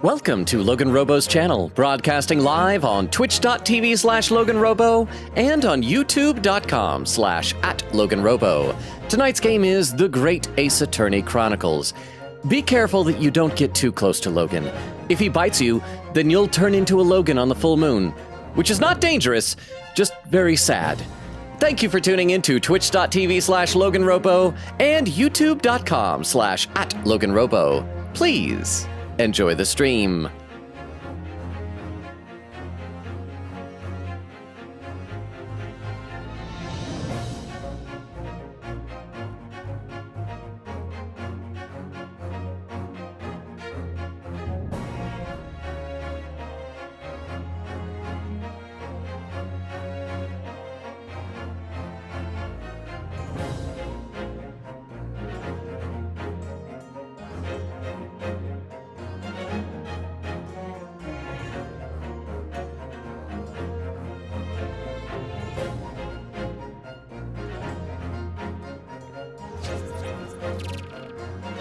Welcome to LoganRobo's channel, broadcasting live on twitch.tv/LoganRobo and on youtube.com/@LoganRobo. Tonight's game is The Great Ace Attorney Chronicles. Be careful that you don't get too close to Logan. If he bites you, then you'll turn into a Logan on the full moon, which is not dangerous, just very sad. Thank you for tuning in to twitch.tv/LoganRobo and youtube.com/@LoganRobo. Please enjoy the stream.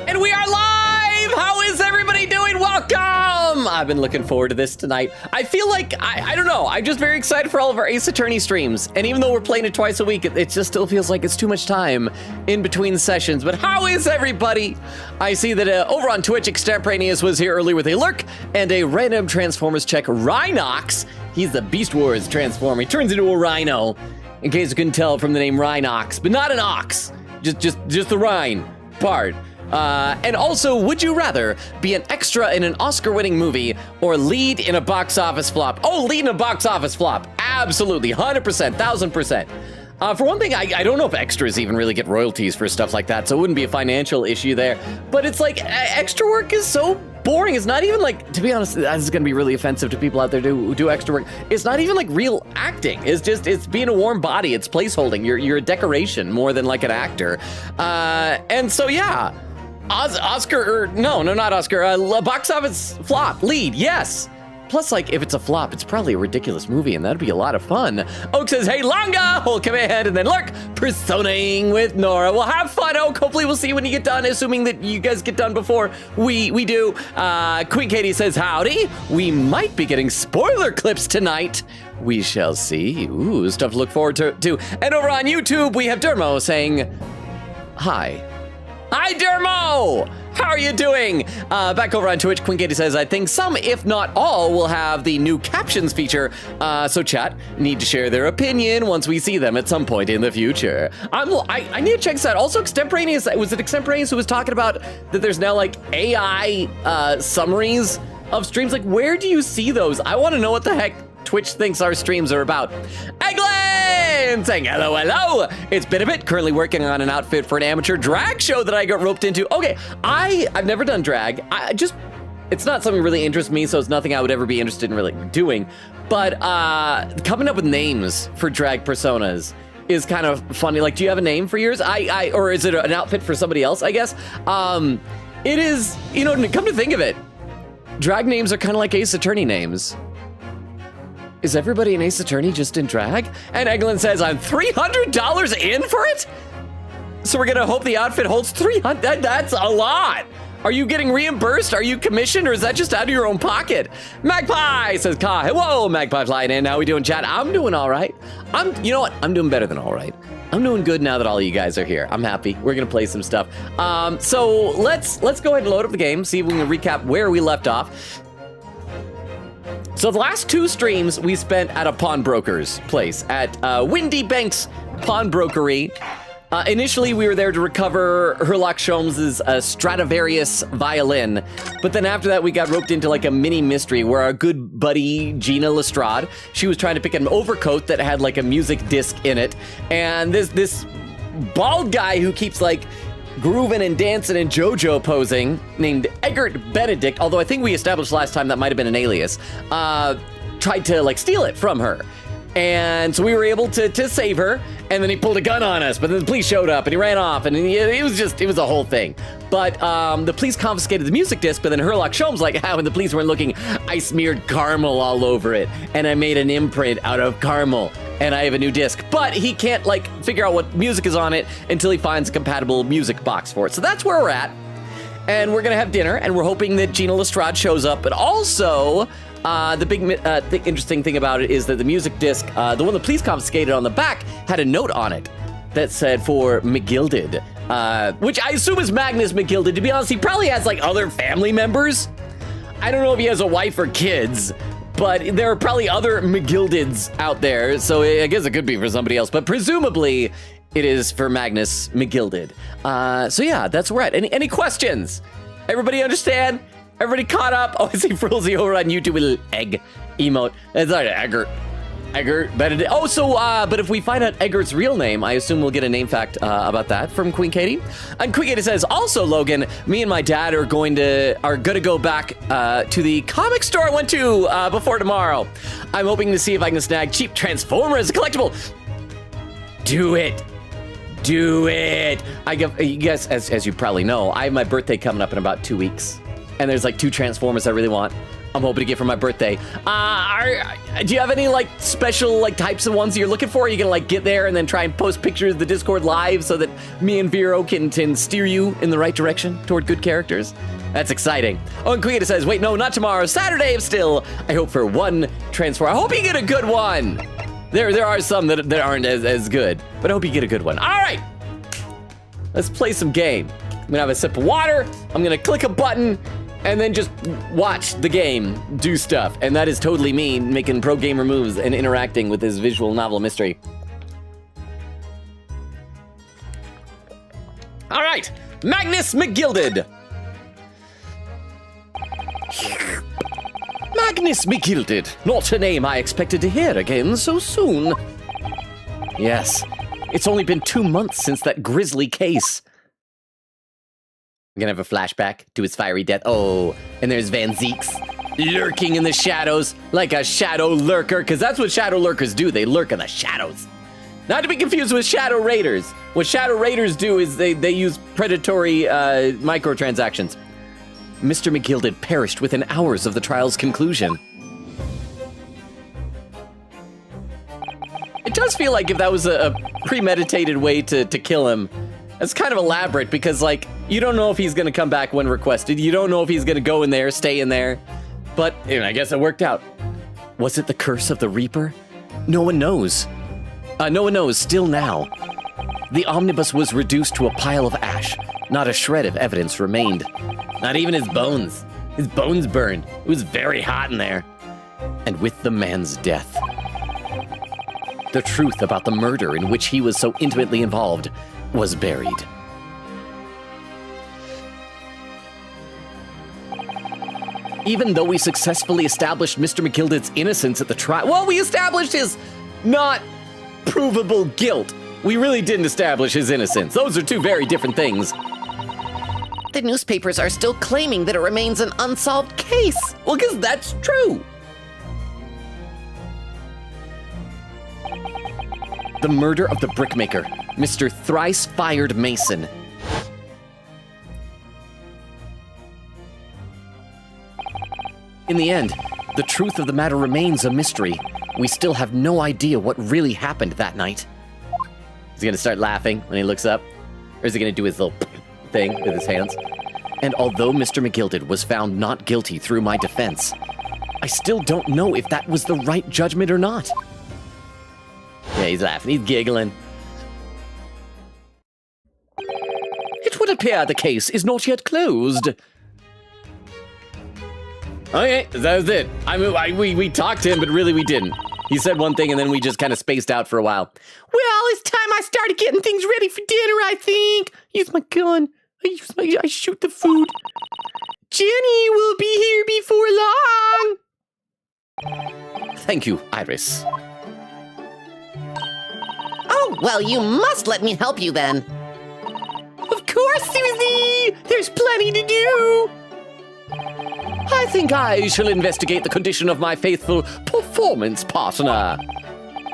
And we are live! How is everybody doing? Welcome! I've been looking forward to this tonight. I feel like, I don't know, I'm just very excited for all of our Ace Attorney streams. And even though we're playing it twice a week, it just still feels like it's too much time in between sessions. But how is everybody? I see that over on Twitch, Extemporaneous was here earlier with a lurk and a random Transformers check. Rhinox, he's the Beast Wars Transformer. He turns into a rhino, in case you couldn't tell from the name Rhinox, but not an ox, just the Rhine part. And also, would you rather be an extra in an Oscar-winning movie or lead in a box office flop? Oh, lead in a box office flop. Absolutely, 100%, 1000%. For one thing, I don't know if extras even really get royalties for stuff like that, so it wouldn't be a financial issue there. But it's like, extra work is so boring. It's not even like, to be honest, this is gonna be really offensive to people out there who do extra work. It's not even like real acting. It's being a warm body. It's placeholding. You're a decoration more than like an actor. And so, yeah. Oscar, not Oscar, box office flop, lead, yes. Plus, like, if it's a flop, it's probably a ridiculous movie, and that'd be a lot of fun. Oak says, hey, Longa, we'll come ahead, and then lurk, personaing with Nora. Well, have fun, Oak. Hopefully we'll see you when you get done, assuming that you guys get done before we do. Queen Katie says, howdy. We might be getting spoiler clips tonight. We shall see. Ooh, stuff to look forward to. And over on YouTube, we have Dermo saying, hi. Hi, Dermo! How are you doing? Back over on Twitch, Queen Katie says, I think some, if not all, will have the new captions feature. So chat, need to share their opinion once we see them at some point in the future. I need to check this out. Also, Extemporaneous, was it Extemporaneous who was talking about that there's now like AI summaries of streams? Like, where do you see those? I want to know what the heck Twitch thinks our streams are about. Eglin saying hello. It's been a bit. Currently working on an outfit for an amateur drag show that I got roped into. Okay, I've never done drag. It's not something that really interests me, so it's nothing I would ever be interested in really doing. But coming up with names for drag personas is kind of funny. Like, do you have a name for yours? Or is it an outfit for somebody else, I guess? It is, come to think of it, drag names are kind of like Ace Attorney names. Is everybody an Ace Attorney just in drag? And Eglin says, I'm $300 in for it? So we're gonna hope the outfit holds 300, that's a lot. Are you getting reimbursed? Are you commissioned, or is that just out of your own pocket? Magpie says, Ka, whoa, Magpie flying in. How we doing, chat? I'm doing all right. You know what? I'm doing better than all right. I'm doing good now that all of you guys are here. I'm happy. We're gonna play some stuff. So let's go ahead and load up the game, see if we can recap where we left off. So the last two streams we spent at a pawnbroker's place at Windy Banks Pawnbrokery. Initially, we were there to recover Herlock Sholmes' Stradivarius violin, but then after that, we got roped into like a mini mystery where our good buddy Gina Lestrade, she was trying to pick an overcoat that had like a music disc in it, and this bald guy who keeps like grooving and dancing and JoJo posing, named Eggert Benedict, although I think we established last time that might have been an alias, tried to like steal it from her. And so we were able to save her, and then he pulled a gun on us, but then the police showed up and he ran off, and it was a whole thing. But the police confiscated the music disc, but then Herlock Sholmes like, when the police weren't looking, I smeared caramel all over it, and I made an imprint out of caramel, and I have a new disc. But he can't like figure out what music is on it until he finds a compatible music box for it. So that's where we're at. and we're gonna have dinner, and we're hoping that Gina Lestrade shows up. But also, the big interesting thing about it is that the music disc, the one the police confiscated on the back, had a note on it that said for McGilded, which I assume is Magnus McGilded. To be honest, he probably has like other family members. I don't know if he has a wife or kids, but there are probably other McGildeds out there, so I guess it could be for somebody else, but presumably it is for Magnus McGilded. So yeah, that's where we're at. Any questions? Everybody understand? Everybody caught up? Oh, I see Frilzy over on YouTube with a little egg emote. That's all right, Eggert Benedict. Oh, so, but if we find out Eggert's real name, I assume we'll get a name fact about that from Queen Katie. And Queen Katie says, also, Logan, me and my dad are gonna go back to the comic store I went to before tomorrow. I'm hoping to see if I can snag cheap Transformers collectible. Do it. I guess, as you probably know, I have my birthday coming up in about 2 weeks. And there's like 2 Transformers I really want. I'm hoping to get for my birthday. Do you have any like special like types of ones you're looking for? Are you gonna like get there and then try and post pictures of the Discord live so that me and Vero can steer you in the right direction toward good characters? That's exciting. Oh, and Queen says, wait, no, not tomorrow. Saturday still. I hope for 1 Transformer. I hope you get a good one. There are some that aren't as good, but I hope you get a good one. All right, let's play some game. I'm gonna have a sip of water. I'm gonna click a button and then just watch the game do stuff. And that is totally me making pro gamer moves and interacting with this visual novel mystery. All right, Magnus McGilded. Magnus McGilded, not a name I expected to hear again so soon. Yes, it's only been 2 months since that grisly case. I'm gonna have a flashback to his fiery death. Oh, and there's Van Zeeks lurking in the shadows like a shadow lurker, because that's what shadow lurkers do. They lurk in the shadows. Not to be confused with shadow raiders. What shadow raiders do is they use predatory microtransactions. Mr. McGilded perished within hours of the trial's conclusion. It does feel like if that was a premeditated way to kill him, that's kind of elaborate because, like, you don't know if he's going to come back when requested. You don't know if he's going to go in there, stay in there. But I guess it worked out. Was it the curse of the Reaper? No one knows. No one knows still now. The omnibus was reduced to a pile of ash. Not a shred of evidence remained. Not even his bones. His bones burned. It was very hot in there. And with the man's death, the truth about the murder in which he was so intimately involved was buried. Even though we successfully established Mr. McGilded's innocence at the trial, well, we established his not provable guilt. We really didn't establish his innocence. Those are 2 very different things. The newspapers are still claiming that it remains an unsolved case. Well, because that's true. The murder of the brickmaker, Mr. Thrice-Fired Mason. In the end, the truth of the matter remains a mystery. We still have no idea what really happened that night. Is he gonna start laughing when he looks up? Or is he gonna do his little thing with his hands? And although Mr. McGilded was found not guilty through my defense, I still don't know if that was the right judgment or not. Yeah, he's laughing, he's giggling. It would appear the case is not yet closed. Okay, that was it. I mean, we talked to him, but really we didn't. He said one thing and then we just kind of spaced out for a while. Well, it's time I started getting things ready for dinner, I think. Use my gun. I shoot the food. Jenny will be here before long. Thank you, Iris. Oh, well, you must let me help you then. Of course, Susie! There's plenty to do! I think I shall investigate the condition of my faithful performance partner.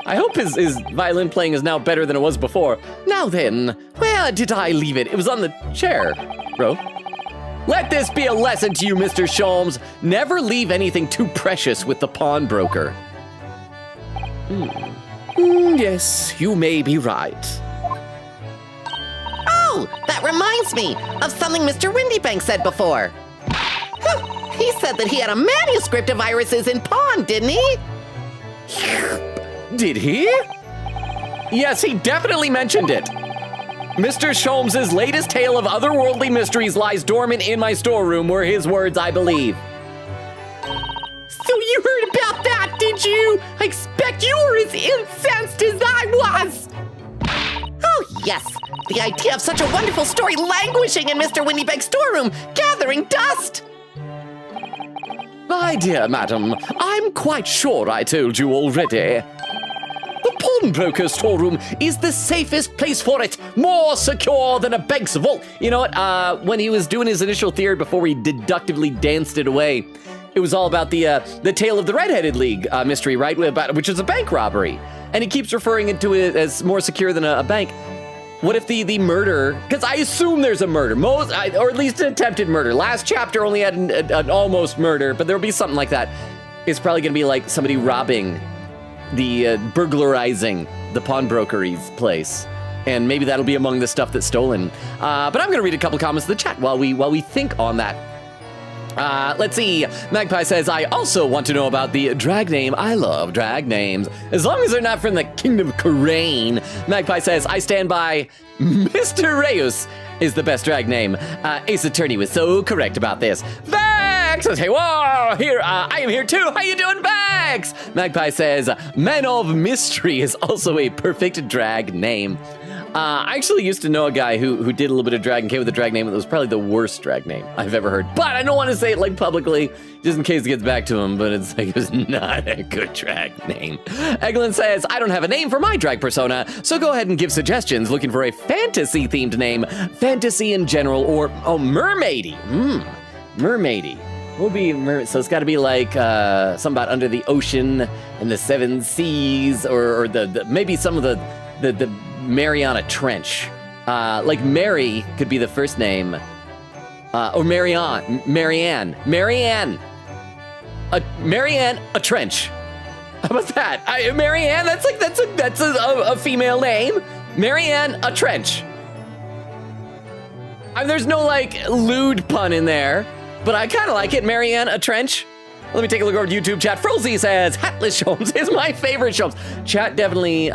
I hope his violin playing is now better than it was before. Now then, where did I leave it? It was on the chair, bro. Let this be a lesson to you, Mr. Sholmes. Never leave anything too precious with the pawnbroker. Yes, you may be right. Oh, that reminds me of something Mr. Windybank said before. He said that he had a manuscript of irises in pond, didn't he? Did he? Yes, he definitely mentioned it. Mr. Sholmes' latest tale of otherworldly mysteries lies dormant in my storeroom, were his words, I believe. So you heard about that, did you? I expect you were as incensed as I was. Oh, yes. The idea of such a wonderful story languishing in Mr. Windybank's storeroom, gathering dust. My dear madam, I'm quite sure I told you already. The pawnbroker's storeroom is the safest place for it, more secure than a bank's vault. You know what, when he was doing his initial theory before he deductively danced it away, it was all about the Tale of the Red-Headed League mystery, right? Which is a bank robbery. And he keeps referring to it as more secure than a bank. What if the murder, because I assume there's a murder, or at least an attempted murder. Last chapter only had an almost murder, but there'll be something like that. It's probably gonna be like somebody robbing burglarizing the pawnbrokery's place. And maybe that'll be among the stuff that's stolen. But I'm gonna read a couple comments in the chat while we think on that. Let's see. Magpie says, I also want to know about the drag name. I love drag names, as long as they're not from the Kingdom of Karain. Magpie says, I stand by Mr. Reyes is the best drag name. Ace Attorney was so correct about this. Vax says, hey, whoa, here, I am here too. How you doing, Vax? Magpie says, Man of Mystery is also a perfect drag name. I actually used to know a guy who did a little bit of drag and came with a drag name that was probably the worst drag name I've ever heard. But I don't want to say it like publicly, just in case it gets back to him, but it's like, it was not a good drag name. Eglin says, I don't have a name for my drag persona, so go ahead and give suggestions looking for a fantasy-themed name. Fantasy in general, or, mermaidy. Mermaidy. Will be so it's got to be like something about under the ocean and the seven seas, or the maybe some of the Mariana Trench. Like Mary could be the first name. Or Marianne. Marianne a Trench. How about that? Marianne, that's a female name. Marianne a Trench. There's no like lewd pun in there, but I kind of like it. Marianne a Trench. Let me take a look over YouTube chat. Frozy says, Hatless Sholmes is my favorite Sholmes. Chat definitely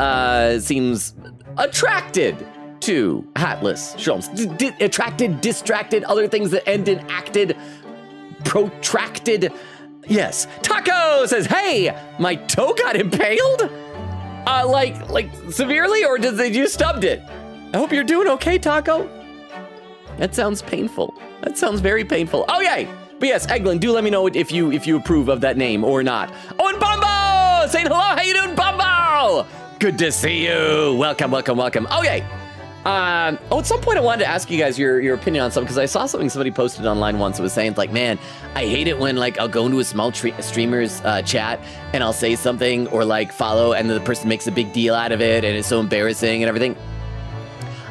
seems attracted to Hatless Sholmes. Attracted, distracted, other things that end in acted, protracted. Yes. Taco says, hey, my toe got impaled? Like severely, or did they just stubbed it? I hope you're doing okay, Taco. That sounds painful. That sounds very painful. Oh, yay. But yes, Eglin, do let me know if you approve of that name or not. Oh, and Bumbo saying hello. How you doing, Bumbo? Good to see you. Welcome. Okay. At some point I wanted to ask you guys your opinion on something, because I saw something somebody posted online once that was saying, like, man, I hate it when like I'll go into a small streamer's chat and I'll say something or like follow, and then the person makes a big deal out of it and it's so embarrassing and everything.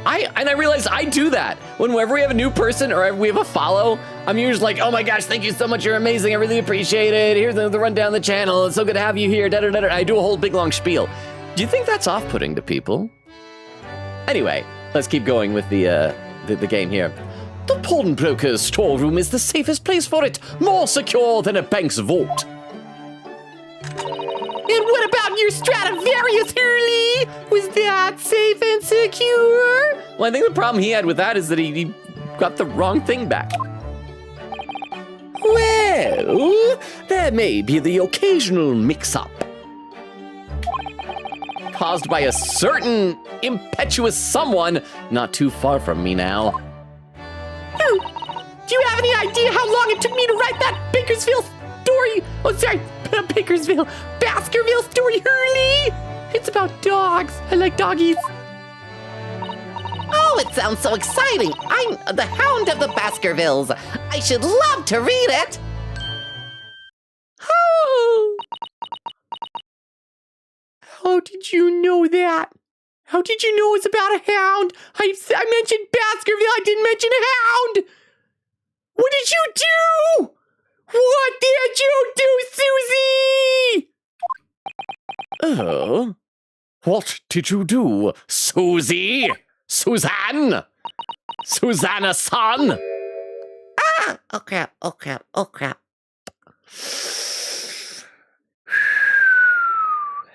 I realized I do that. Whenever we have a new person or we have a follow, I'm usually like, oh my gosh, thank you so much, you're amazing, I really appreciate it. Here's the rundown of the channel, it's so good to have you here, da-da-da-da. I do a whole big long spiel. Do you think that's off-putting to people? Anyway, let's keep going with the game here. The pawnbroker's storeroom is the safest place for it, more secure than a bank's vault. And what about your Stradivarius, Hurley? Was that safe and secure? Well, I think the problem he had with that is that he got the wrong thing back. Well, there may be the occasional mix-up caused by a certain impetuous someone not too far from me now. Oh, do you have any idea how long it took me to write that Bakersfield story? Oh, sorry, Baskerville story, Hurley? It's about dogs. I like doggies. Oh, it sounds so exciting. I'm the Hound of the Baskervilles. I should love to read it. Oh. How did you know that? How did you know it's about a hound? I mentioned Baskerville. I didn't mention a hound. What did you do? What did you do, Susie? Oh, what did you do, Susie? Suzanne! Susanna-san! Oh crap, oh crap, oh crap.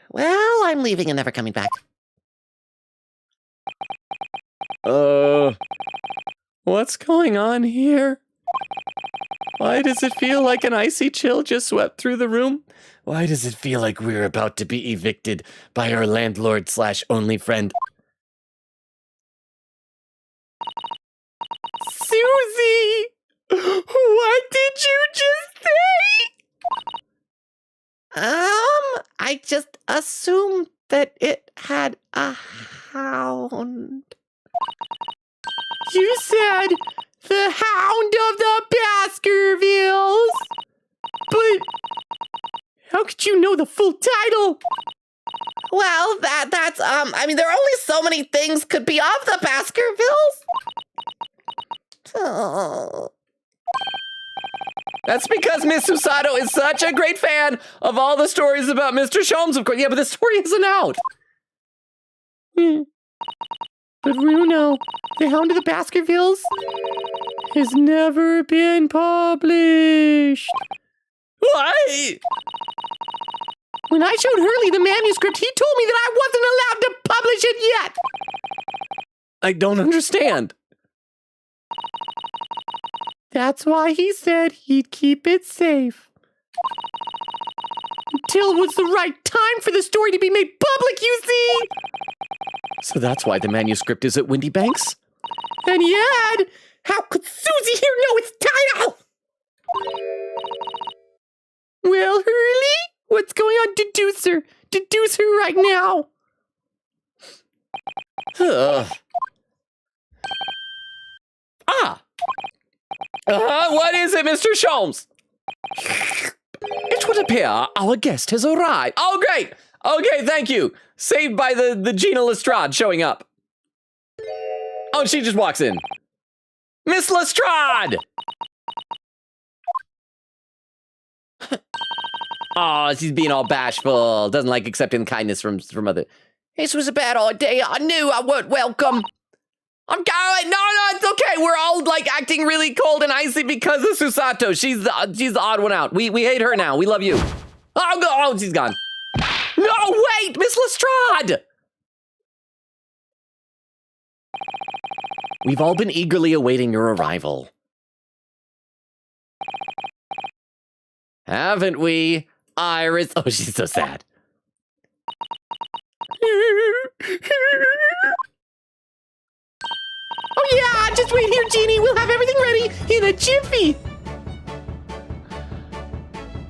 Well, I'm leaving and never coming back. What's going on here? Why does it feel like an icy chill just swept through the room? Why does it feel like we're about to be evicted by our landlord/only friend? Susie! What did you just say? I just assumed that it had a hound. You said the Hound of the Baskervilles. But how could you know the full title? Well, that's I mean, there are only so many things could be of the Baskervilles. Oh. That's because Miss Susato is such a great fan of all the stories about Mr. Sholmes, of course. Yeah, but the story isn't out. But Bruno, the Hound of the Baskervilles has never been published. Why? When I showed Hurley the manuscript, he told me that I wasn't allowed to publish it yet. I don't understand. That's why he said he'd keep it safe. Until it was the right time for the story to be made public, you see? So that's why the manuscript is at Windy Banks? And yet, how could Susie here know its title? Well, Hurley, what's going on? Deduce her. Deduce her right now. What is it, Mr. Sholmes? It would appear our guest has arrived. Oh, great. Okay, thank you. Saved by the Gina Lestrade showing up. Oh, and she just walks in. Miss Lestrade! Oh, she's being all bashful. Doesn't like accepting kindness from other. This was a bad idea. I knew I weren't welcome. I'm going. No, it's okay. We're all like acting really cold and icy because of Susato. She's the odd one out. We hate her now. We love you. Oh, she's gone. No, wait, Miss Lestrade. We've all been eagerly awaiting your arrival. Haven't we, Iris? Oh, she's so sad. Oh yeah, just wait here, Jeannie. We'll have everything ready in a jiffy.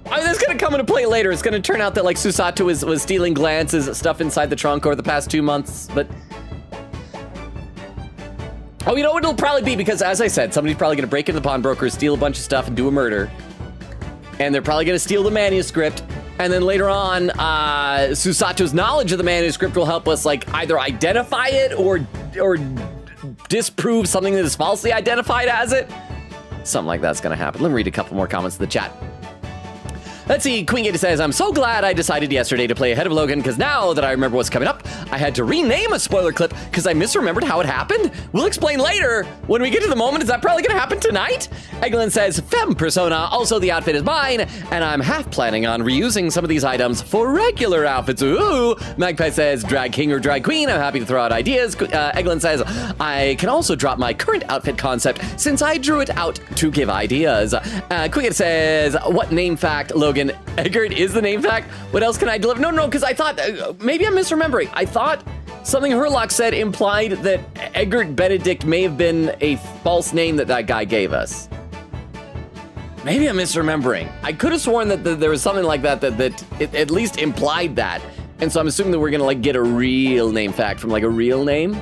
I mean, that's gonna come into play later. It's gonna turn out that like Susato was stealing glances at stuff inside the trunk over the past 2 months, but oh, you know what it'll probably be, because as I said, somebody's probably gonna break into the pawnbroker, steal a bunch of stuff, and do a murder. And they're probably gonna steal the manuscript. And then later on, Susato's knowledge of the manuscript will help us like either identify it or disprove something that is falsely identified as it. Something like that's gonna happen. Let me read a couple more comments in the chat. Let's see, Queen Gator says, I'm so glad I decided yesterday to play ahead of Logan, because now that I remember what's coming up, I had to rename a spoiler clip because I misremembered how it happened. We'll explain later when we get to the moment. Is that probably going to happen tonight? Eglin says, Femme Persona, also the outfit is mine, and I'm half planning on reusing some of these items for regular outfits. Ooh! Magpie says, Drag King or Drag Queen, I'm happy to throw out ideas. Eglin says, I can also drop my current outfit concept since I drew it out to give ideas. Quicket says, what name fact, Logan? Eggert is the name fact. What else can I deliver? No, because I thought, maybe I'm misremembering. I thought something Herlock said implied that Eggert Benedict may have been a false name that guy gave us. Maybe I'm misremembering. I could have sworn that there was something like that it at least implied that. And so I'm assuming that we're gonna like get a real name fact from like a real name.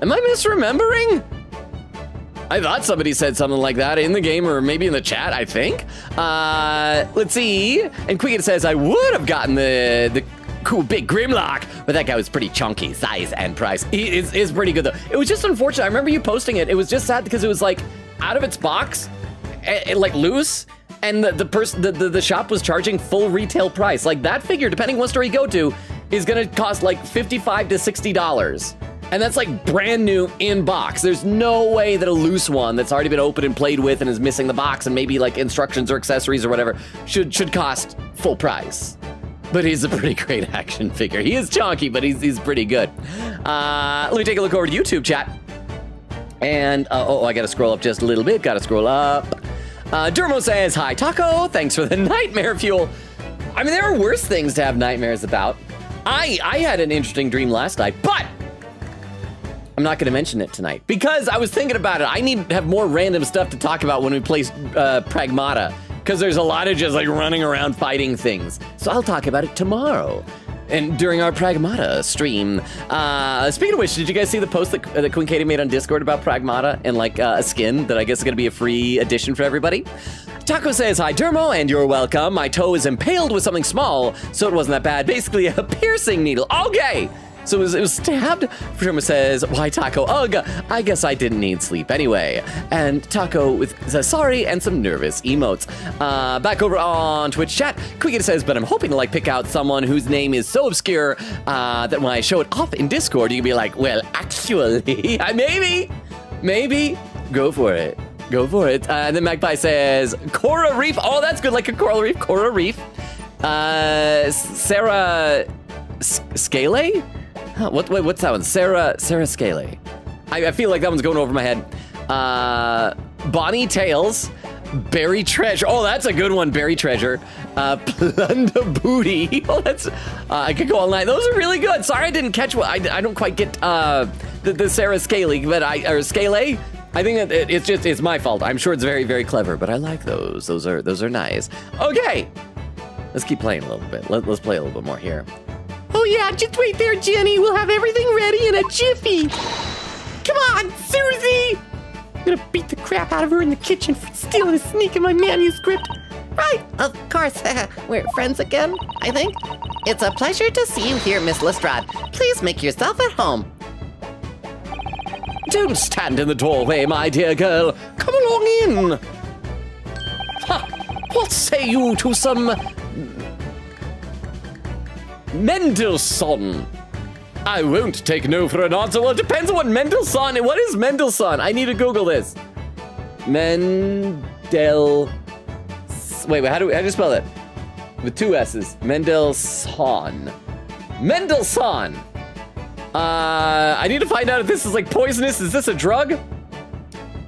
Am I misremembering? I thought somebody said something like that in the game or maybe in the chat, I think. Let's see. And Quicket says, I would have gotten the cool big Grimlock, but that guy was pretty chunky, size and price. He is pretty good though. It was just unfortunate. I remember you posting it. It was just sad because it was like out of its box, like loose, and the shop was charging full retail price. Like that figure, depending what store you go to, is gonna cost like $55 to $60. And that's like brand new in box. There's no way that a loose one that's already been opened and played with and is missing the box and maybe like instructions or accessories or whatever should cost full price. But he's a pretty great action figure. He is chonky, but he's pretty good. Let me take a look over to YouTube chat. And, I gotta scroll up just a little bit. Gotta scroll up. Dermo says, hi, Taco. Thanks for the nightmare fuel. I mean, there are worse things to have nightmares about. I had an interesting dream last night, but I'm not going to mention it tonight because I was thinking about it. I need to have more random stuff to talk about when we play Pragmata because there's a lot of just like running around fighting things. So I'll talk about it tomorrow and during our Pragmata stream. Speaking of which, did you guys see the post that Queen Katie made on Discord about Pragmata and like a skin that I guess is going to be a free addition for everybody? Taco says, hi, Dermo, and you're welcome. My toe is impaled with something small, so it wasn't that bad. Basically, a piercing needle. Okay. So it was stabbed. Dermo says, why, Taco? Ugh, I guess I didn't need sleep anyway. And Taco says, sorry, and some nervous emotes. Back over on Twitch chat, Quiggity says, but I'm hoping to, like, pick out someone whose name is so obscure that when I show it off in Discord, you can be like, well, actually, maybe, go for it. Go for it. And then Magpie says, Coral Reef. Oh, that's good, like a coral reef. Coral Reef. Sarah Scale? Huh, what's that one? Sarah Scale. I feel like that one's going over my head. Bonnie Tails. Berry Treasure. Oh, that's a good one. Berry Treasure. Plunder Booty. Oh, that's. I could go all night. Those are really good. Sorry, I didn't catch what. I don't quite get the Sarah Scale, but or Scale. I think that it's my fault. I'm sure it's very, very clever, but I like those. Those are nice. Okay, let's keep playing a little bit. Let's play a little bit more here. Oh yeah, just wait there, Jenny. We'll have everything ready in a jiffy. Come on, Susie. I'm gonna beat the crap out of her in the kitchen for stealing a sneak in my manuscript. Right, of course. We're friends again, I think. It's a pleasure to see you here, Miss Lestrade. Please make yourself at home. Don't stand in the doorway, my dear girl. Come along in. Ha! What say you to some Mendelssohn? I won't take no for an answer. Well, it depends on what Mendelssohn. What is Mendelssohn? I need to Google this. Wait, how do you spell it? With two S's. Mendelssohn. Mendelssohn. I need to find out if this is like poisonous. Is this a drug?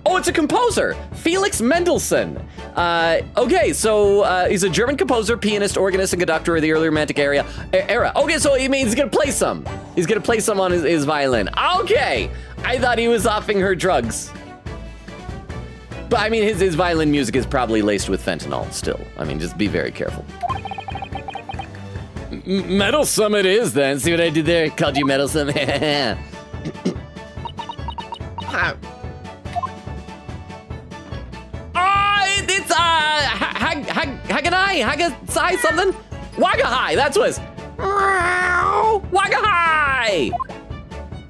Oh, it's a composer. Felix Mendelssohn. Okay, so he's a German composer, pianist, organist, and conductor of the early Romantic era. Okay, so he means he's gonna play some. He's gonna play some on his violin. Okay, I thought he was offering her drugs. But I mean, his violin music is probably laced with fentanyl still. I mean, just be very careful. Meddlesome it is then. See what I did there? Called you meddlesome. It's Hagasai something? Wagahai, that's what it's. Wagahai!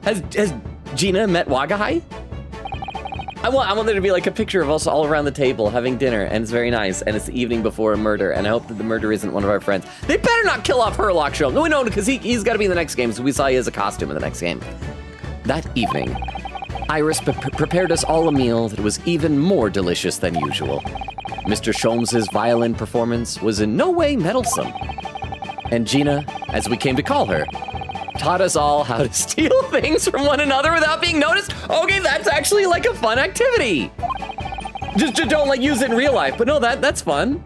Has Gina met Wagahai? I want there to be like a picture of us all around the table having dinner, and it's very nice, and it's the evening before a murder, and I hope that the murder isn't one of our friends. They better not kill off Herlock Shelm. No, because he's got to be in the next game, so we saw he has a costume in the next game. That evening, Iris prepared us all a meal that was even more delicious than usual. Mr. Sholmes's violin performance was in no way meddlesome. And Gina, as we came to call her, taught us all how to steal things from one another without being noticed. Okay, that's actually like a fun activity. Just don't like use it in real life, but no, that's fun.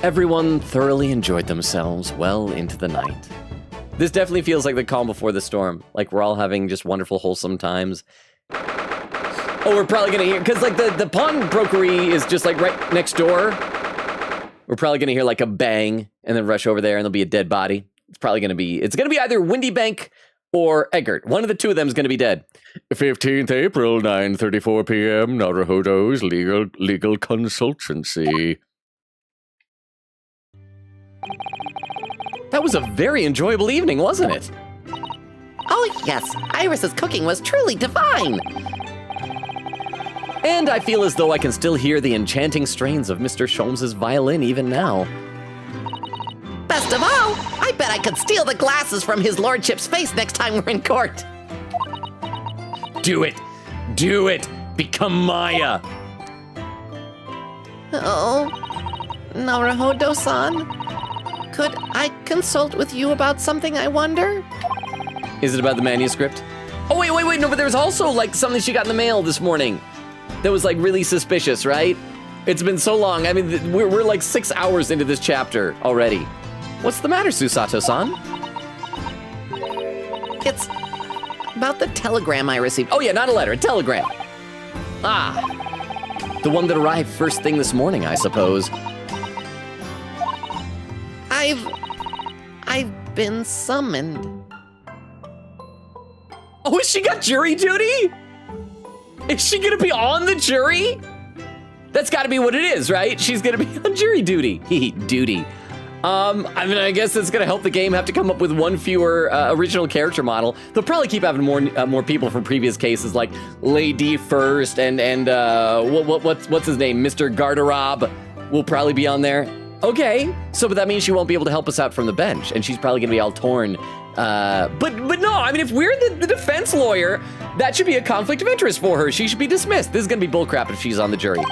Everyone thoroughly enjoyed themselves well into the night. This definitely feels like the calm before the storm. Like we're all having just wonderful, wholesome times. Oh, we're probably gonna hear, because like the pawnbrokery is just like right next door. We're probably gonna hear like a bang and then rush over there and there'll be a dead body. It's gonna be either Windy Bank or Eggert. One of the two of them is gonna be dead. 15th April, 9:34 p.m. Naruhodo's legal consultancy. That was a very enjoyable evening, wasn't it? Oh yes, Iris's cooking was truly divine. And I feel as though I can still hear the enchanting strains of Mr. Sholmes's violin even now. Best of all, I bet I could steal the glasses from his lordship's face next time we're in court. Do it. Do it. Become Maya. Oh, Naruhodo-san, could I consult with you about something, I wonder? Is it about the manuscript? Oh, wait, no, but there was also, like, something she got in the mail this morning that was, like, really suspicious, right? It's been so long. I mean, we're like 6 hours into this chapter already. What's the matter, Susato-san? It's about the telegram I received. Oh, yeah, not a letter, a telegram. Ah, the one that arrived first thing this morning, I suppose. I've been summoned. Oh, she got jury duty? Is she gonna be on the jury? That's gotta be what it is, right? She's gonna be on jury duty. Duty. I mean, I guess it's gonna help the game have to come up with one fewer original character model. They'll probably keep having more people from previous cases, like Lady First and what's his name, Mr. Garderob will probably be on there. Okay, but that means she won't be able to help us out from the bench, and she's probably gonna be all torn. But no, I mean, if we're the defense lawyer, that should be a conflict of interest for her. She should be dismissed. This is gonna be bullcrap if she's on the jury.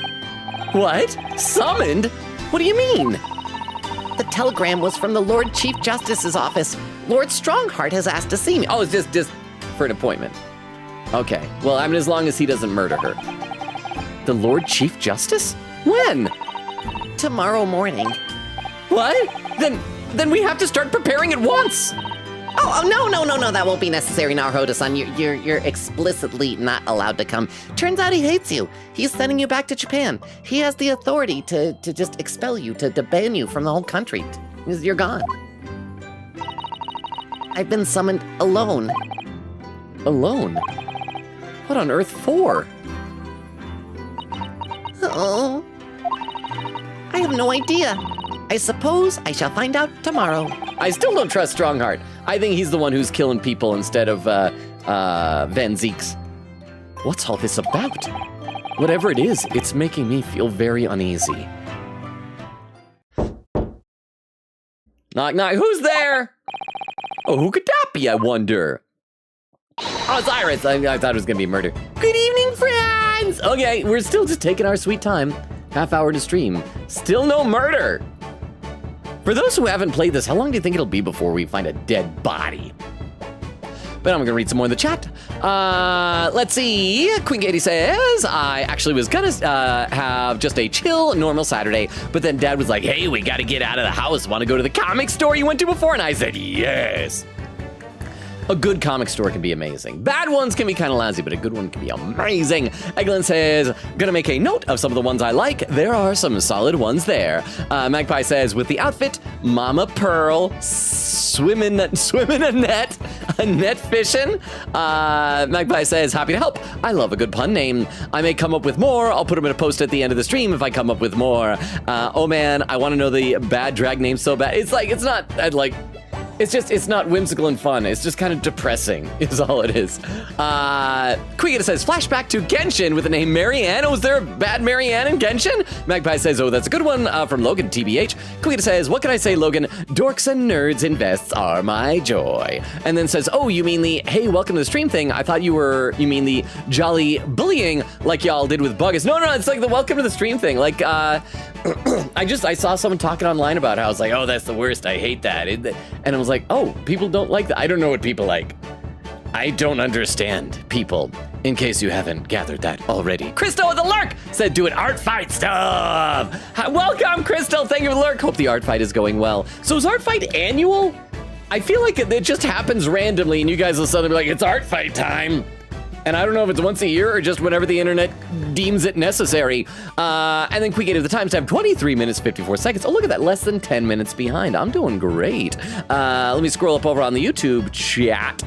What? Summoned? What do you mean? The telegram was from the Lord Chief Justice's office. Lord Strongheart has asked to see me. Oh, it's just for an appointment. Okay, well, I mean, as long as he doesn't murder her. The Lord Chief Justice? When? Tomorrow morning. What? Then we have to start preparing at once. Oh, no, that won't be necessary, Naruhodo-san. You're explicitly not allowed to come. Turns out he hates you. He's sending you back to Japan. He has the authority to just expel you, to ban you from the whole country. You're gone. I've been summoned alone. Alone? What on earth for? Oh, I have no idea. I suppose I shall find out tomorrow. I still don't trust Strongheart. I think he's the one who's killing people instead of Van Zeeks. What's all this about? Whatever it is, it's making me feel very uneasy. Knock, knock, who's there? Oh, who could that be, I wonder? Oh, it's Iris. I thought it was gonna be murder. Good evening, friends! Okay, we're still just taking our sweet time. Half hour to stream. Still no murder. For those who haven't played this, how long do you think it'll be before we find a dead body? But I'm gonna read some more in the chat. Let's see. Queen Katie says, I actually was gonna have just a chill, normal Saturday, but then Dad was like, hey, we gotta get out of the house. Wanna go to the comic store you went to before? And I said, yes. A good comic store can be amazing. Bad ones can be kind of lousy, but a good one can be amazing. Eglin says, gonna make a note of some of the ones I like. There are some solid ones there. Magpie says, with the outfit, Mama Pearl, swimming a net fishing. Magpie says, happy to help. I love a good pun name. I may come up with more. I'll put them in a post at the end of the stream if I come up with more. Oh man, I want to know the bad drag name so bad. It's not whimsical and fun. It's just kind of depressing, is all it is. Quigita says, flashback to Genshin with the name Marianne. Oh, is there a bad Marianne in Genshin? Magpie says, oh, that's a good one from Logan, TBH. Quigita says, what can I say, Logan? Dorks and nerds in vests are my joy. And then says, oh, you mean the, hey, welcome to the stream thing. I thought you mean the jolly bullying like y'all did with Buggus. No, it's like the welcome to the stream thing. Like, I saw someone talking online about how I was like, oh, that's the worst. I hate that. And I was like, oh, people don't like that. I don't know what people like. I don't understand people, in case you haven't gathered that already. Crystal with the lurk said, do an art fight stuff. Welcome, Crystal. Thank you for the lurk. Hope the art fight is going well. So is art fight annual? I feel like it just happens randomly and you guys will suddenly be like, it's art fight time. And I don't know if it's once a year or just whenever the internet deems it necessary. And then Quick 8 of the timestamp, 23 minutes, 54 seconds. Oh, look at that, less than 10 minutes behind. I'm doing great. Let me scroll up over on the YouTube chat.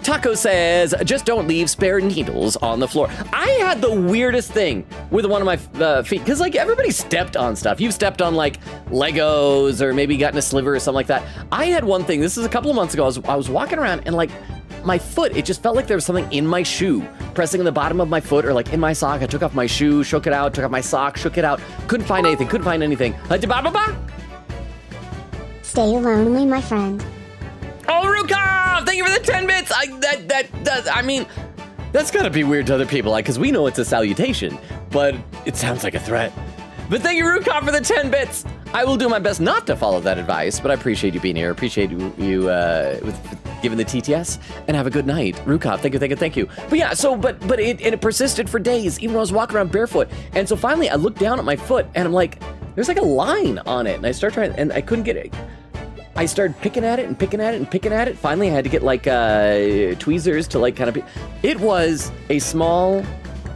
Taco says, just don't leave spare needles on the floor. I had the weirdest thing with one of my feet, because like everybody stepped on stuff. You've stepped on like Legos or maybe gotten a sliver or something like that. I had one thing, this is a couple of months ago, I was walking around and like, my foot, it just felt like there was something in my shoe, pressing in the bottom of my foot or like in my sock. I took off my shoe, shook it out, took off my sock, shook it out. Couldn't find anything, Stay lonely, my friend. Oh, Rukov, thank you for the 10 bits. That's gotta be weird to other people, like, because we know it's a salutation, but it sounds like a threat. But thank you, Rukov, for the 10 bits. I will do my best not to follow that advice, but I appreciate you being here. Appreciate you giving the TTS, and have a good night. Rukov, thank you. But yeah, so, but it persisted for days, even when I was walking around barefoot. And so finally, I looked down at my foot, and I'm like, there's like a line on it, and I started trying, and I couldn't get it. I started picking at it and picking at it and picking at it. Finally, I had to get like tweezers to like kind of. It was a small,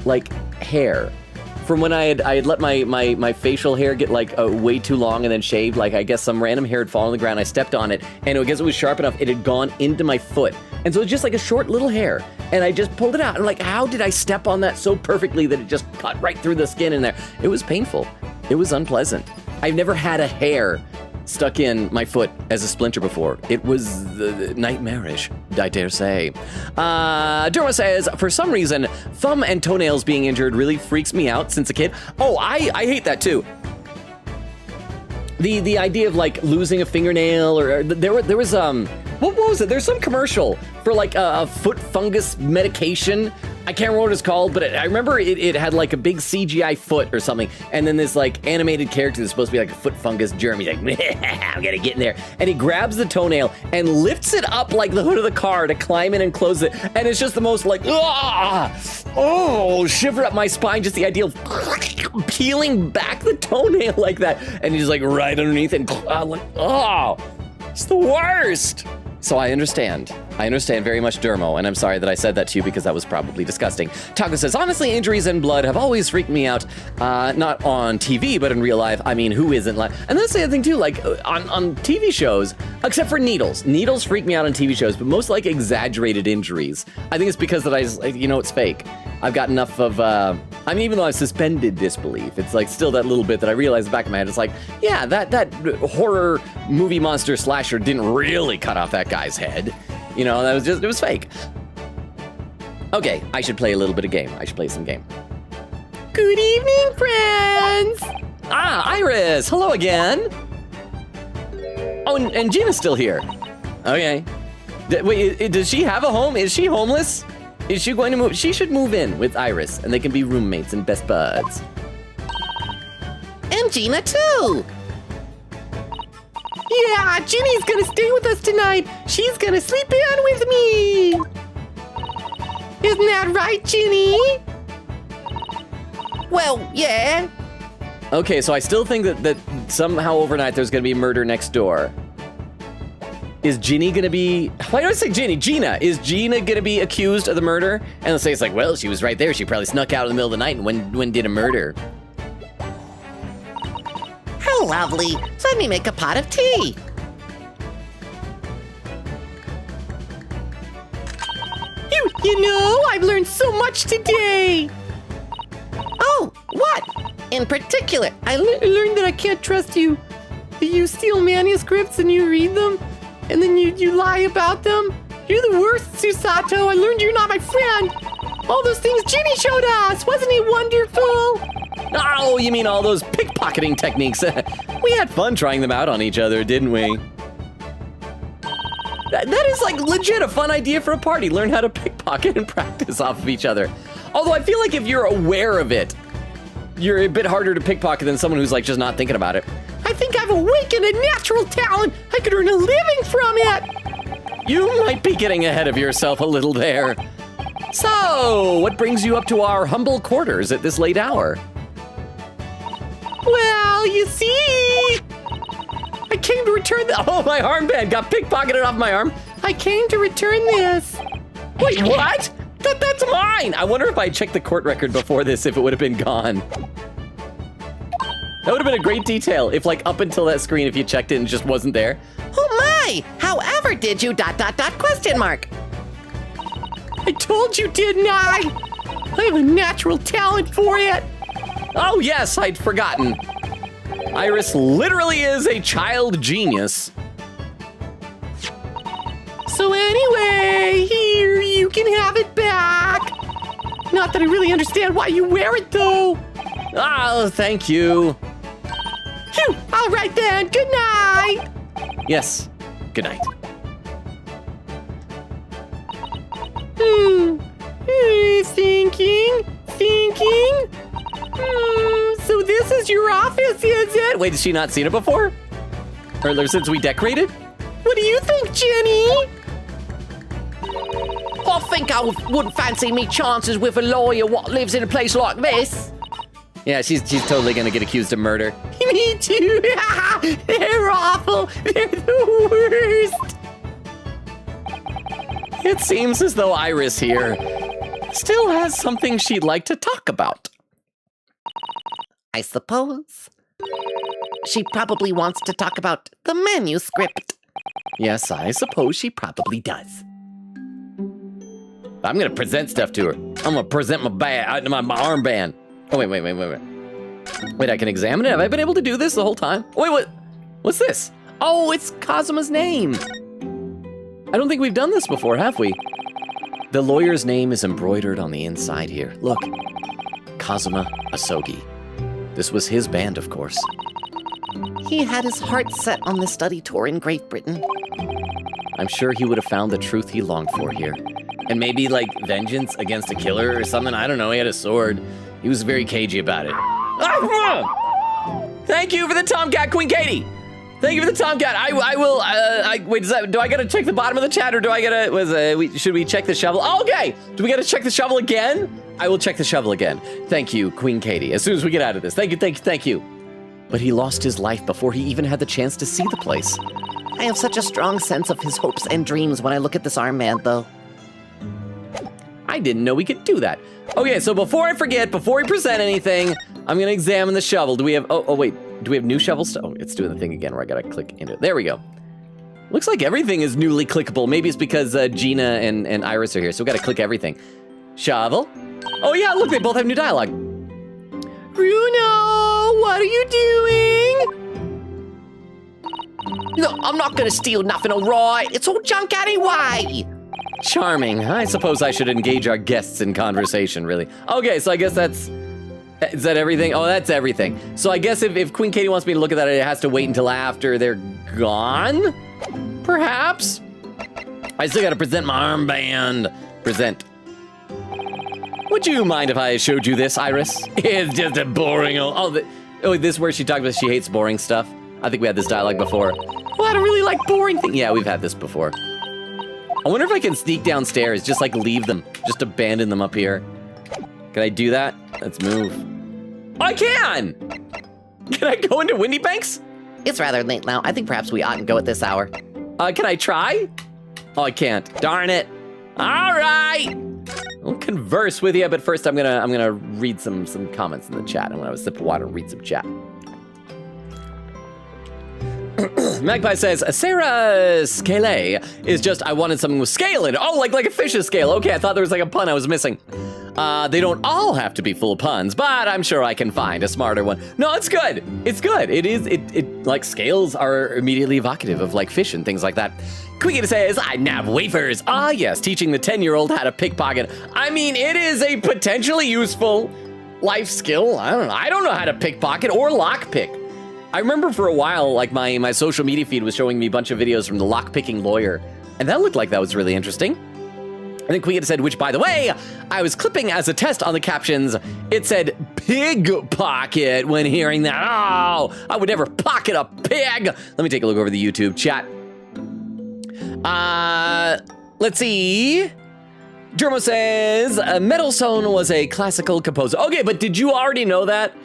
like, hair from when I had let my facial hair get like way too long and then shaved. Like, I guess some random hair had fallen on the ground. I stepped on it, and I guess it was sharp enough. It had gone into my foot, and so it was just like a short little hair. And I just pulled it out. And like, how did I step on that so perfectly that it just cut right through the skin in there? It was painful. It was unpleasant. I've never had a hair stuck in my foot as a splinter before. It was nightmarish, I dare say. Durma says, for some reason, thumb and toenails being injured really freaks me out since a kid. Oh, I hate that too. The idea of like losing a fingernail, or there was what was it? There's some commercial for like a foot fungus medication. I can't remember what it's called, but I remember it had like a big CGI foot or something, and then this like animated character that's supposed to be like a foot fungus germ. He's like, I'm gonna get in there, and he grabs the toenail and lifts it up like the hood of the car to climb in and close it, and it's just the most like, shiver up my spine, just the idea of peeling back the toenail like that, and he's like right underneath it, and it's the worst. So I understand very much, Dermo, and I'm sorry that I said that to you because that was probably disgusting. Taco says, honestly, injuries and blood have always freaked me out, not on TV, but in real life. I mean, who isn't? Like, and that's the other thing too, like on TV shows, except for needles. Needles freak me out on TV shows, but most like exaggerated injuries. I think it's because that it's fake. I've got enough of, even though I've suspended disbelief, it's like still that little bit that I realize in the back of my head, it's like, yeah, that horror movie monster slasher didn't really cut off that guy's head. You know, it was fake. Okay, I should play a little bit of game. I should play some game. Good evening, friends! Iris, hello again. Oh, and Gina's still here. Okay. Wait, does she have a home? Is she homeless? Is she going to move? She should move in with Iris, and they can be roommates and best buds. And Gina, too. Yeah, Ginny's gonna stay with us tonight. She's gonna sleep in with me. Isn't that right, Ginny? Well, yeah. Okay, so I still think that somehow overnight there's gonna be murder next door. Is Ginny gonna be, why do I say Ginny? Gina. Is Gina gonna be accused of the murder? And they'll say it's like, well, she was right there. She probably snuck out in the middle of the night and when did a murder. How lovely. Let me make a pot of tea. You know, I've learned so much today. Oh, what? In particular? I learned that I can't trust you. That you steal manuscripts and you read them, and then you lie about them. You're the worst, Susato. I learned you're not my friend. All those things Ginny showed us. Wasn't he wonderful? Oh, you mean all those pickpocketing techniques? We had fun trying them out on each other, didn't we? That is like legit a fun idea for a party. Learn how to pickpocket and practice off of each other. Although I feel like if you're aware of it, you're a bit harder to pickpocket than someone who's like just not thinking about it. I think I've awakened a natural talent. I could earn a living from it. You might be getting ahead of yourself a little there. So, what brings you up to our humble quarters at this late hour? Well, you see, I came to return the— Oh, my armband got pickpocketed off my arm. I came to return this. Wait, what? That's mine. I wonder if I checked the court record before this, if it would have been gone. That would have been a great detail if, like, up until that screen, if you checked it and it just wasn't there. Oh my! However did you ... question mark? I told you, didn't I? I have a natural talent for it. Oh yes, I'd forgotten. Iris literally is a child genius. So anyway, here, you can have it back. Not that I really understand why you wear it, though. Oh, thank you. Phew, all right then, good night. Yes, good night. Hmm. thinking. So this is your office, is it? Wait, has she not seen it before? Or since we decorated? What do you think, Jenny? I think I wouldn't fancy me chances with a lawyer what lives in a place like this. Yeah, she's totally gonna get accused of murder. Me too. They're awful. They're the worst. It seems as though Iris here still has something she'd like to talk about. I suppose. She probably wants to talk about the manuscript. Yes, I suppose she probably does. I'm gonna present stuff to her. I'm gonna present my armband. Oh, wait. Wait, I can examine it? Have I been able to do this the whole time? Wait, what? What's this? Oh, it's Kazuma's name. I don't think we've done this before, have we? The lawyer's name is embroidered on the inside here. Look, Kazuma Asogi. This was his band, of course. He had his heart set on the study tour in Great Britain. I'm sure he would have found the truth he longed for here. And maybe, like, vengeance against a killer or something. I don't know, he had a sword. He was very cagey about it. Thank you for the Tomcat, Queen Katie! Thank you for the Tomcat. I will, wait, do I gotta check the bottom of the chat or do I gotta, should we check the shovel? Oh, okay! Do we gotta check the shovel again? I will check the shovel again. Thank you, Queen Katie, as soon as we get out of this. Thank you. But he lost his life before he even had the chance to see the place. I have such a strong sense of his hopes and dreams when I look at this armband, though. I didn't know we could do that. Okay, so before I forget, before we present anything, I'm gonna examine the shovel. Do we have, oh wait, do we have new shovels? Oh, it's doing the thing again where I gotta click into it. There we go. Looks like everything is newly clickable. Maybe it's because Gina and Iris are here, so we gotta click everything. Shovel. Oh yeah, look, they both have new dialogue. Bruno, what are you doing? No, I'm not gonna steal nothing, all right? It's all junk anyway. Charming. I suppose I should engage our guests in conversation, really. Okay, so I guess is that everything? Oh, that's everything. So I guess if Queen Katie wants me to look at that, it has to wait until after they're gone? Perhaps? I still gotta present my armband. Present. Would you mind if I showed you this, Iris? It's just a boring old... Oh, this is where she talked about she hates boring stuff. I think we had this dialogue before. Well, I don't really like boring things. Yeah, we've had this before. I wonder if I can sneak downstairs, just like leave them, just abandon them up here. Can I do that? Let's move. Oh, I can! Can I go into Windy Banks? It's rather late now. I think perhaps we oughtn't go at this hour. Can I try? Oh, I can't. Darn it. All right. I'll converse with you, but first I'm gonna read some comments in the chat. I'm gonna have a sip of water and read some chat. Magpie says, Sarah Scale is just, I wanted something with scale in it. Oh, like a fish's scale. Okay, I thought there was like a pun I was missing. They don't all have to be full puns, but I'm sure I can find a smarter one. No, it's good. It's good. It like scales are immediately evocative of like fish and things like that. Quiggy says, I nab wafers. Ah, yes, teaching the 10-year-old how to pickpocket. I mean, it is a potentially useful life skill. I don't know how to pickpocket or lockpick. I remember for a while, like my social media feed was showing me a bunch of videos from the lockpicking lawyer, and that looked like that was really interesting. And then Queen said, which by the way, I was clipping as a test on the captions. It said pig pocket when hearing that. Oh, I would never pocket a pig. Let me take a look over the YouTube chat. Let's see. Dermo says, Metalstone was a classical composer. Okay, but did you already know that?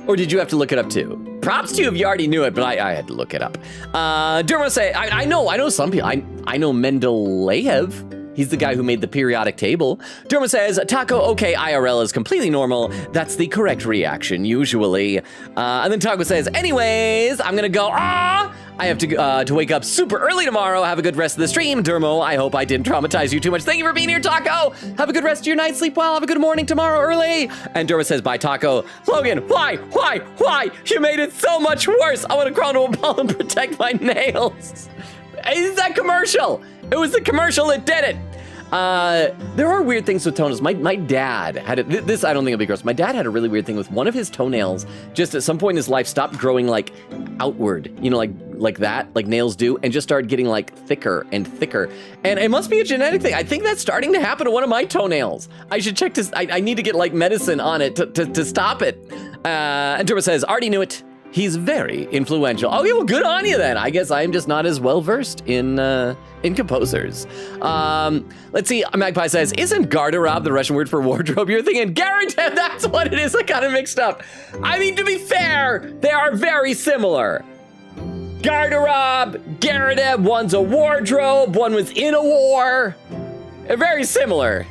Or did you have to look it up too? Props to you if you already knew it, but I had to look it up. Dermo say, I know some people. I know Mendeleev. He's the guy who made the periodic table. Dermo says, Taco, okay, IRL is completely normal. That's the correct reaction, usually. And then Taco says, anyways, I'm gonna go, I have to wake up super early tomorrow. Have a good rest of the stream. Dermo, I hope I didn't traumatize you too much. Thank you for being here, Taco. Have a good rest of your night. Sleep well. Have a good morning tomorrow early. And Dermo says, bye, Taco. Logan, why? You made it so much worse. I want to crawl into a ball and protect my nails. It's that commercial. It was the commercial that did it. There are weird things with toenails. My dad had this. I don't think it'll be gross. My dad had a really weird thing with one of his toenails. Just at some point in his life, stopped growing like outward. You know, like like that, like nails do, and just start getting like thicker and thicker. And it must be a genetic thing. I think that's starting to happen to one of my toenails. I should check this. I need to get like medicine on it to stop it. And Turbo says, already knew it. He's very influential. Okay, well, good on you then. I guess I'm just not as well versed in composers. Let's see. Magpie says, isn't garderobe the Russian word for wardrobe? You're thinking garderobe. That's what it is. I got it mixed up. I mean, to be fair, they are very similar. Garderobe, garderobe. One's a wardrobe. One was in a war. They're very similar.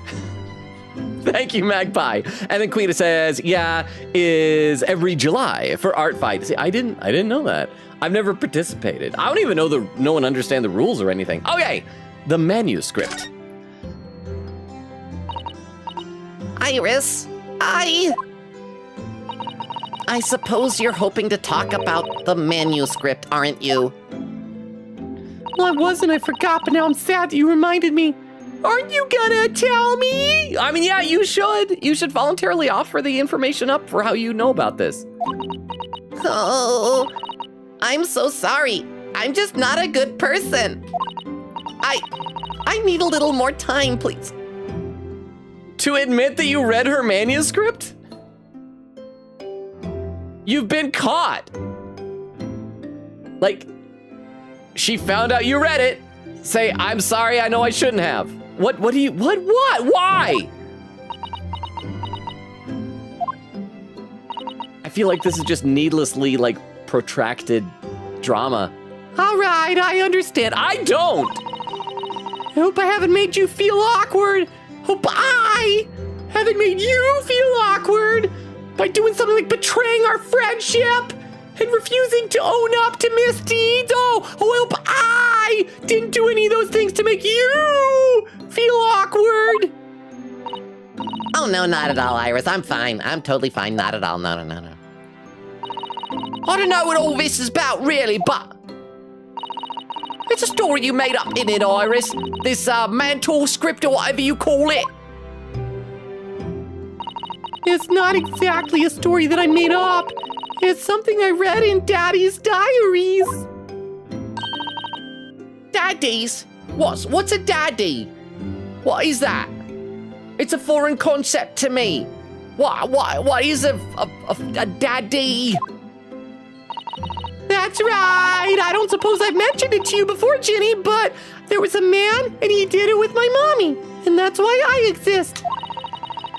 Thank you, Magpie. And then Quita says, yeah, is every July for art fight. See, I didn't know that. I've never participated. I don't even know and understand the rules or anything. Okay, the manuscript. Iris, I suppose you're hoping to talk about the manuscript, aren't you? Well, I wasn't. I forgot, but now I'm sad that you reminded me. Aren't you gonna tell me? I mean, yeah, you should. You should voluntarily offer the information up for how you know about this. Oh, I'm so sorry. I'm just not a good person. I need a little more time, please. To admit that you read her manuscript? You've been caught. Like, she found out you read it. Say, I'm sorry, I know I shouldn't have. What, why? I feel like this is just needlessly, like, protracted drama. All right, I understand. I don't! I hope I haven't made you feel awkward. Hope I haven't made you feel awkward by doing something like betraying our friendship and refusing to own up to misdeeds. Oh, I hope I didn't do any of those things to make you feel awkward. Oh, no, not at all, Iris. I'm fine. I'm totally fine. Not at all. No. I don't know what all this is about, really, but it's a story you made up, isn't it, Iris? This mental script or whatever you call it. It's not exactly a story that I made up. It's something I read in Daddy's diaries. Daddies? What's a daddy? What is that? It's a foreign concept to me. What is a daddy? That's right. I don't suppose I've mentioned it to you before, Ginny, but there was a man and he did it with my mommy, and that's why I exist.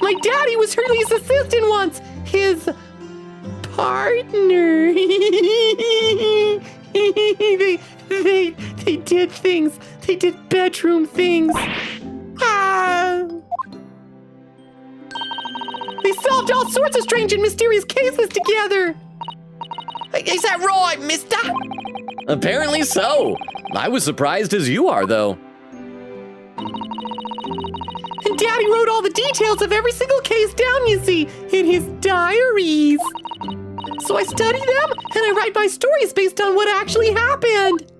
My daddy was Hurley's assistant once. His partner. They did things. They did bedroom things. They solved all sorts of strange and mysterious cases together. Is that right, mister? Apparently so. I was surprised as you are, though. And Daddy wrote all the details of every single case down, you see, in his diaries. So I study them, and I write my stories based on what actually happened.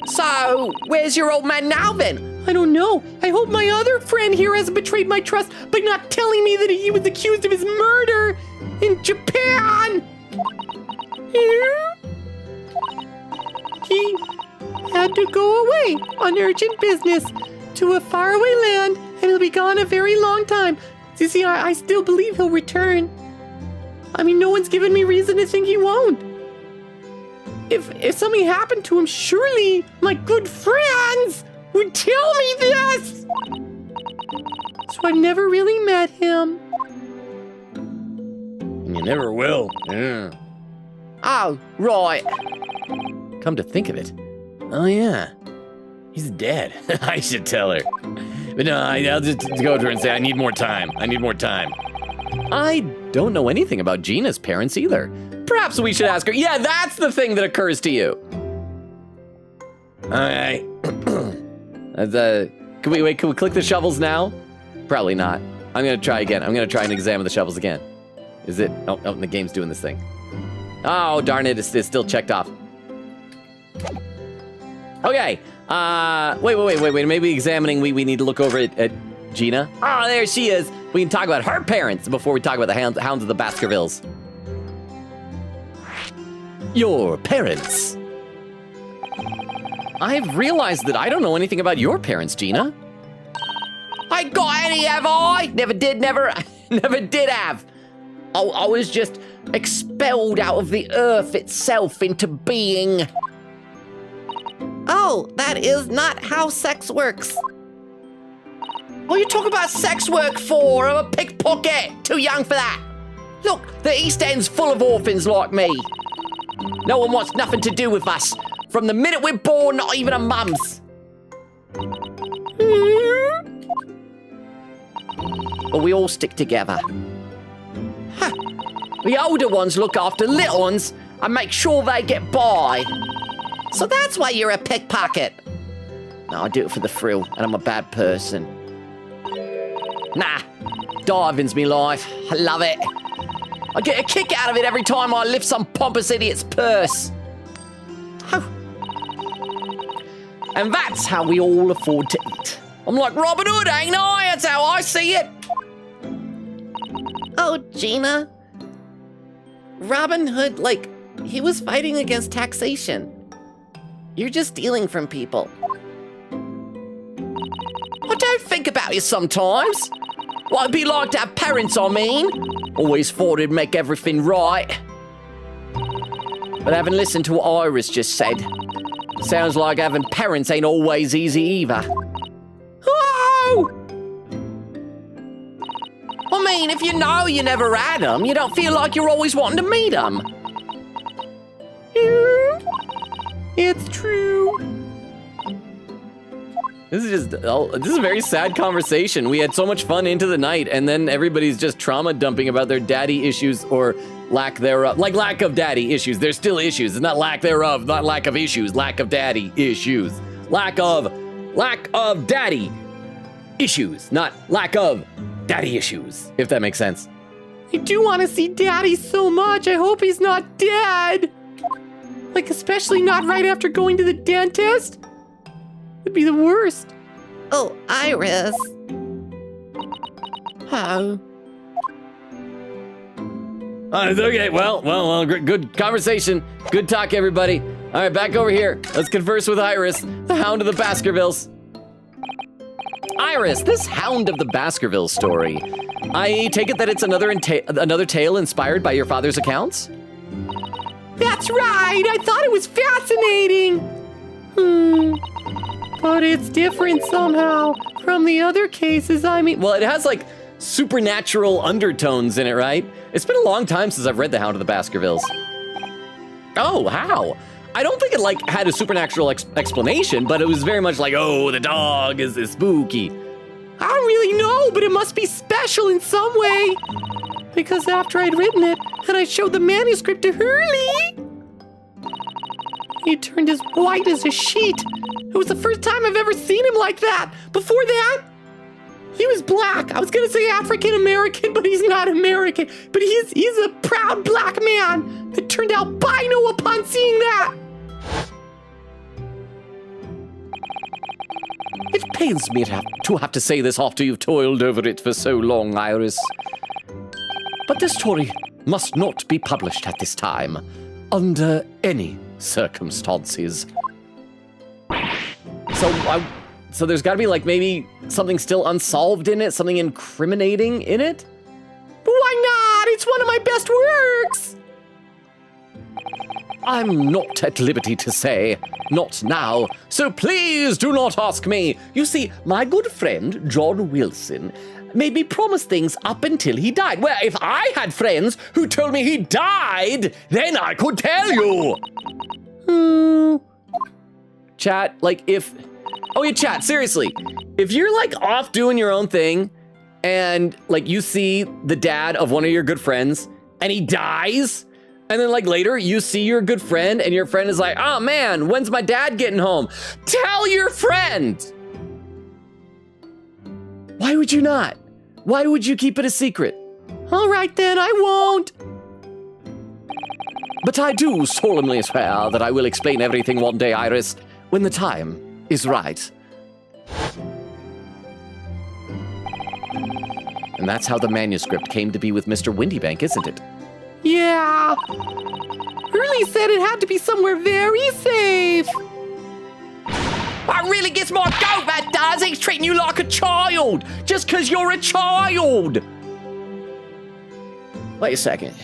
So, where's your old man now, then? I don't know. I hope my other friend here hasn't betrayed my trust by not telling me that he was accused of his murder in Japan. He had to go away on urgent business to a faraway land, and he'll be gone a very long time. You see, I still believe he'll return. I mean, no one's given me reason to think he won't. If something happened to him, surely my good friends would tell me this. So I've never really met him. You never will. Yeah. Oh, right. Come to think of it. Oh, yeah. He's dead. I should tell her. But no, I'll just go to her and say, I need more time. I don't know anything about Gina's parents either. Perhaps we should ask her. Yeah, that's the thing that occurs to you. All right. Can we click the shovels now? Probably not. I'm going to try again. I'm going to try and examine the shovels again. Is it? Oh, the game's doing this thing. Oh, darn it. It's still checked off. Okay. Wait. Maybe examining, we need to look over at Gina. Oh, there she is. We can talk about her parents before we talk about the hounds of the Baskervilles. your parents. I've realized that I don't know anything about your parents, Gina. I ain't got any, have I? Never did, never did have. I was just expelled out of the earth itself into being. Oh, that is not how sex works. What are you talking about sex work for? I'm a pickpocket. Too young for that. Look, the East End's full of orphans like me. No one wants nothing to do with us. From the minute we're born, not even a mum's. But we all stick together. Huh. The older ones look after little ones and make sure they get by. So that's why you're a pickpocket. No, I do it for the thrill, and I'm a bad person. Nah, diving's me life. I love it. I get a kick out of it every time I lift some pompous idiot's purse. And that's how we all afford to eat. I'm like Robin Hood, ain't I? That's how I see it. Oh, Gina. Robin Hood, like, he was fighting against taxation. You're just stealing from people. I don't think about it sometimes. What it'd be like to have parents, I mean. Always thought it'd make everything right. But having listened to what Iris just said, sounds like having parents ain't always easy either. Oh! I mean, if you know you never had them, you don't feel like you're always wanting to meet them. It's true. This is a very sad conversation. We had so much fun into the night, and then everybody's just trauma dumping about their daddy issues or lack thereof. Like lack of daddy issues. There's still issues. It's not lack thereof, not lack of issues. Lack of daddy issues. Lack of daddy issues, not lack of daddy issues, if that makes sense. I do want to see Daddy so much. I hope he's not dead. Like, especially not right after going to the dentist. It'd be the worst. Oh, Iris. Oh. Okay, well, good conversation. Good talk, everybody. All right, back over here. Let's converse with Iris, the Hound of the Baskervilles. Iris, this Hound of the Baskervilles story. I take it that it's another tale inspired by your father's accounts? That's right. I thought it was fascinating. But it's different somehow from the other cases. I mean, well, it has like supernatural undertones in it, right? It's been a long time since I've read The Hound of the Baskervilles. Oh, how? I don't think it like had a supernatural explanation, but it was very much like, oh, the dog is spooky. I don't really know, but it must be special in some way. Because after I'd written it, and I showed the manuscript to Hurley, he turned as white as a sheet. It was the first time I've ever seen him like that. Before that, he was black. I was gonna say African American, but he's not American. But he's a proud black man that turned albino upon seeing that. It pains me to have to say this after you've toiled over it for so long, Iris. But this story must not be published at this time, under any circumstances. So there's got to be like maybe something still unsolved in it, something incriminating in it? But why not? It's one of my best works. I'm not at liberty to say, not now, so please do not ask me. You see, my good friend, John Wilson, made me promise things up until he died. Well, if I had friends who told me he died, then I could tell you. Chat, like if... Oh yeah, chat, seriously. If you're like off doing your own thing and like you see the dad of one of your good friends and he dies, and then like later you see your good friend and your friend is like, oh man, when's my dad getting home? Tell your friend! Why would you not? Why would you keep it a secret? All right then, I won't. But I do solemnly swear that I will explain everything one day, Iris, when the time is right. And that's how the manuscript came to be with Mr. Windybank, isn't it? Yeah. Hurley said it had to be somewhere very safe. That really gets my goat, that does. He's treating you like a child, just because you're a child. Wait a second.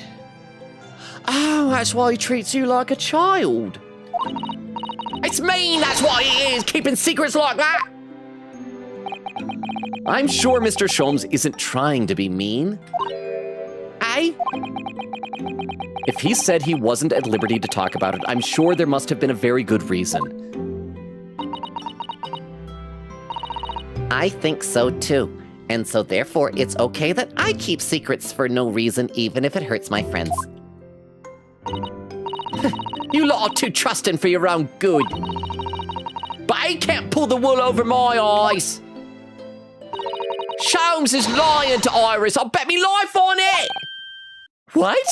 Oh, that's why he treats you like a child. It's mean, that's what he is, keeping secrets like that. I'm sure Mr. Sholmes isn't trying to be mean. Eh? If he said he wasn't at liberty to talk about it, I'm sure there must have been a very good reason. I think so too. And so therefore, it's okay that I keep secrets for no reason, even if it hurts my friends. You lot are too trusting for your own good. But he can't pull the wool over my eyes. Sholmes is lying to Iris. I'll bet me life on it. What?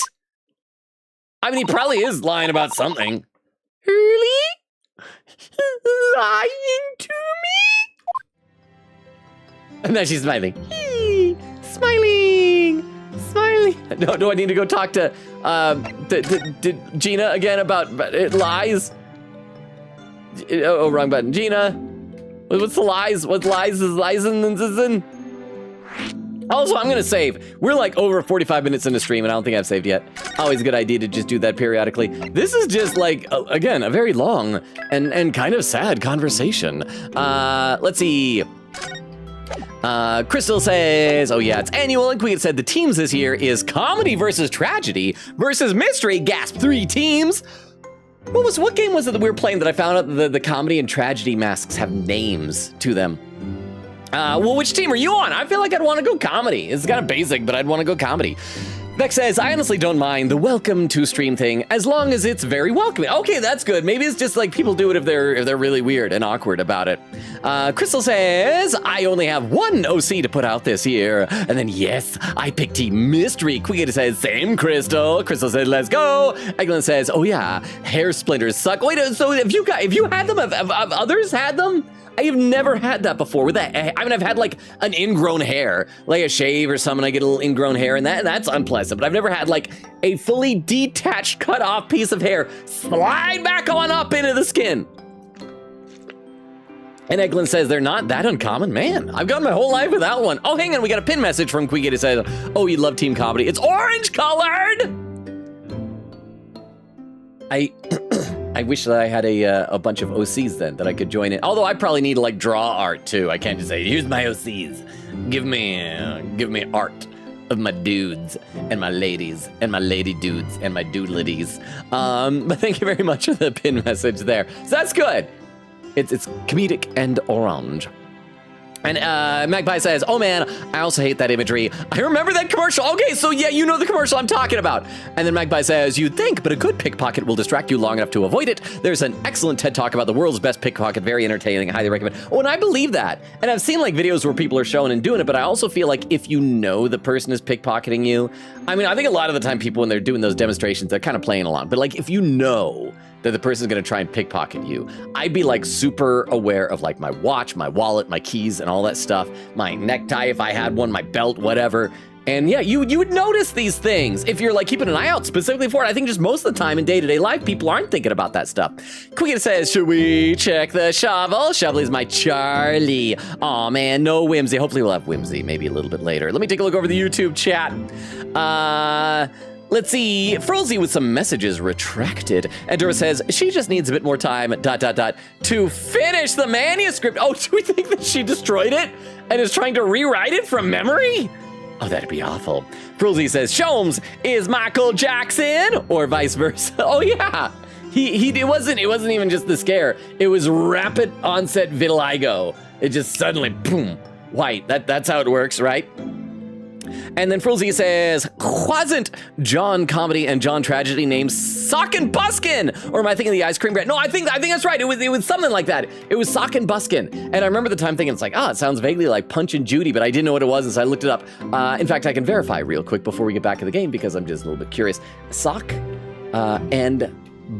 I mean, he probably is lying about something. Hurley? Lying to me? And then she's smiling. Smiling. No, do I need to go talk to Gina again about lies? Oh, wrong button. Gina, what's the lies? What lies is lies in? Also, I'm gonna save. We're like over 45 minutes into stream, and I don't think I've saved yet. Always a good idea to just do that periodically. This is just like, again, a very long and kind of sad conversation. Let's see. Crystal says, oh yeah, it's annual, and Queen said the teams this year is comedy versus tragedy versus mystery, gasp, 3 teams. What game was it that we were playing that I found out the comedy and tragedy masks have names to them? Well, which team are you on? I feel like I'd want to go comedy. It's kind of basic, but I'd want to go comedy. Beck says, I honestly don't mind the welcome to stream thing as long as it's very welcoming. Okay, that's good. Maybe it's just like people do it if they're really weird and awkward about it. Crystal says, I only have 1 OC to put out this year. And then, yes, I picked Team Mystery. Quigita says, same, Crystal. Crystal says, let's go. Eglin says, oh yeah, hair splinters suck. Wait, so if you had them, have others had them? I have never had that before. With that, I mean, I've had like an ingrown hair, like a shave or something. I get a little ingrown hair, and that's unpleasant. But I've never had like a fully detached, cut off piece of hair slide back on up into the skin. And Eglin says they're not that uncommon. Man, I've gone my whole life without one. Oh, hang on, we got a pin message from Quiggy that says, oh, you love team comedy. It's orange colored. I wish that I had a bunch of OCs then that I could join in. Although I probably need to like draw art too. I can't just say, here's my OCs. Give me art of my dudes and my ladies and my lady dudes and my doodlities. But thank you very much for the pin message there. So that's good. It's comedic and orange. And Magpie says, oh man, I also hate that imagery. I remember that commercial. Okay, so yeah, you know the commercial I'm talking about. And then Magpie says, you'd think, but a good pickpocket will distract you long enough to avoid it. There's an excellent TED Talk about the world's best pickpocket. Very entertaining. I highly recommend. Oh, and I believe that. And I've seen like videos where people are showing and doing it, but I also feel like if you know the person is pickpocketing you, I mean, I think a lot of the time people, when they're doing those demonstrations, they're kind of playing along. But like, if you know that the person's gonna try and pickpocket you, I'd be like super aware of like my watch, my wallet, my keys, and all that stuff, my necktie if I had one, my belt, whatever. And yeah, you would notice these things if you're like keeping an eye out specifically for it. I think just most of the time in day-to-day life, people aren't thinking about that stuff. Queen says, should we check the shovel? Shovel's my Charlie. Aw man, no Whimsy. Hopefully we'll have Whimsy maybe a little bit later. Let me take a look over the YouTube chat. Let's see, Frolzy with some messages retracted. Endura says, she just needs a bit more time, ... to finish the manuscript. Oh, do we think that she destroyed it and is trying to rewrite it from memory? Oh, that'd be awful. Frolzy says, Sholmes is Michael Jackson, or vice versa. Oh yeah, it wasn't even just the scare. It was rapid onset vitiligo. It just suddenly, boom, white. That's how it works, right? And then Frolzy says, wasn't John Comedy and John Tragedy named Sock and Buskin? Or am I thinking of the ice cream brand? No, I think that's right. It was something like that. It was Sock and Buskin. And I remember the time thinking, it's like, it sounds vaguely like Punch and Judy, but I didn't know what it was, and so I looked it up. In fact, I can verify real quick before we get back to the game because I'm just a little bit curious. Sock and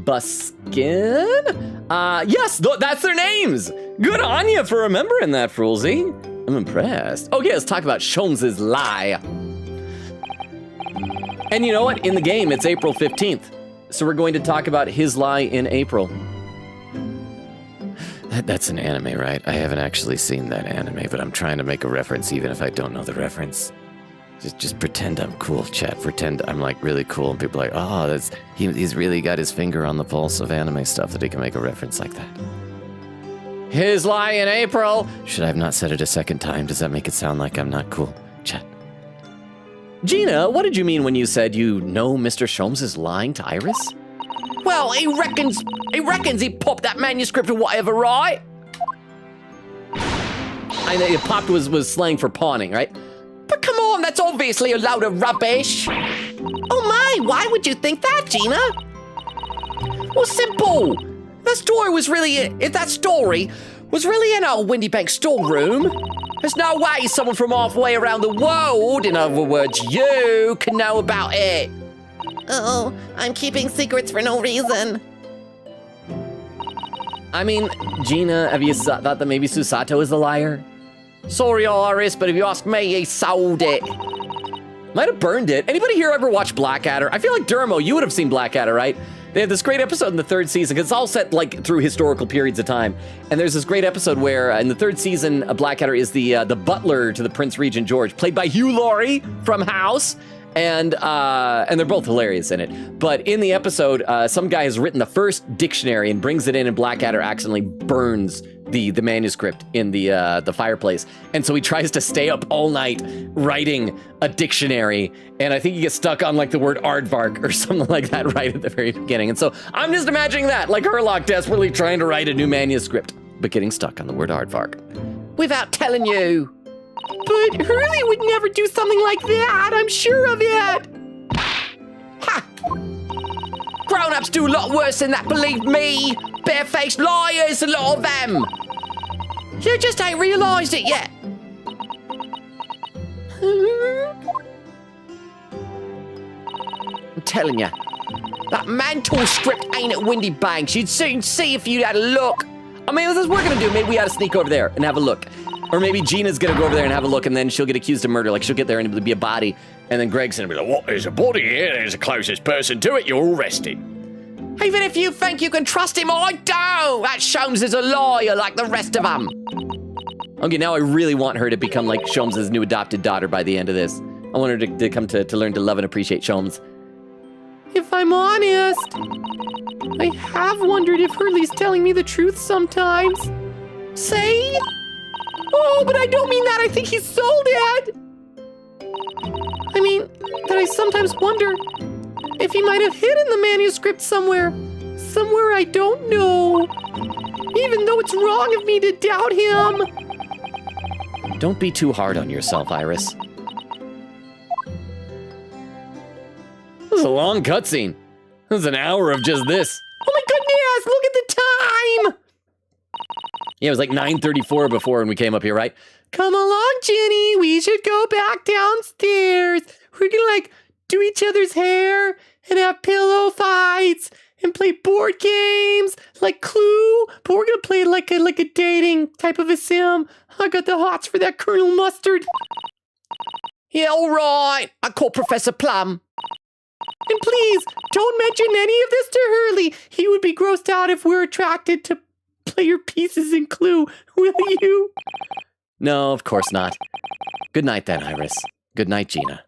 Buskin? Yes, that's their names. Good on you for remembering that, Frolzy. I'm impressed. Okay, let's talk about Sholmes' lie. And you know what? In the game, it's April 15th. So we're going to talk about His Lie in April. That's an anime, right? I haven't actually seen that anime, but I'm trying to make a reference even if I don't know the reference. Just pretend I'm cool, chat. Pretend I'm like really cool, and people are like, oh, he's really got his finger on the pulse of anime stuff that he can make a reference like that. His Lie in April. Should I have not said it a second time? Does that make it sound like I'm not cool, chat? Gina, what did you mean when you said you know Mr. Sholmes is lying to Iris? Well, he reckons he popped that manuscript or whatever, right? I know popped was slang for pawning, right? But come on, that's obviously a load of rubbish. Oh my, why would you think that, Gina? Well, simple. If that story was really in our Windy Bank storeroom, there's no way someone from halfway around the world, in other words, you, can know about it. Oh, I'm keeping secrets for no reason. I mean, Gina, have you thought that maybe Susato is the liar? Sorry, Iris, but if you ask me, he sold it. Might have burned it. Anybody here ever watch Blackadder? I feel like Dermo, you would have seen Blackadder, right? They have this great episode in the 3rd season, because it's all set like through historical periods of time. And there's this great episode where in the 3rd season, Blackadder is the butler to the Prince Regent George, played by Hugh Laurie from House. And they're both hilarious in it. But in the episode, some guy has written the first dictionary and brings it in, and Blackadder accidentally burns the manuscript in the fireplace. And so he tries to stay up all night writing a dictionary, and I think he gets stuck on like the word aardvark or something like that right at the very beginning. And so I'm just imagining that, like Herlock desperately trying to write a new manuscript, but getting stuck on the word aardvark. Without telling you. But Hurley would never do something like that, I'm sure of it! Ha! Grown-ups do a lot worse than that, believe me! Barefaced liars, a lot of them! You just ain't realised it yet! I'm telling you, that mantle script ain't at Windy Banks. You'd soon see if you had a look. I mean, this is what we're gonna do. Maybe we ought to sneak over there and have a look. Or maybe Gina's gonna go over there and have a look, and then she'll get accused of murder. Like, she'll get there and it'll be a body, and then Greg's gonna be like, what, there's a body here, there's the closest person to it, you're arrested. Even if you think you can trust him, I don't! That Sholmes is a liar like the rest of them. Okay, now I really want her to become like Sholmes' new adopted daughter by the end of this. I want her to come to learn to love and appreciate Sholmes. If I'm honest, I have wondered if Hurley's telling me the truth sometimes. See? Oh, but I don't mean that. I think he sold it. I mean, that I sometimes wonder if he might have hidden the manuscript somewhere I don't know. Even though it's wrong of me to doubt him. Don't be too hard on yourself, Iris. This is a long cutscene. This is an hour of just this. Oh my goodness, look at the time! Yeah, it was like 9:34 before when we came up here, right? Come along, Jenny, we should go back downstairs. We're gonna like do each other's hair and have pillow fights and play board games like Clue, but we're gonna play it like a dating type of a sim. I got the hots for that Colonel Mustard. Yeah, all right. I call Professor Plum. And please, don't mention any of this to Hurley. He would be grossed out if we're attracted to player pieces in Clue, will you? No, of course not. Good night then, Iris. Good night, Gina.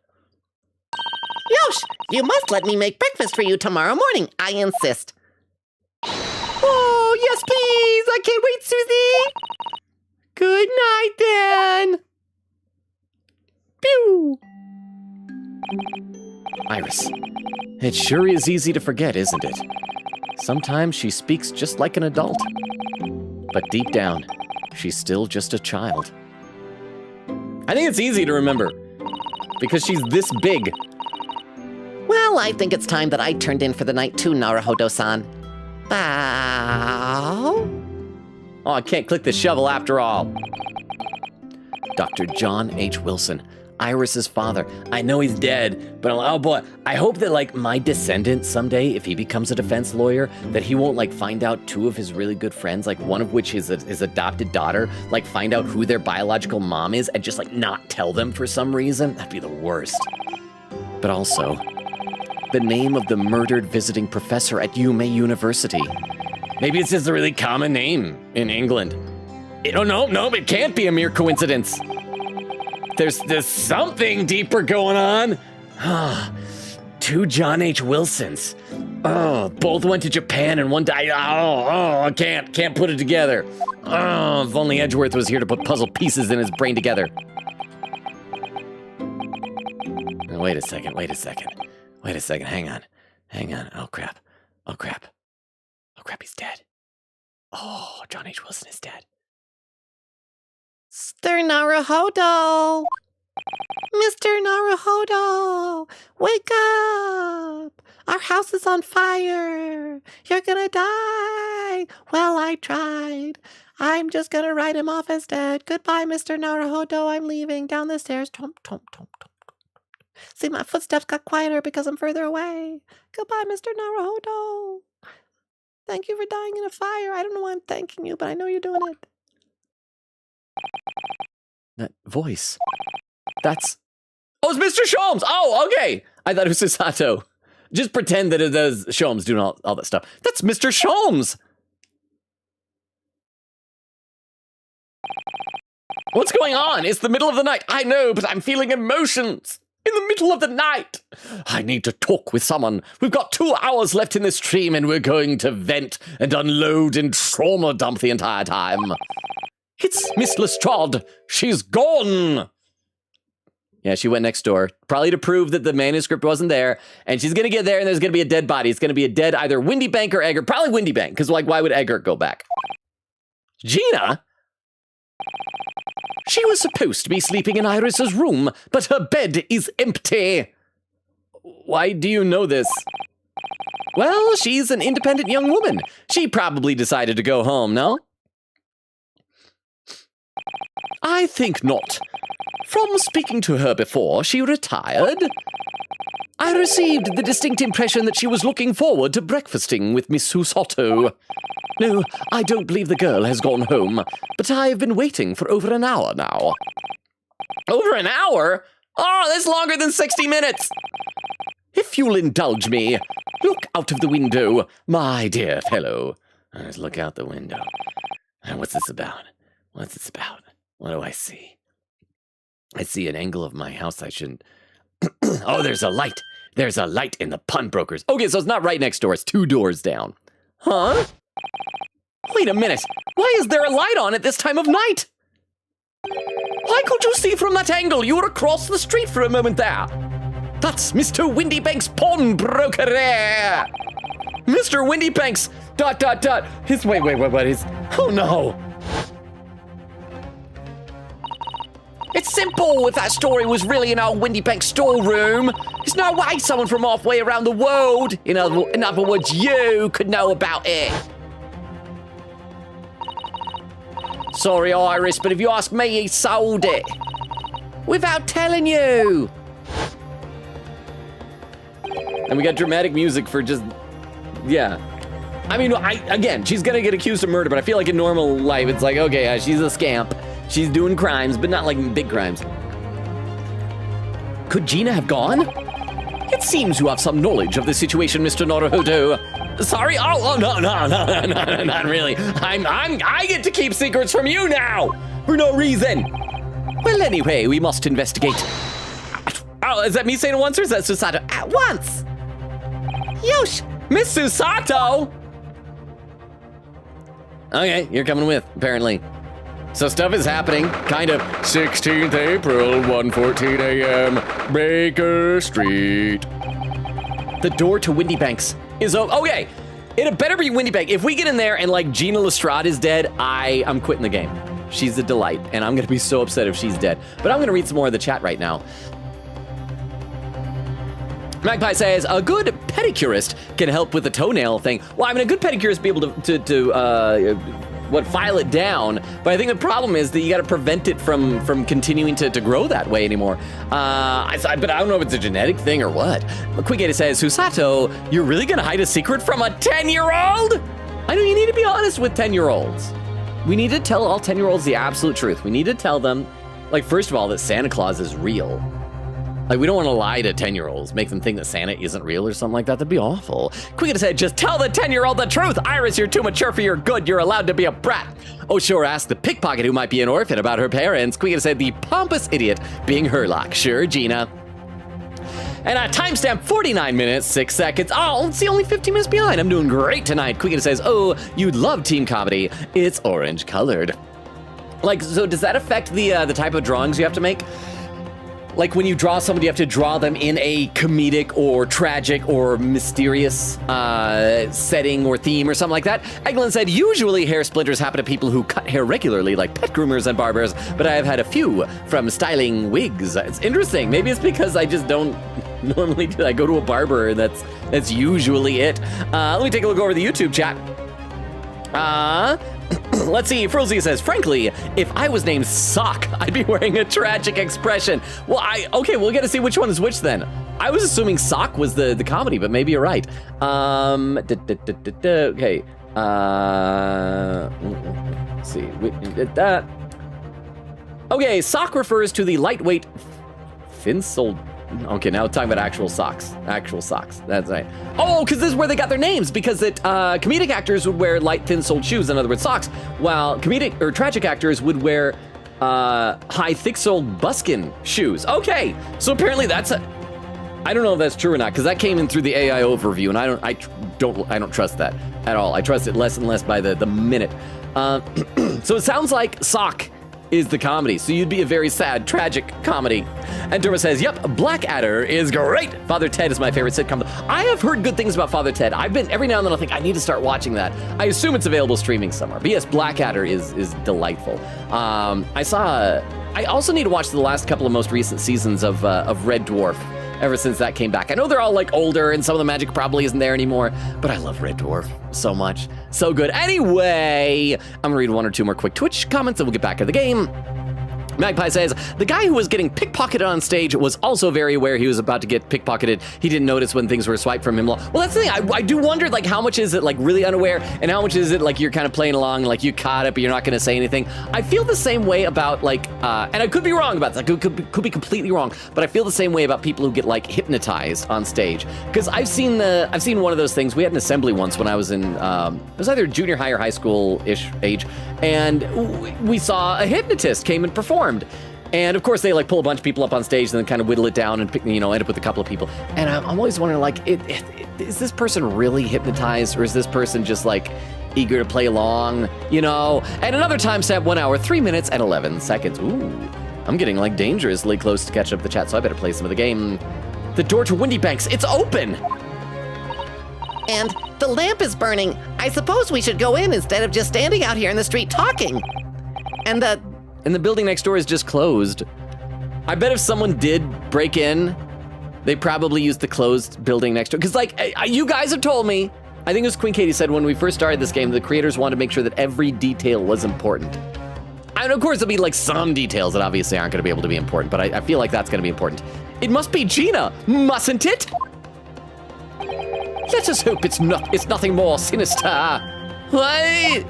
Yosh, you must let me make breakfast for you tomorrow morning. I insist. Oh, yes, please. I can't wait, Susie. Good night, then. Pew. Iris, it sure is easy to forget, isn't it? Sometimes she speaks just like an adult. But deep down, she's still just a child. I think it's easy to remember, because she's this big. Well, I think it's time that I turned in for the night too, Naruhodo-san. Bow. Oh, I can't click the shovel after all. Dr. John H. Wilson, Iris's father. I know he's dead, but oh boy, I hope that like my descendant someday, if he becomes a defense lawyer, that he won't like find out two of his really good friends, like one of which is his adopted daughter, like find out who their biological mom is and just like not tell them for some reason. That'd be the worst. But also, the name of the murdered visiting professor at Yume University. Maybe it's just a really common name in England. Oh, no, it can't be a mere coincidence. There's something deeper going on. 2 John H. Wilsons. Oh, both went to Japan and one died. I can't put it together. Oh, if only Edgeworth was here to put puzzle pieces in his brain together. Wait a second. Hang on. Oh, crap. He's dead. Oh, John H. Wilson is dead. Mr. Naruhodo! Mr. Naruhodo! Wake up! Our house is on fire! You're gonna die! Well, I tried. I'm just gonna write him off as dead. Goodbye, Mr. Naruhodo. I'm leaving down the stairs. Tomp, tomp, tomp, tomp. See, my footsteps got quieter because I'm further away. Goodbye, Mr. Naruhodo. Thank you for dying in a fire. I don't know why I'm thanking you, but I know you're doing it. That voice. That's... Oh, it's Mr. Sholmes! Oh, okay! I thought it was Susato. Just pretend that it is Sholmes doing all that stuff. That's Mr. Sholmes! What's going on? It's the middle of the night. I know, but I'm feeling emotions. In the middle of the night. I need to talk with someone. We've got 2 hours left in this stream, and we're going to vent and unload and trauma dump the entire time. It's Miss Lestrade. She's gone. Yeah, she went next door, probably to prove that the manuscript wasn't there, and she's going to get there, and there's going to be a dead body. It's going to be a dead either Windy Bank or Eggert. Probably Windy Bank, because, like, why would Eggert go back? Gina? She was supposed to be sleeping in Iris's room, but her bed is empty. Why do you know this? Well, she's an independent young woman. She probably decided to go home, no? I think not. From speaking to her before she retired, I received the distinct impression that she was looking forward to breakfasting with Miss Susato. No, I don't believe the girl has gone home, but I've been waiting for over an hour now. Over an hour? Oh, that's longer than 60 minutes. If you'll indulge me, look out of the window, my dear fellow. Let's look out the window. What's this about? What do I see? I see an angle of my house I shouldn't... Oh, there's a light. There's a light in the pawnbroker's. Okay, so it's not right next door. It's 2 doors down. Huh? Wait a minute. Why is there a light on at this time of night? Why could you see from that angle? You were across the street for a moment there. That's Mr. Windybank's pawnbroker. Mr. Windybank's... ... His... Wait. His... Oh, no. It's simple. If that story was really in our Windybank storeroom, there's no way someone from halfway around the world, in other words, you, could know about it. Sorry, Iris, but if you ask me, he sold it. Without telling you. And we got dramatic music for just... Yeah. I mean, again, she's gonna get accused of murder, but I feel like in normal life, it's like, okay, she's a scamp. She's doing crimes, but not like big crimes. Could Gina have gone? It seems you have some knowledge of the situation, Mr. Naruhodo. Sorry? Oh, no, not really. I get to keep secrets from you now, for no reason. Well, anyway, we must investigate. Oh, is that me saying it once, or is that Susato? At once. Yosh, Miss Susato. Okay, you're coming with, apparently. So stuff is happening, kind of. 16th April, 1:14 a.m., Baker Street. The door to Windybanks is open. Okay, it better be Windybank. If we get in there and like Gina Lestrade is dead, I'm quitting the game. She's a delight, and I'm gonna be so upset if she's dead. But I'm gonna read some more of the chat right now. Magpie says, a good pedicurist can help with the toenail thing. Well, I mean, a good pedicurist be able to file it down, but I think the problem is that you got to prevent it from continuing to grow that way anymore. But I don't know if it's a genetic thing or what. Quickgator says, Susato, you're really gonna hide a secret from a 10-year-old? I know you need to be honest with 10-year-olds. We need to tell all 10-year-olds the absolute truth. We need to tell them, like, first of all, that Santa Claus is real. Like, we don't want to lie to 10-year-olds, make them think that Santa isn't real or something like that. That'd be awful. Quiggin said, just tell the 10-year-old the truth. Iris, you're too mature for your good. You're allowed to be a brat. Oh, sure, ask the pickpocket who might be an orphan about her parents. Quiggin said, the pompous idiot being Herlock. Sure, Gina. And timestamp 49 minutes, 6 seconds. Oh, see, only 15 minutes behind. I'm doing great tonight. Quiggin says, oh, you'd love team comedy. It's orange colored. Like, so does that affect the type of drawings you have to make? Like when you draw somebody, you have to draw them in a comedic or tragic or mysterious setting or theme or something like that. Eglin said, usually hair splinters happen to people who cut hair regularly, like pet groomers and barbers, but I have had a few from styling wigs. It's interesting. Maybe it's because I just don't normally do that. I go to a barber and that's usually it. Let me take a look over the YouTube chat. Let's see, Frozy says, frankly, if I was named Sock, I'd be wearing a tragic expression. Well, okay, we'll get to see which one is which then. I was assuming Sock was the comedy, but maybe you're right. Okay. Let's see. Okay, Sock refers to the lightweight fin-soled. Okay, now we're talking about actual socks. Actual socks. That's right. Oh, because this is where they got their names, because comedic actors would wear light, thin-soled shoes, in other words, socks, while comedic or tragic actors would wear high, thick-soled buskin shoes. Okay, so apparently that's I don't know if that's true or not, because that came in through the AI overview, and I don't trust that at all. I trust it less and less by the minute. So it sounds like Sock is the comedy, so you'd be a very sad, tragic comedy. And Derma says, yep, Blackadder is great. Father Ted is my favorite sitcom. I have heard good things about Father Ted. Every now and then I think I need to start watching that. I assume it's available streaming somewhere. But yes, Blackadder is delightful. I also need to watch the last couple of most recent seasons of Red Dwarf, ever since that came back. I know they're all like older and some of the magic probably isn't there anymore, but I love Red Dwarf so much. So good. Anyway, I'm gonna read one or two more quick Twitch comments and we'll get back to the game. Magpie says, the guy who was getting pickpocketed on stage was also very aware he was about to get pickpocketed. He didn't notice when things were swiped from him. Well, that's the thing. I do wonder, like, how much is it, like, really unaware, and how much is it, like, you're kind of playing along, like, you caught it, but you're not going to say anything. I feel the same way about, like, and I could be wrong about this. I could be completely wrong, but I feel the same way about people who get, like, hypnotized on stage. Because I've seen one of those things. We had an assembly once when I was in, it was either junior high or high school-ish age, and we saw a hypnotist came and performed. And of course they like pull a bunch of people up on stage and then kind of whittle it down and pick, end up with a couple of people. And I'm always wondering, like, is this person really hypnotized, or is this person just like eager to play along, And another timestamp, 1 hour, 3 minutes and 11 seconds. Ooh, I'm getting like dangerously close to catch up the chat, so I better play some of the game. The door to Windy Banks, it's open. And the lamp is burning. I suppose we should go in instead of just standing out here in the street talking. And the building next door is just closed. I bet if someone did break in, they probably used the closed building next door. Because, like, you guys have told me, I think it was Queen Katie said when we first started this game, the creators wanted to make sure that every detail was important. And of course, there'll be, like, some details that obviously aren't going to be able to be important, but I feel like that's going to be important. It must be Gina, mustn't it? Let us hope it's nothing more sinister. What?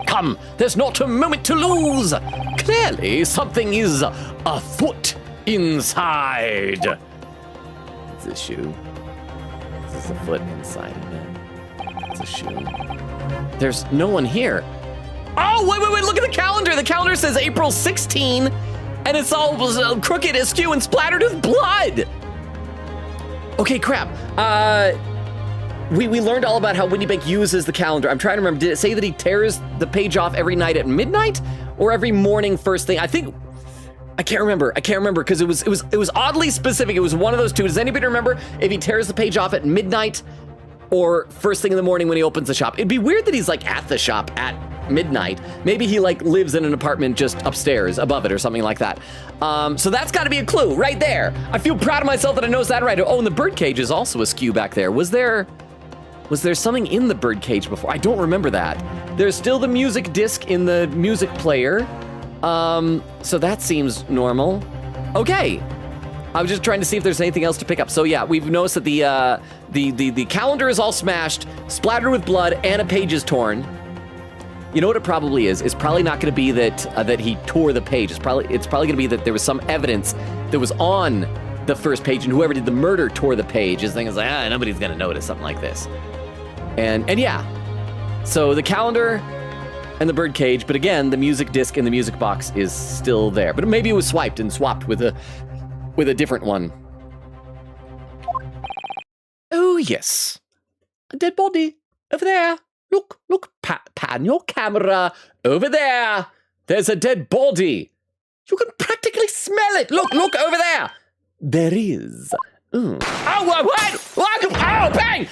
Come, there's not a moment to lose. Clearly, something is afoot inside. It's a shoe. There's a foot inside of it. It's a shoe. There's no one here. Oh, wait, look at the calendar. The calendar says April 16, and it's all crooked, askew, and splattered with blood. Okay, crap. We learned all about how Windy Bank uses the calendar. I'm trying to remember, did it say that he tears the page off every night at midnight or every morning first thing? I can't remember because it was oddly specific. It was one of those two. Does anybody remember if he tears the page off at midnight or first thing in the morning when he opens the shop? It'd be weird that he's like at the shop at midnight. Maybe he like lives in an apartment just upstairs above it or something like that. So that's got to be a clue right there. I feel proud of myself that I noticed that right. Oh, and the birdcage is also askew back there. Was there something in the birdcage before? I don't remember that. There's still the music disc in the music player. So that seems normal. Okay. I was just trying to see if there's anything else to pick up. So yeah, we've noticed that the calendar is all smashed, splattered with blood, and a page is torn. You know what it probably is? It's probably not going to be that that he tore the page. It's probably going to be that there was some evidence that was on the first page, and whoever did the murder tore the page. His thing is like, nobody's going to notice something like this. And yeah, so the calendar and the bird cage, but again, the music disc and the music box is still there. But maybe it was swiped and swapped with a different one. Oh yes, a dead body over there. Look, pan your camera over there. There's a dead body. You can practically smell it. Look over there. There is. Oh, what? Oh, bang!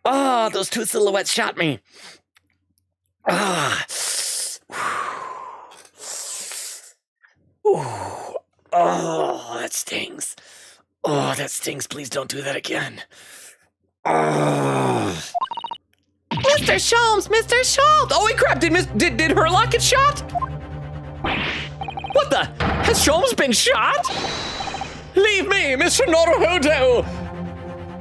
Oh, those two silhouettes shot me. Oh, that stings. Oh, that stings. Please don't do that again. Oh. Mr. Sholmes! Mr. Sholmes! Oh, wait, crap. Did Herlock get shot? What the? Has Sholmes been shot? Leave me, Mr. Naruhodo!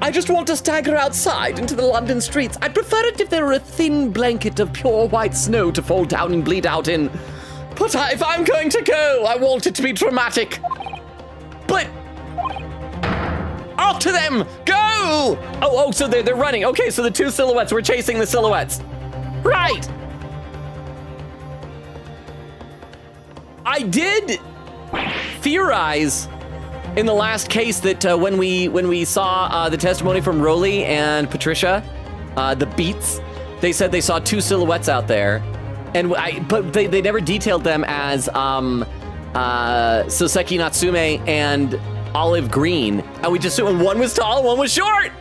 I just want to stagger outside into the London streets. I'd prefer it if there were a thin blanket of pure white snow to fall down and bleed out in. But if I'm going to go, I want it to be dramatic. But off to them! Go! Oh, so they're running. Okay, so the two silhouettes, we're chasing the silhouettes. Right! I did theorize in the last case that when we saw the testimony from Rolly and Patricia, the beats, they said they saw two silhouettes out there, but they never detailed them as Soseki Natsume and Olive Green, and we just assumed one was tall and one was short,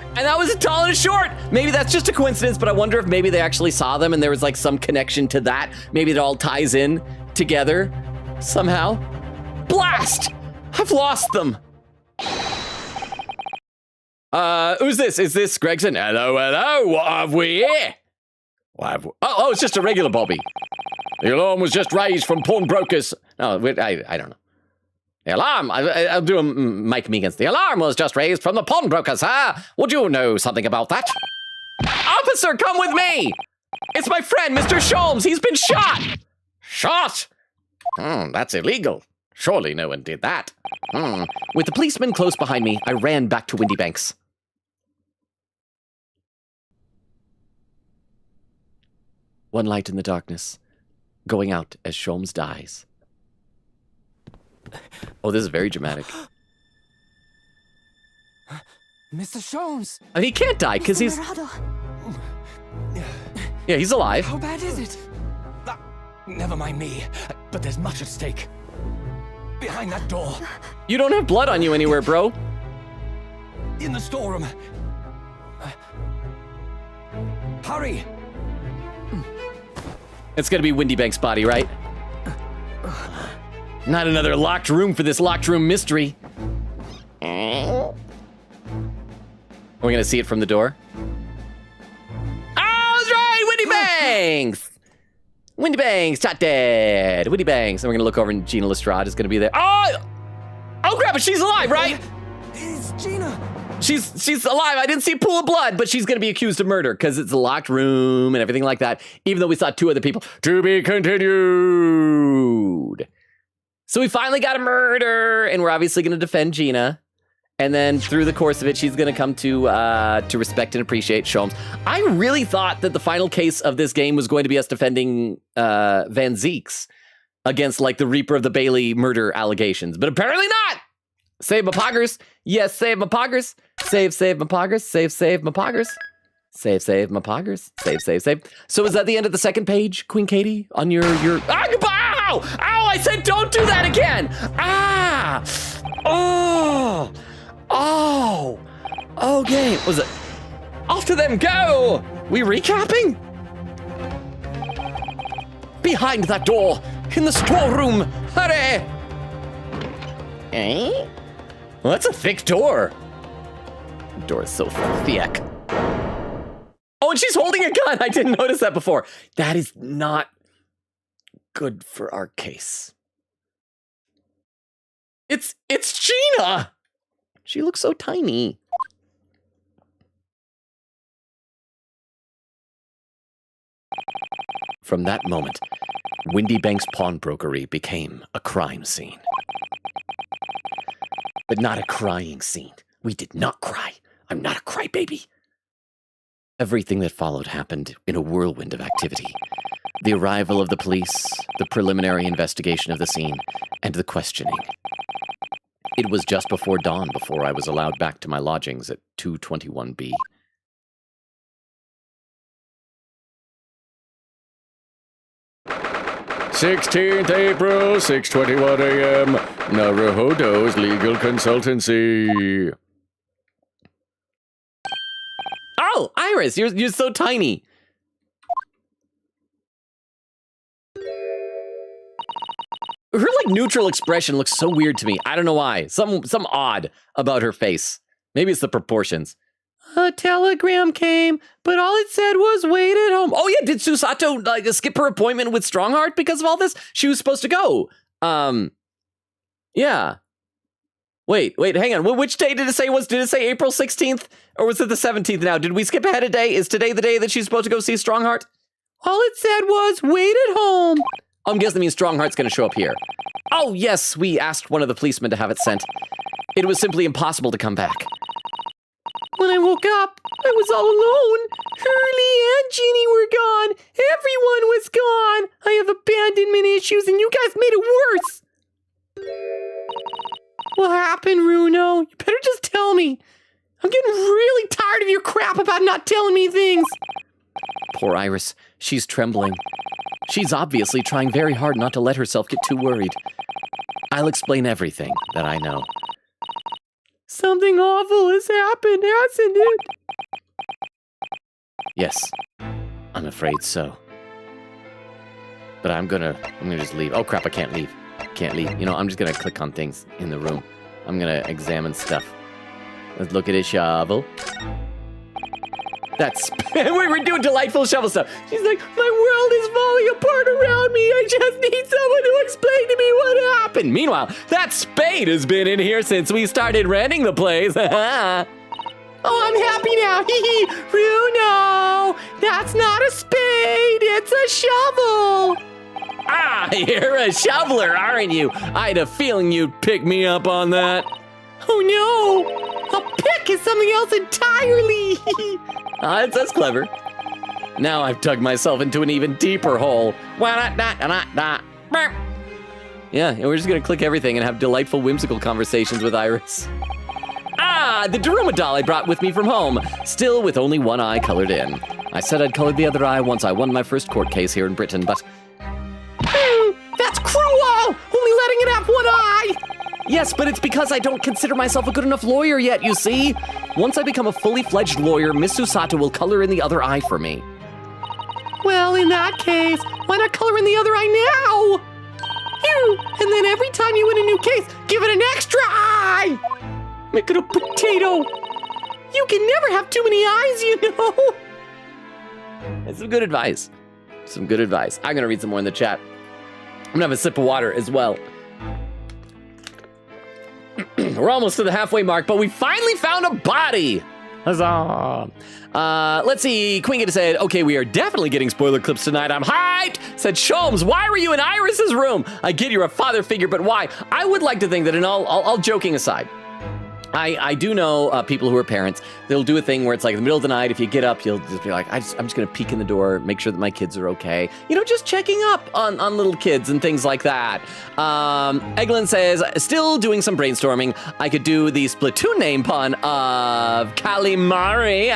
and that was a tall and a short. Maybe that's just a coincidence, but I wonder if maybe they actually saw them and there was like some connection to that. Maybe it all ties in together somehow. Blast! I've lost them. Who's this? Is this Gregson? Hello, what have we here? Oh, it's just a regular Bobby. The alarm was just raised from pawnbrokers. No, I don't know. The alarm, I'll do a Mike Meekins. The alarm was just raised from the pawnbrokers, sir. Would you know something about that? Officer, come with me! It's my friend, Mr. Sholmes. He's been shot! Shot? That's illegal. Surely no one did that. With the policeman close behind me, I ran back to Windy Banks. One light in the darkness, going out as Sholmes dies. Oh, this is very dramatic. Mr. Sholmes! He can't die because he's... Yeah, he's alive. How bad is it? Never mind me, but there's much at stake. Behind that door. You don't have blood on you anywhere, bro. In the storeroom. Hurry! It's gonna be Windy Bank's body, right? Not another locked room for this locked room mystery. We're gonna see it from the door. Oh, that's right! Windy Banks! Windy Banks, shot dead. Windy Banks. And we're gonna look over and Gina Lestrade is gonna be there. Oh crap, but she's alive, right? It's Gina. She's alive. I didn't see a pool of blood, but she's gonna be accused of murder because it's a locked room and everything like that. Even though we saw two other people. To be continued. So we finally got a murder, and we're obviously gonna defend Gina. And then through the course of it, she's gonna come to respect and appreciate Sholmes. I really thought that the final case of this game was going to be us defending Van Zeeks against like the Reaper of the Bailey murder allegations, but apparently not. Save my poggers. Yes, save my poggers. Save my poggers. Save my poggers. Save my poggers. Save. So is that the end of the second page, Queen Katie? On your Ow! I said don't do that again! Okay. Was it? Off to them go! We recapping? Behind that door, in the storeroom, hurry! Well, that's a thick door. The door is so thick. Oh, and she's holding a gun. I didn't notice that before. That is not good for our case. It's Gina. She looks so tiny. From that moment, Windy Bank's pawnbrokery became a crime scene. But not a crying scene. We did not cry. I'm not a crybaby. Everything that followed happened in a whirlwind of activity. The arrival of the police, the preliminary investigation of the scene, and the questioning. It was just before dawn before I was allowed back to my lodgings at 221B. April, 6:21 a.m. LoganRobo's legal consultancy. Oh, Iris, you're so tiny. Her neutral expression looks so weird to me. I don't know why. Some odd about her face. Maybe it's the proportions. A telegram came, but all it said was wait at home. Oh yeah, did Susato skip her appointment with Strongheart because of all this? She was supposed to go. Yeah. Wait, hang on. Which day did it say was? Did it say April 16th? Or was it the 17th now? Did we skip ahead a day? Is today the day that she's supposed to go see Strongheart? All it said was wait at home. I'm guessing that means Strongheart's going to show up here. Oh yes, we asked one of the policemen to have it sent. It was simply impossible to come back. When I woke up, I was all alone. Hurley and Jeannie were gone. Everyone was gone. I have abandonment issues, and you guys made it worse. What happened, Runo? You better just tell me. I'm getting really tired of your crap about not telling me things. Poor Iris. She's trembling. She's obviously trying very hard not to let herself get too worried. I'll explain everything that I know. Something awful has happened, hasn't it? Yes, I'm afraid so. But I'm gonna just leave. Oh crap, I can't leave. Can't leave. You know, I'm just gonna click on things in the room. I'm gonna examine stuff. Let's look at his shovel. That's we're doing delightful shovel stuff. She's like, my world is falling apart around me. I just need someone to explain to me what happened. Meanwhile, that spade has been in here since we started renting the place. Oh, I'm happy now. Runo, that's not a spade. It's a shovel. Ah, you're a shoveler, aren't you? I had a feeling you'd pick me up on that. Oh no, a pick is something else entirely. That's clever. Now I've dug myself into an even deeper hole. Yeah, we're just gonna click everything and have delightful, whimsical conversations with Iris. Ah, the Daruma doll I brought with me from home, still with only one eye colored in. I said I'd colored the other eye once I won my first court case here in Britain, but... That's cruel! Only letting it have one eye! Yes, but it's because I don't consider myself a good enough lawyer yet, you see? Once I become a fully fledged lawyer, Miss Susato will color in the other eye for me. Well, in that case, why not color in the other eye now? And then every time you win a new case, give it an extra eye! Make it a potato! You can never have too many eyes, you know! That's some good advice. Some good advice. I'm gonna read some more in the chat. I'm gonna have a sip of water as well. We're almost to the halfway mark, but we finally found a body! Huzzah! Let's see. Queen Gita said, okay, we are definitely getting spoiler clips tonight. I'm hyped! Said, Sholmes, why were you in Iris's room? I get you're a father figure, but why? I would like to think that in all joking aside, I do know people who are parents. They'll do a thing where it's like in the middle of the night, if you get up, you'll just be like, I'm just going to peek in the door, make sure that my kids are okay. You know, just checking up on little kids and things like that. Eglin says, still doing some brainstorming. I could do the Splatoon name pun of Calimari.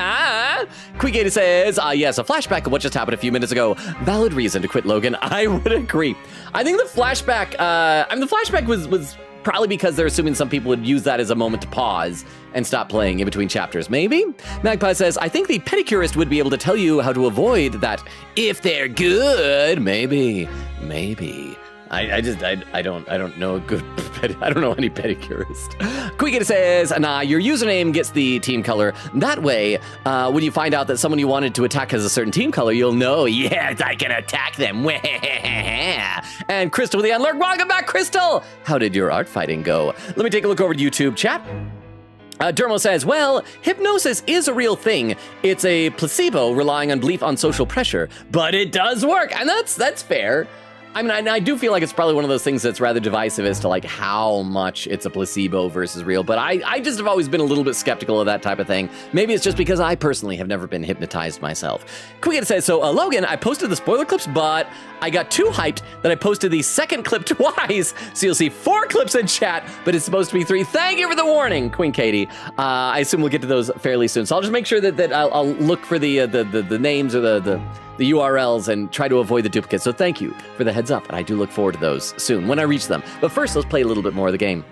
Quigata says, yes, a flashback of what just happened a few minutes ago. Valid reason to quit Logan. I would agree. I think the flashback, the flashback was probably because they're assuming some people would use that as a moment to pause and stop playing in between chapters. Maybe? Magpie says, I think the pedicurist would be able to tell you how to avoid that if they're good. Maybe. I don't know a good I don't know any pedicurist. Quigita says, nah, your username gets the team color. That way, when you find out that someone you wanted to attack has a certain team color, you'll know, yes, I can attack them. And Crystal with the unlurk. Welcome back, Crystal. How did your art fighting go? Let me take a look over to YouTube chat. Dermo says, well, hypnosis is a real thing. It's a placebo relying on belief on social pressure, but it does work, and that's fair. I mean, I do feel like it's probably one of those things that's rather divisive as to like how much it's a placebo versus real, but I just have always been a little bit skeptical of that type of thing. Maybe it's just because I personally have never been hypnotized myself. Quiggin says, so Logan, I posted the spoiler clips, but I got too hyped that I posted the second clip twice, so you'll see 4 clips in chat, but it's supposed to be 3. Thank you for the warning, Queen Katie. I assume we'll get to those fairly soon, so I'll just make sure that I'll look for the names or the URLs and try to avoid the duplicates. So thank you for the heads up, and I do look forward to those soon when I reach them. But first, let's play a little bit more of the game.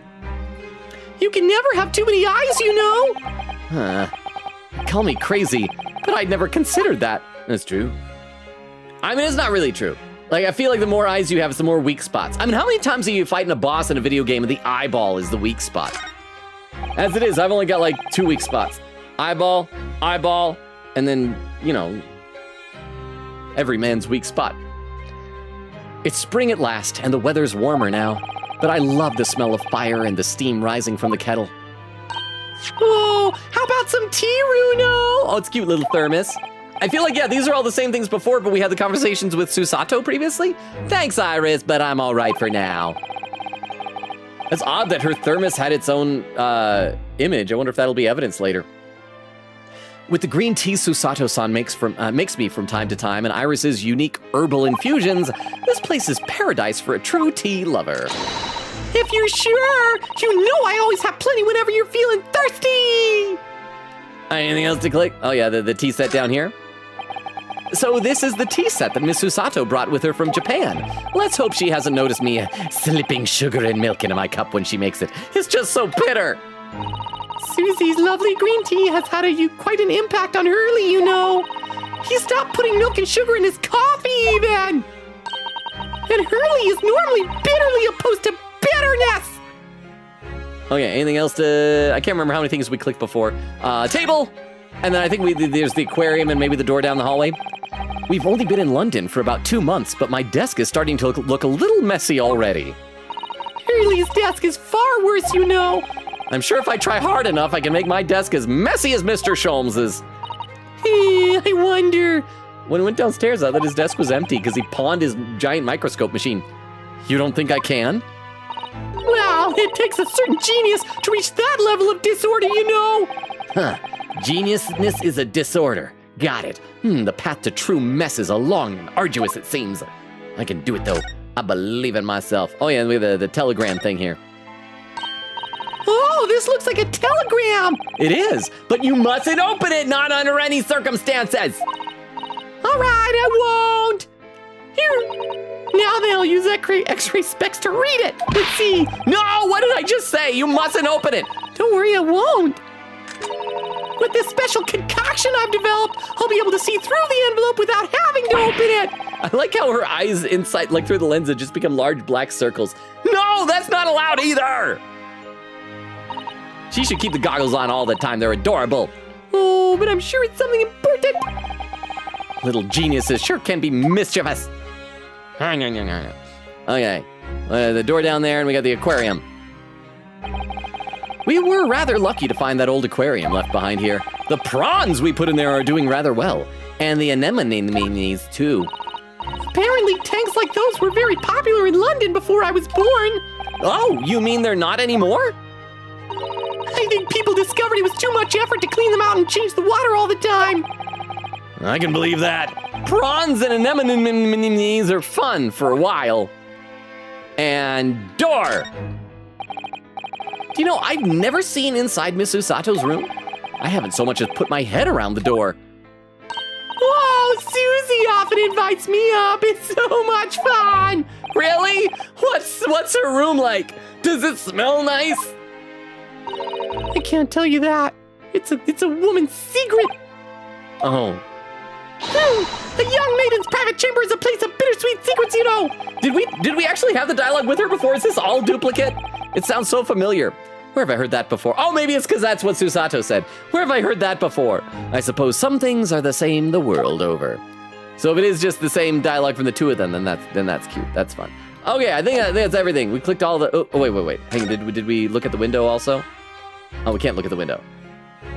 You can never have too many eyes, you know. Call me crazy, but I'd never considered that. That's true. I mean, it's not really true. Like, I feel like the more eyes you have, it's the more weak spots. I mean, how many times are you fighting a boss in a video game and the eyeball is the weak spot? As it is, I've only got like 2 weak spots. Eyeball, and then, you know, every man's weak spot. It's spring at last, and the weather's warmer now, but I love the smell of fire and the steam rising from the kettle. Oh, how about some tea, Runo? Oh, it's a cute little thermos. I feel like, yeah, these are all the same things before, but we had the conversations with Susato previously. Thanks, Iris, but I'm all right for now. It's odd that her thermos had its own image. I wonder if that'll be evidence later. With the green tea Susato-san makes me from time to time, and Iris's unique herbal infusions, this place is paradise for a true tea lover. If you're sure, you know I always have plenty whenever you're feeling thirsty. Anything else to click? Oh yeah, the tea set down here. So this is the tea set that Miss Susato brought with her from Japan. Let's hope she hasn't noticed me slipping sugar and milk into my cup when she makes it. It's just so bitter. Susie's lovely green tea has had quite an impact on Hurley, you know. He stopped putting milk and sugar in his coffee even. And Hurley is normally bitterly opposed to bitterness. Okay, anything else to... I can't remember how many things we clicked before. Table! And then I think there's the aquarium and maybe the door down the hallway. We've only been in London for about 2 months, but my desk is starting to look a little messy already. Hurley's desk is far worse, you know. I'm sure if I try hard enough, I can make my desk as messy as Mr. Sholmes's. I wonder. When we went downstairs, I thought his desk was empty because he pawned his giant microscope machine. You don't think I can? Well, it takes a certain genius to reach that level of disorder, you know. Huh. Geniusness is a disorder. Got it. The path to true mess is long and arduous, it seems. I can do it, though. I believe in myself. Oh, yeah, we have the telegram thing here. Oh, this looks like a telegram. It is, but you mustn't open it, not under any circumstances. All right, I won't. Here. Now they'll use X-ray specs to read it. Let's see. No, what did I just say? You mustn't open it. Don't worry, I won't. With this special concoction I've developed, I'll be able to see through the envelope without having to open it. I like how her eyes inside, like through the lenses, just become large black circles. No, that's not allowed either. She should keep the goggles on all the time. They're adorable. Oh, but I'm sure it's something important. Little geniuses sure can be mischievous. Okay, the door down there, and we got the aquarium. We were rather lucky to find that old aquarium left behind here. The prawns we put in there are doing rather well, and the anemones too. Apparently tanks like those were very popular in London before I was born. Oh, you mean they're not anymore? I think people discovered it was too much effort to clean them out and change the water all the time. I can believe that. Prawns and anemones are fun for a while. And door. Do you know, I've never seen inside Miss Usato's room. I haven't so much as put my head around the door. Oh, Susie often invites me up. It's so much fun. Really? What's her room like? Does it smell nice? I can't tell you that. It's a woman's secret. Oh. The young maiden's private chamber is a place of bittersweet secrets, you know. Did we actually have the dialogue with her before? Is this all duplicate? It sounds so familiar. Where have I heard that before? Oh, maybe it's because that's what Susato said. Where have I heard that before? I suppose some things are the same the world over. So if it is just the same dialogue from the two of them, then that's cute. That's fun. Okay, I think that's everything. We clicked all the. Oh, wait. Hang on, did we look at the window also? Oh, we can't look at the window.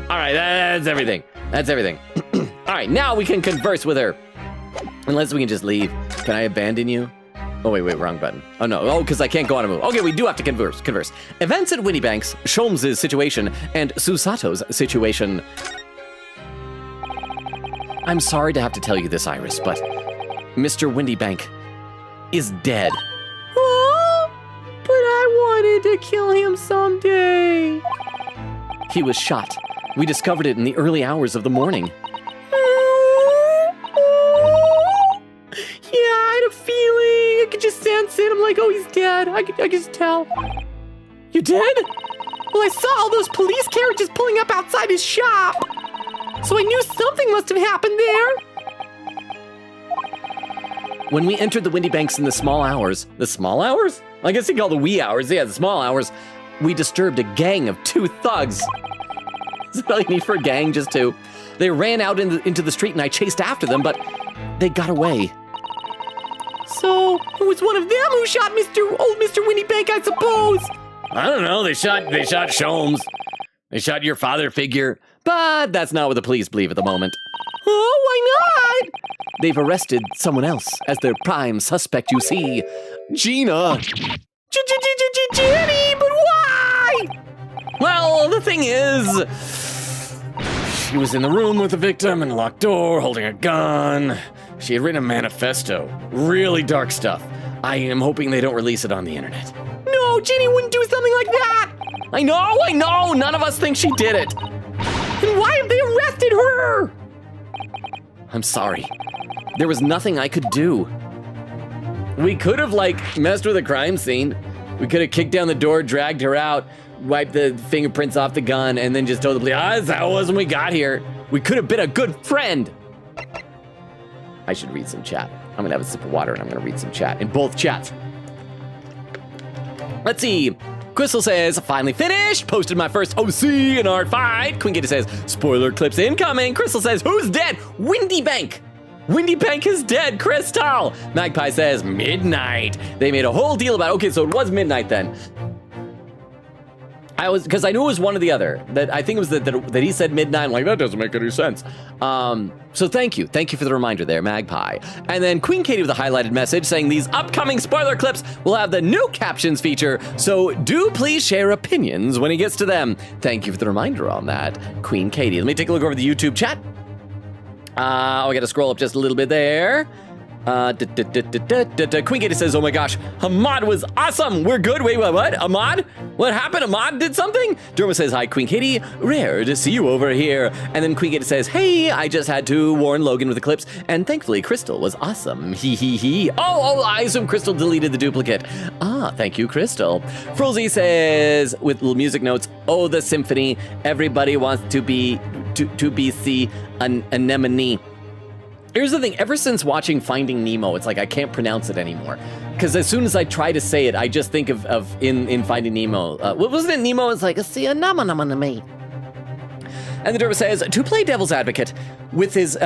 All right, that's everything. That's everything. All right, now we can converse with her. Unless we can just leave. Can I abandon you? Oh, wait, wrong button. Oh, no. Oh, because I can't go on a move. Okay, we do have to converse. Events at Winniebanks, Sholmes' situation, and Susato's situation. I'm sorry to have to tell you this, Iris, but Mr. Windybank is dead. Oh, but I wanted to kill him someday. He was shot. We discovered it in the early hours of the morning. Yeah, I had a feeling. I could just sense it. I'm like, oh, he's dead. I could just tell. You did? Well, I saw all those police carriages pulling up outside his shop. So I knew something must have happened there. When we entered the Windybanks in the small hours, I guess you call the wee hours, yeah, the small hours, we disturbed a gang of 2 thugs. Is that all you need for a gang, just 2? They ran out into the street and I chased after them, but they got away. So, it was one of them who shot old Mr. Windybank, I suppose. I don't know, they shot Sholmes. They shot your father figure, but that's not what the police believe at the moment. Oh, why not? They've arrested someone else as their prime suspect, you see. Gina. Jenny, but why? Well, the thing is, she was in the room with the victim in a locked door, holding a gun. She had written a manifesto. Really dark stuff. I am hoping they don't release it on the internet. No, Jenny wouldn't do something like that. I know. None of us think she did it. Then why have they arrested her? I'm sorry. There was nothing I could do. We could have, messed with a crime scene. We could have kicked down the door, dragged her out, wiped the fingerprints off the gun, and then just told the police, that was when we got here. We could have been a good friend. I should read some chat. I'm gonna have a sip of water and I'm gonna read some chat in both chats. Let's see. Crystal says, finally finished. Posted my first OC in art fight. Queen Gator says, spoiler clips incoming. Crystal says, who's dead? Windybank. Windybank is dead, Crystal. Magpie says, midnight. They made a whole deal about, okay, so it was midnight then. Because I knew it was one or the other. That I think it was that he said midnight. I'm like, that doesn't make any sense. So thank you for the reminder there, Magpie. And then Queen Katie with a highlighted message saying these upcoming spoiler clips will have the new captions feature. So do please share opinions when it gets to them. Thank you for the reminder on that, Queen Katie. Let me take a look over the YouTube chat. I got to scroll up just a little bit there. Queen Katie says, oh my gosh, Ahmad was awesome. We're good. Wait, what? Ahmad? What happened? Ahmad did something? Derma says, hi, Queen Katie. Rare to see you over here. And then Queen Katie says, hey, I just had to warn Logan with the clips, and thankfully Crystal was awesome. He. Oh, I assume Crystal deleted the duplicate. Ah, thank you, Crystal. Frolzy says, with little music notes, oh, the symphony. Everybody wants to be see an anemone. Here's the thing, ever since watching Finding Nemo, it's like I can't pronounce it anymore. Because as soon as I try to say it, I just think of in Finding Nemo. What was it, Nemo? It's like, see a me. And the Derma says, to play devil's advocate, with his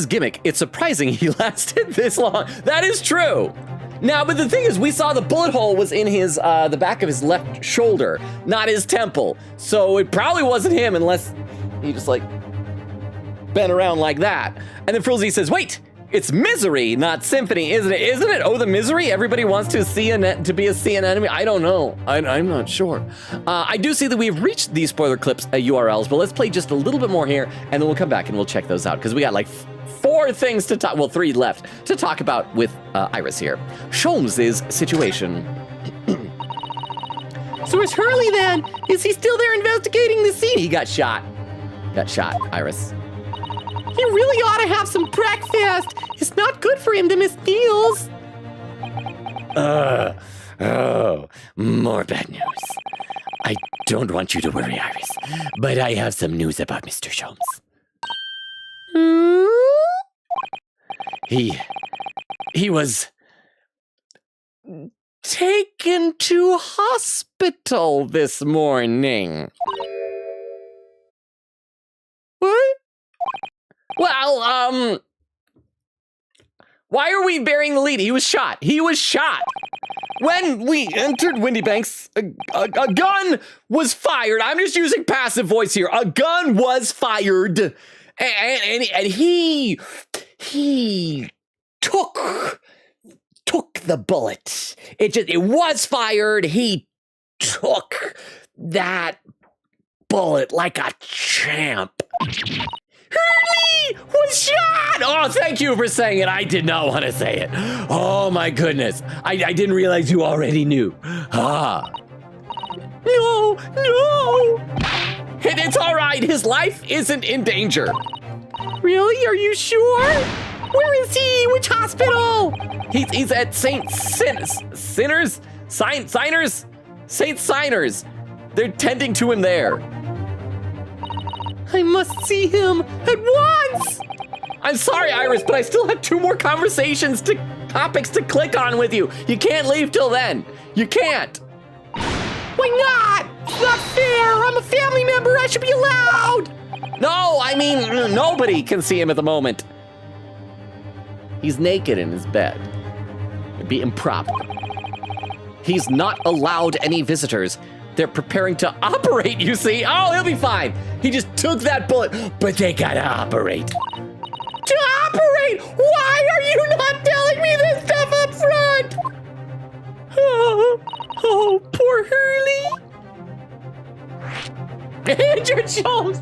gimmick, it's surprising he lasted this long. That is true. Now, but the thing is, we saw the bullet hole was in his the back of his left shoulder, not his temple. So it probably wasn't him unless he just bent around like that. And then Frilzy says, wait, it's Misery, not Symphony, isn't it? Isn't it? Oh, the Misery? Everybody wants to be a sea anemone? I don't know. I'm not sure. I do see that we've reached these spoiler clips URLs, but let's play just a little bit more here, and then we'll come back and we'll check those out, because we got 4 things to talk, well, 3 left to talk about with Iris here. Sholmes' situation. So it's Hurley then? Is he still there investigating the scene? He got shot. Iris. He really ought to have some breakfast. It's not good for him to miss meals. Oh, more bad news. I don't want you to worry, Iris, but I have some news about Mr. Sholmes. He was taken to hospital this morning. What? Why are we bearing the lead? He was shot. He was shot. When we entered Windy Banks, a gun was fired. I'm just using passive voice here. A gun was fired. And he took the bullet. It was fired. He took that bullet like a champ. Hurley was shot! Oh, thank you for saying it. I did not want to say it. Oh my goodness. I didn't realize you already knew. Ah. No. It's all right. His life isn't in danger. Really? Are you sure? Where is he? Which hospital? He's at St. Sinners? St. Signers. They're tending to him there. I must see him at once! I'm sorry, Iris, but I still have 2 more topics to click on with you. You can't leave till then. You can't. Why not? It's not fair. I'm a family member. I should be allowed. No, I mean, nobody can see him at the moment. He's naked in his bed. It'd be improper. He's not allowed any visitors. They're preparing to operate, you see. Oh, he'll be fine. He just took that bullet, but they gotta operate. To operate? Why are you not telling me this stuff up front? Oh, poor Hurley. Andrew Jones.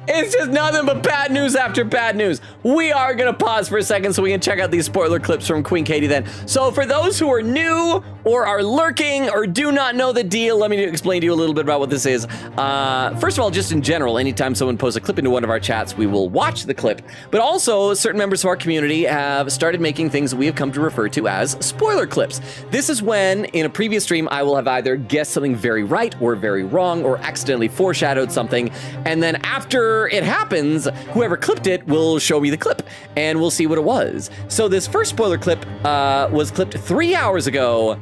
It's just nothing but bad news after bad news. We are gonna pause for a second so we can check out these spoiler clips from Queen Katie then. So for those who are new or are lurking or do not know the deal, let me explain to you a little bit about what this is. First of all, just in general, anytime someone posts a clip into one of our chats, we will watch the clip. But also, certain members of our community have started making things we have come to refer to as spoiler clips. This is when, in a previous stream, I will have either guessed something very right or very wrong or accidentally foreshadowed something, and then after it happens, whoever clipped it will show me the clip, and we'll see what it was. So this first spoiler clip was clipped 3 hours ago,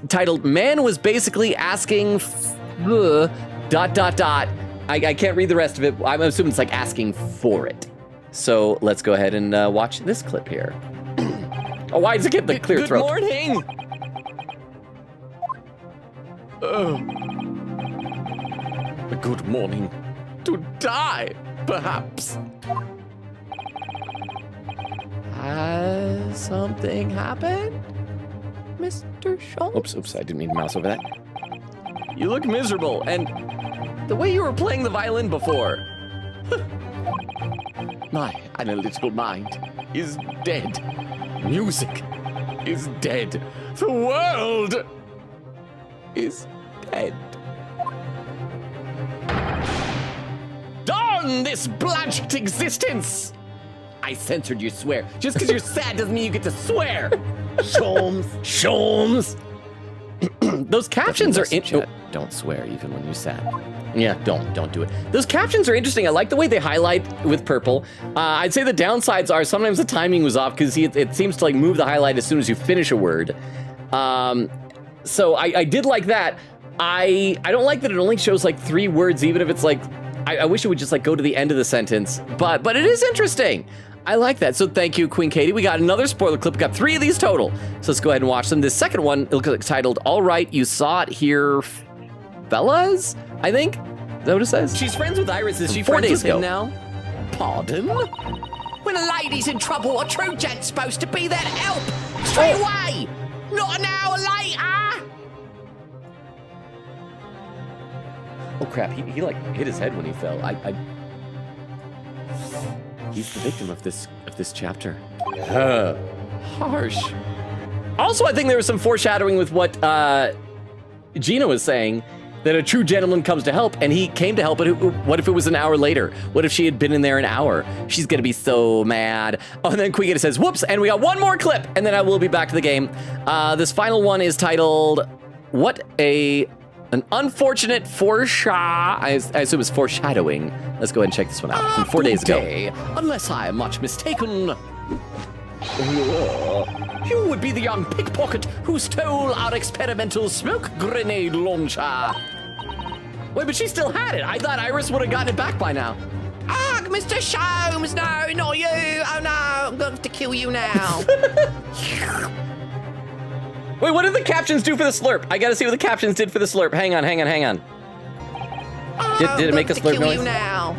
titled, "Man was basically asking I can't read the rest of it. I'm assuming it's like asking for it. So let's go ahead and watch this clip here. Oh, why does it get the clear throat? Good morning! A good morning. To die, perhaps. Has something happened, Mr. Schultz? Oops, I didn't mean to mouse over that. You look miserable, and the way you were playing the violin before. My analytical mind is dead. Music is dead. The world is dead. Darn this blanched existence! I censored you, swear. Just because you're sad doesn't mean you get to swear. Sholmes. Those captions are interesting. Don't swear even when you're sad. Yeah, don't do it. Those captions are interesting. I like the way they highlight with purple. I'd say the downsides are sometimes the timing was off because it seems to like move the highlight as soon as you finish a word. So I did like that. I don't like that it only shows like 3 words, even if it's like, I wish it would just like go to the end of the sentence, but it is interesting. I like that. So thank you, Queen Katie. We got another spoiler clip. We got 3 of these total. So let's go ahead and watch them. This second one, it looks like titled, "All Right, You Saw It Here, Fellas," I think. Is that what it says? She's friends with Iris. Is she 4 friends days with him ago. now? Pardon? When a lady's in trouble, a true gent's supposed to be there to help. Straight away. Not an hour later. Oh crap, he like hit his head when he fell. He's the victim of this chapter. Harsh. Also, I think there was some foreshadowing with what Gina was saying, that a true gentleman comes to help, and he came to help, but what if it was an hour later? What if she had been in there an hour? She's gonna be so mad. Oh, and then Queen says, whoops, and we got one more clip, and then I will be back to the game. This final one is titled, An unfortunate I assume it's foreshadowing. Let's go ahead and check this one out from 4 days ago. Unless I am much mistaken, you would be the young pickpocket who stole our experimental smoke grenade launcher. Wait, but she still had it. I thought Iris would have gotten it back by now. Ah, Mr. Sholmes, no, not you. Oh no, I'm going to have to kill you now. Wait, what did the captions do for the slurp? I gotta see what the captions did for the slurp. Hang on. Oh, Did it make a slurp kill noise? you now.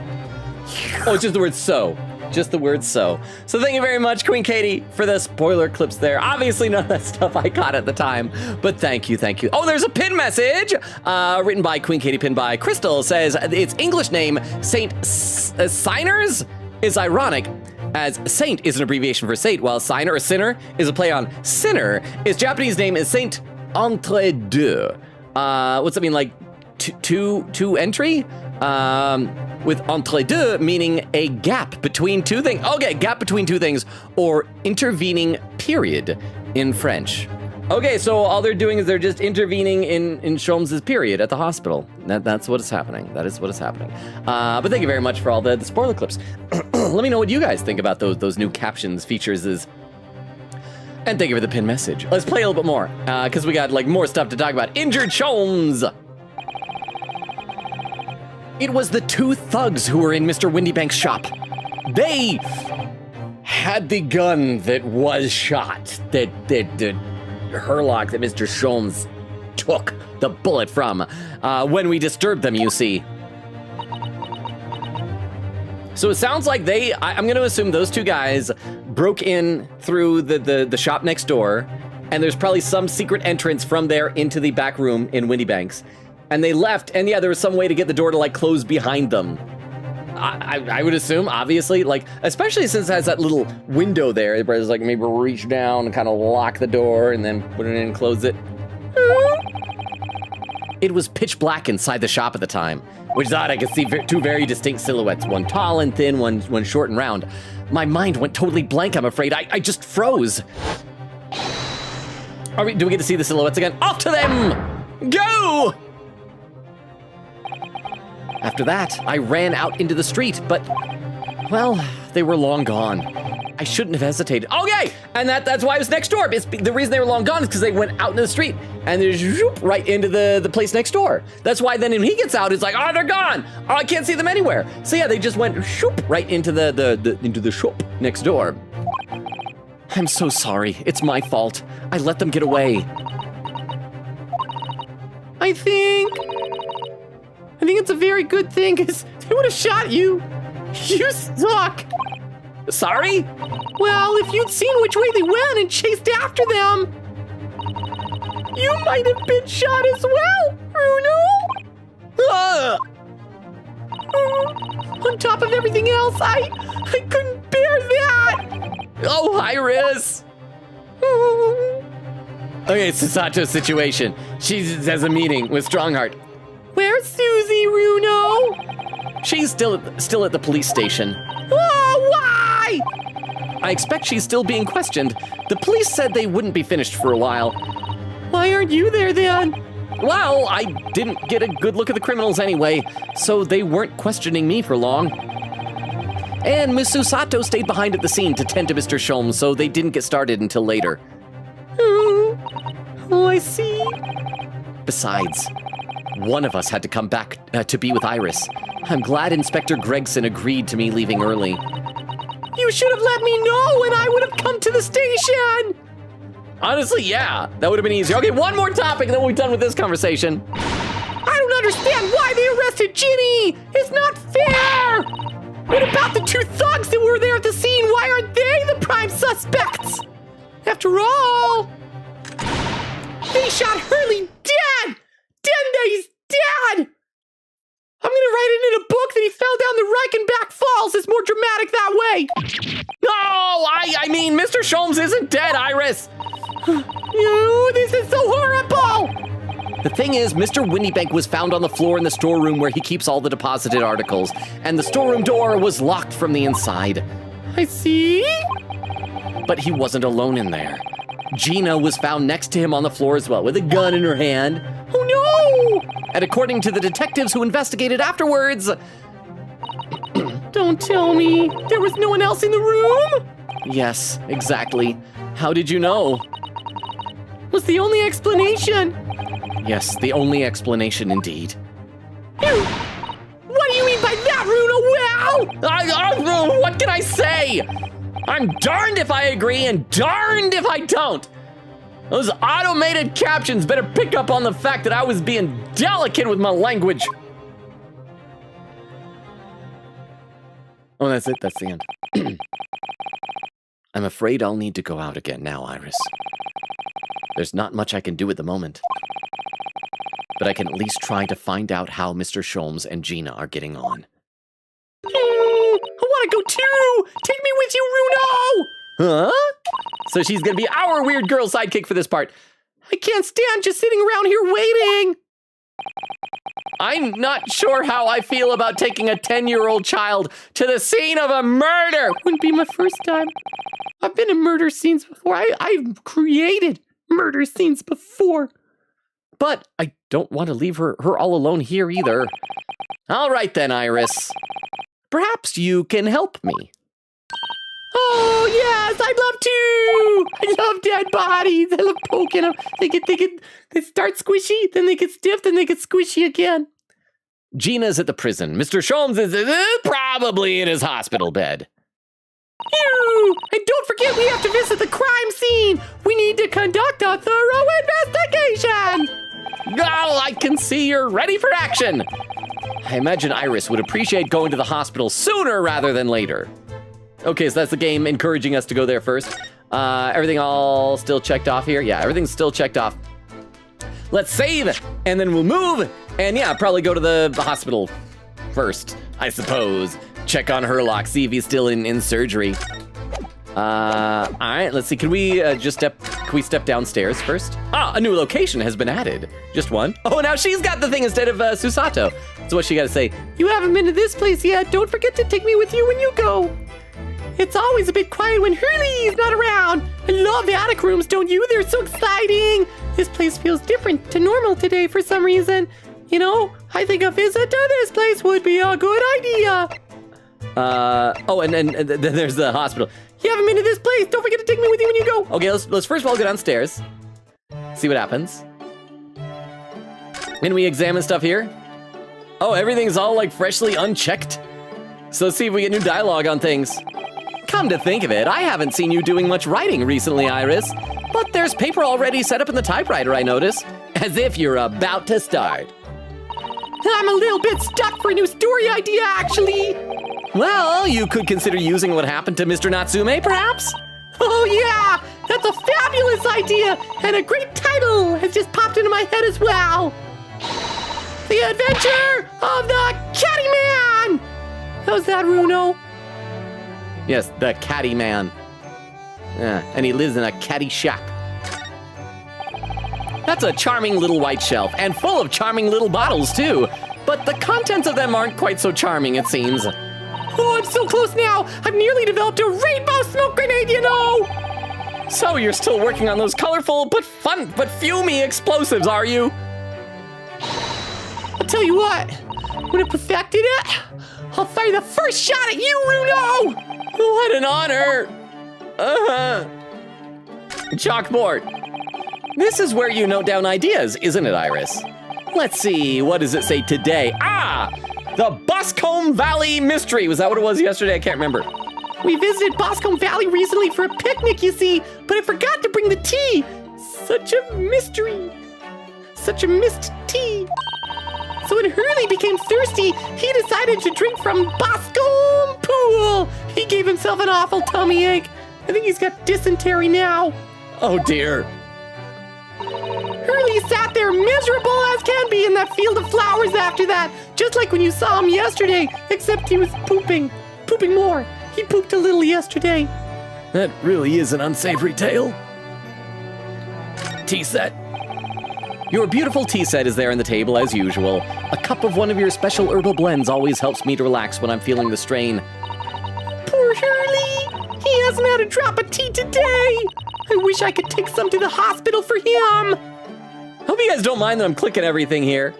Oh, it's just the word so. Just the word so. So thank you very much, Queen Katie, for the spoiler clips there. Obviously, none of that stuff I caught at the time, but thank you. Oh, there's a pin message written by Queen Katie, pinned by Crystal. Says its English name, Saint Signers, is ironic, as Saint is an abbreviation for Saint, while Signer or Sinner is a play on Sinner. Its Japanese name is Saint Entre Deux. What's that mean, like two entry? With entre deux meaning a gap between two things. Okay, gap between two things, or intervening period in French. Okay, so all they're doing is they're just intervening in Sholmes' period at the hospital. That's what is happening. That is what is happening. But thank you very much for all the spoiler clips. Let me know what you guys think about those new captions, features, and thank you for the pin message. Let's play a little bit more, because we got like more stuff to talk about. Injured Sholmes. It was the two thugs who were in Mr. Windybank's shop. They had the gun that was shot, that Herlock, that Mr. Sholmes took the bullet from when we disturbed them, you see. So it sounds like I'm going to assume those two guys broke in through the shop next door, and there's probably some secret entrance from there into the back room in Windybank's. And they left, and yeah, there was some way to get the door to like close behind them. I would assume, obviously, like, especially since it has that little window there, it's like maybe reach down and kind of lock the door and then put it in and close it. It was pitch black inside the shop at the time, which thought I could see two very distinct silhouettes, one tall and thin, one short and round. My mind went totally blank, I'm afraid. I just froze. Do we get to see the silhouettes again? Off to them! Go! After that, I ran out into the street, but, well, they were long gone. I shouldn't have hesitated. Okay, and that's why I was next door. The reason they were long gone is because they went out into the street and they zoop right into the place next door. That's why then when he gets out, it's like, oh, they're gone. Oh, I can't see them anywhere. So yeah, they just went shoop right into the shop next door. I'm so sorry. It's my fault. I let them get away. I think it's a very good thing, because they would have shot you. You suck. Sorry? Well, if you'd seen which way they went and chased after them, you might have been shot as well, Bruno. On top of everything else, I couldn't bear that. Oh, Iris. Okay, Sasato's situation. She has a meeting with Strongheart. Where's Susie, Runo? She's still at the police station. Oh, why? I expect she's still being questioned. The police said they wouldn't be finished for a while. Why aren't you there then? Well, I didn't get a good look at the criminals anyway, so they weren't questioning me for long. And Miss Susato stayed behind at the scene to tend to Mr. Sholmes, so they didn't get started until later. Oh, I see. Besides, one of us had to come back to be with Iris. I'm glad Inspector Gregson agreed to me leaving early. You should have let me know and I would have come to the station. Honestly, yeah, that would have been easier. Okay, one more topic and then we'll be done with this conversation. I don't understand why they arrested Ginny. It's not fair. What about the two thugs that were there at the scene? Why aren't they the prime suspects? After all, they shot Hurley dead. Dende's dead! I'm gonna write it in a book that he fell down the Reichenbach Falls. It's more dramatic that way. No, I mean, Mr. Sholmes isn't dead, Iris. This is so horrible! The thing is, Mr. Windybank was found on the floor in the storeroom where he keeps all the deposited articles, and the storeroom door was locked from the inside. I see. But he wasn't alone in there. Gina was found next to him on the floor as well, with a gun in her hand. Oh no! And according to the detectives who investigated afterwards... Don't tell me. There was no one else in the room? Yes, exactly. How did you know? Was the only explanation. Yes, the only explanation indeed. What do you mean by that, Runo? What can I say? I'm darned if I agree and darned if I don't. Those automated captions better pick up on the fact that I was being delicate with my language. Oh, that's it. That's the end. I'm afraid I'll need to go out again now, Iris. There's not much I can do at the moment. But I can at least try to find out how Mr. Sholmes and Gina are getting on. I want to go too! Take me with you, Runo! Huh? So she's gonna be our weird girl sidekick for this part. I can't stand just sitting around here waiting! I'm not sure how I feel about taking a 10-year-old child to the scene of a murder. Wouldn't be my first time. I've been in murder scenes before. I've created murder scenes before. But I don't want to leave her all alone here either. All right then, Iris. Perhaps you can help me. Oh, yes, I'd love to. I love dead bodies. I love poking them. They start squishy, then they get stiff, then they get squishy again. Gina's at the prison. Mr. Sholmes is probably in his hospital bed. Ew! And don't forget we have to visit the crime scene. We need to conduct a thorough investigation. Oh, I can see you're ready for action. I imagine Iris would appreciate going to the hospital sooner rather than later. Okay, so that's the game encouraging us to go there first. Everything all still checked off here? Yeah, everything's still checked off. Let's save, and then we'll move. And yeah, probably go to the hospital first, I suppose. Check on Herlock, see if he's still in surgery. All right, let's see. Can we step downstairs first? Ah, a new location has been added. Just one. Oh, now she's got the thing instead of Susato. So what's she got to say? You haven't been to this place yet. Don't forget to take me with you when you go. It's always a bit quiet when Hurley's not around. I love the attic rooms, don't you? They're so exciting. This place feels different to normal today for some reason. You know, I think a visit to this place would be a good idea. Oh, and then there's the hospital. You haven't been to this place. Don't forget to take me with you when you go. Okay, let's first of all go downstairs. See what happens. Can we examine stuff here? Oh, everything's all like freshly unchecked. So let's see if we get new dialogue on things. Come to think of it, I haven't seen you doing much writing recently, Iris. But there's paper already set up in the typewriter, I notice. As if you're about to start. I'm a little bit stuck for a new story idea, actually. Well, you could consider using what happened to Mr. Natsume, perhaps? Oh yeah, that's a fabulous idea, and a great title has just popped into my head as well. The Adventure of the Catty Man! How's that, Runo? Yes, the Catty Man. Yeah, and he lives in a catty shack. That's a charming little white shelf, and full of charming little bottles, too. But the contents of them aren't quite so charming, it seems. Oh, I'm so close now. I've nearly developed a rainbow smoke grenade, you know. So you're still working on those colorful but fumey explosives, are you? I'll tell you what. When I perfected it, I'll fire the first shot at you, Runo. What an honor. Chalkboard. This is where you note down ideas, isn't it, Iris? Let's see, what does it say today? Ah! The Boscombe Valley Mystery. Was that what it was yesterday? I can't remember. We visited Boscombe Valley recently for a picnic, you see, but I forgot to bring the tea. Such a mystery. Such a missed tea. So when Hurley became thirsty, he decided to drink from Boscombe Pool. He gave himself an awful tummy ache. I think he's got dysentery now. Oh dear. Hurley sat there miserable as can be in that field of flowers after that, just like when you saw him yesterday, except he was pooping more. He pooped a little yesterday. That really is an unsavory tale. Tea set. Your beautiful tea set is there on the table as usual. A cup of one of your special herbal blends always helps me to relax when I'm feeling the strain. Poor Hurley! He hasn't had a drop of tea today! I wish I could take some to the hospital for him! Hope you guys don't mind that I'm clicking everything here.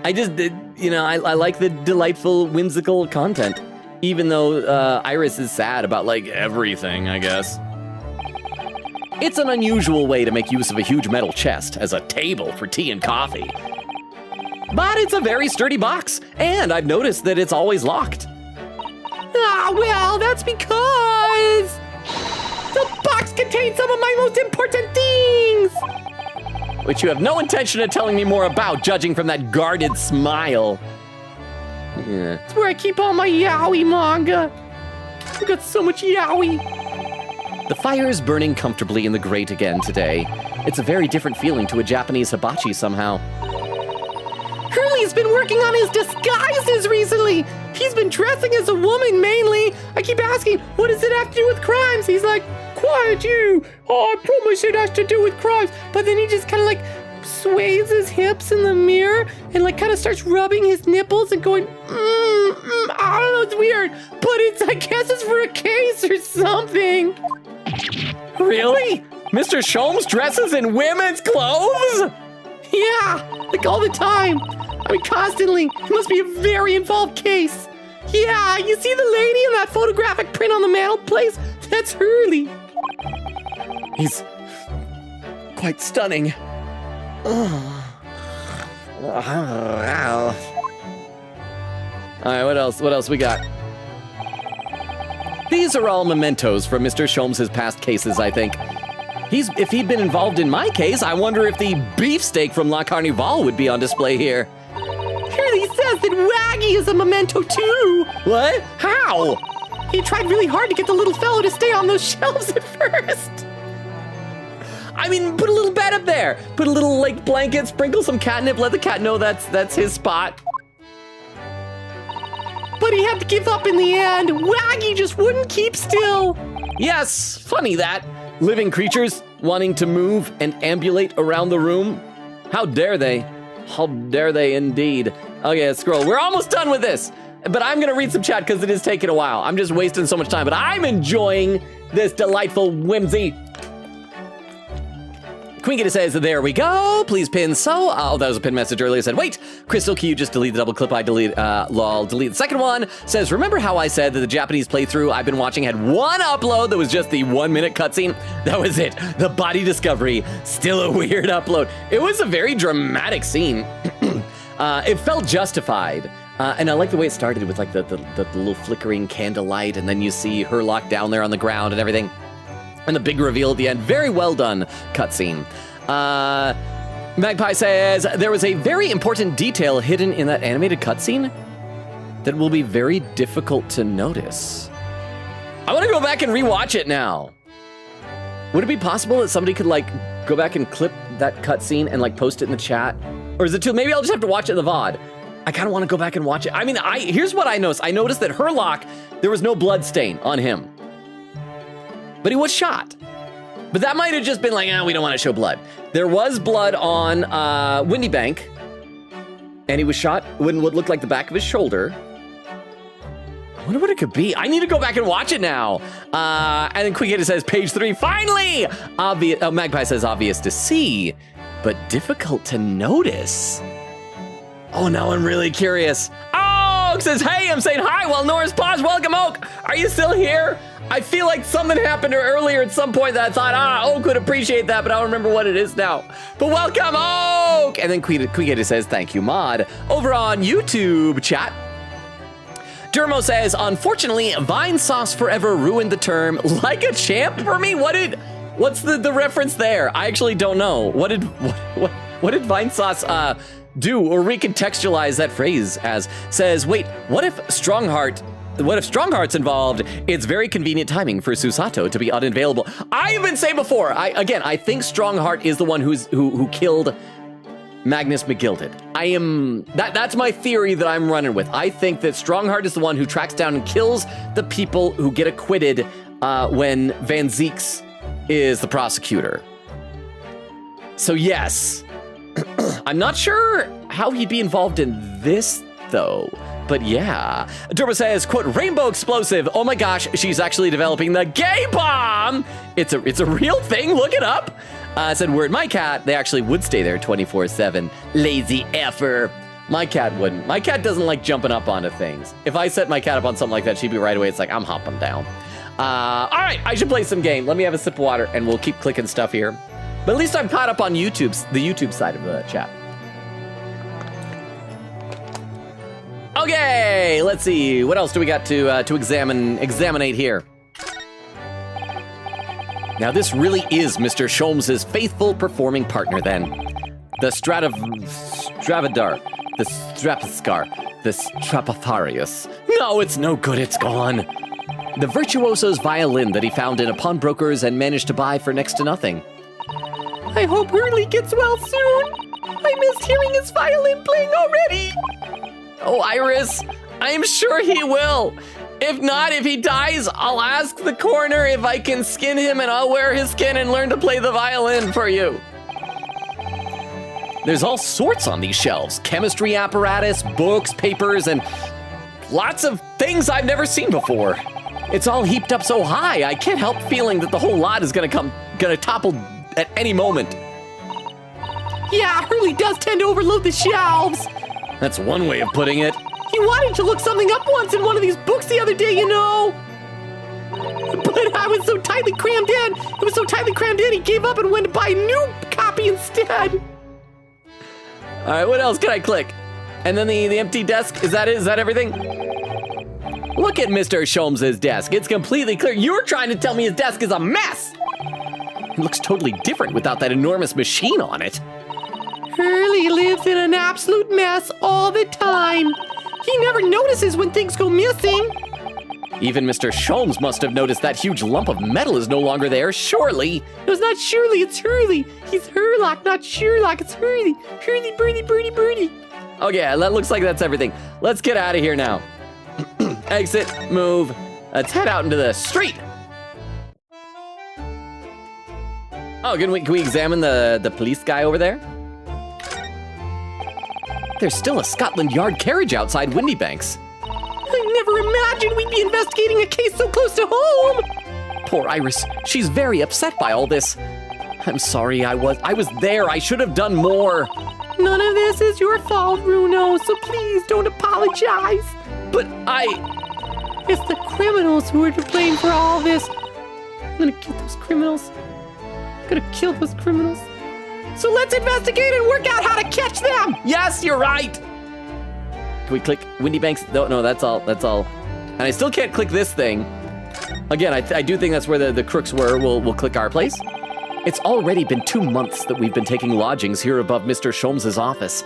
I just, I like the delightful, whimsical content. Even though Iris is sad about, everything, I guess. It's an unusual way to make use of a huge metal chest as a table for tea and coffee. But it's a very sturdy box, and I've noticed that it's always locked. Ah, well, that's because the box contains some of my most important things. Which you have no intention of telling me more about, judging from that guarded smile. Yeah. It's where I keep all my yaoi manga. I've got so much yaoi. The fire is burning comfortably in the grate again today. It's a very different feeling to a Japanese hibachi somehow. Hurley's been working on his disguises recently. He's been dressing as a woman mainly. I keep asking, what does it have to do with crimes? He's like, quiet you. Oh, I promise it has to do with crimes. But then he just kind of like sways his hips in the mirror and like kind of starts rubbing his nipples and going, I don't know, it's weird. But it's, I guess it's for a case or something. Really? Mr. Sholmes dresses in women's clothes? Yeah, like all the time. I mean, constantly. It must be a very involved case. Yeah, you see the lady in that photographic print on the mantelpiece? That's Hurley. He's quite stunning. Wow. All right, what else we got? These are all mementos from Mr. Sholmes' past cases, I think. If he'd been involved in my case, I wonder if the beefsteak from La Carnival would be on display here. Hurley says that Waggy is a memento too. What? How? He tried really hard to get the little fellow to stay on those shelves at first. I mean, put a little bed up there. Put a little, like, blanket, sprinkle some catnip, let the cat know that's his spot. But he had to give up in the end. Waggy just wouldn't keep still. Yes, funny that. Living creatures wanting to move and ambulate around the room. How dare they? How dare they indeed. Okay, let's scroll. We're almost done with this. But I'm going to read some chat because it is taking a while. I'm just wasting so much time. But I'm enjoying this delightful whimsy. Queen says, there we go. Please pin so. Oh, that was a pin message earlier. Said, wait, Crystal, can you just delete the double clip? I delete, lol, delete the second one. Says, remember how I said that the Japanese playthrough I've been watching had one upload that was just the 1 minute cutscene? That was it. The body discovery, still a weird upload. It was a very dramatic scene. It felt justified. And I like the way it started with like the little flickering candlelight, and then you see her locked down there on the ground and everything. And the big reveal at the end. Very well done cutscene. Magpie says, there was a very important detail hidden in that animated cutscene that will be very difficult to notice. I want to go back and rewatch it now. Would it be possible that somebody could like go back and clip that cutscene and like post it in the chat? Or is it too, maybe I'll just have to watch it in the VOD. I kind of want to go back and watch it. I mean, here's what I noticed. I noticed that Herlock, there was no blood stain on him. But he was shot. But that might have just been like, we don't want to show blood. There was blood on Windy Bank, and he was shot in what looked like the back of his shoulder. I wonder what it could be. I need to go back and watch it now. And then Quick says, page 3, finally! Magpie says, obvious to see, but difficult to notice. Oh, now I'm really curious. Oak says, hey, I'm saying hi while Nora's paused. Welcome, Oak. Are you still here? I feel like something happened earlier at some point that I thought, Oak would appreciate that, but I don't remember what it is now. But welcome, Oak! And then Queen says, thank you, Mod. Over on YouTube chat, Dermo says, unfortunately, Vine Sauce Forever ruined the term like a champ for me. What's the reference there? I actually don't know. What did Vine Sauce do or recontextualize that phrase as? Says, wait, what if Strongheart's involved? It's very convenient timing for Susato to be unavailable. I even say before, I think Strongheart is the one who killed Magnus McGilded. That's my theory that I'm running with. I think that Strongheart is the one who tracks down and kills the people who get acquitted when Van Zeeks is the prosecutor. So yes, I'm not sure how he'd be involved in this though. But yeah, Durba says, quote, Rainbow Explosive. Oh my gosh, she's actually developing the gay bomb. It's a real thing. Look it up. Said, word my cat, they actually would stay there 24/7. Lazy effer. My cat wouldn't. My cat doesn't like jumping up onto things. If I set my cat up on something like that, she'd be right away. It's like, I'm hopping down. All right, I should play some game. Let me have a sip of water and we'll keep clicking stuff here. But at least I'm caught up on the YouTube side of the chat. Okay, let's see. What else do we got to examinate here? Now this really is Mr. Sholmes' faithful performing partner then. The Stravadar, the Strapaskar, the Strapatharius. No, it's no good, it's gone. The virtuoso's violin that he found in a pawnbroker's and managed to buy for next to nothing. I hope Hurley gets well soon. I missed hearing his violin playing already. Oh, Iris, I'm sure he will. If not, if he dies, I'll ask the coroner if I can skin him and I'll wear his skin and learn to play the violin for you. There's all sorts on these shelves. Chemistry apparatus, books, papers, and lots of things I've never seen before. It's all heaped up so high, I can't help feeling that the whole lot is gonna topple at any moment. Yeah, Hurley does tend to overload the shelves. That's one way of putting it. He wanted to look something up once in one of these books the other day, you know. But I was so tightly crammed in. It was so tightly crammed in, he gave up and went to buy a new copy instead. All right, what else can I click? And then the empty desk, is that it? Is that everything? Look at Mr. Sholmes' desk. It's completely clear. You're trying to tell me his desk is a mess. It looks totally different without that enormous machine on it. Hurley lives in an absolute mess all the time. He never notices when things go missing. Even Mr. Sholmes must have noticed that huge lump of metal is no longer there, surely. No, it's not Shirley, it's Hurley. He's Herlock, not Sherlock, it's Hurley. Hurley, birdie. Okay, that looks like that's everything. Let's get out of here now. Exit, move. Let's head out into the street. Oh, can we examine the police guy over there? There's still a Scotland Yard carriage outside Windybanks. I never imagined we'd be investigating a case so close to home. Poor Iris, she's very upset by all this. I'm sorry, I was there. I should have done more. None of this is your fault, Bruno, so please don't apologize. But It's the criminals who are to blame for all this. I'm gonna kill those criminals. So let's investigate and work out how to catch them. Yes, you're right. Can we click Windybanks? No, that's all. And I still can't click this thing. Again, I do think that's where the crooks were. We'll click our place. It's already been 2 months that we've been taking lodgings here above Mr. Sholmes' office.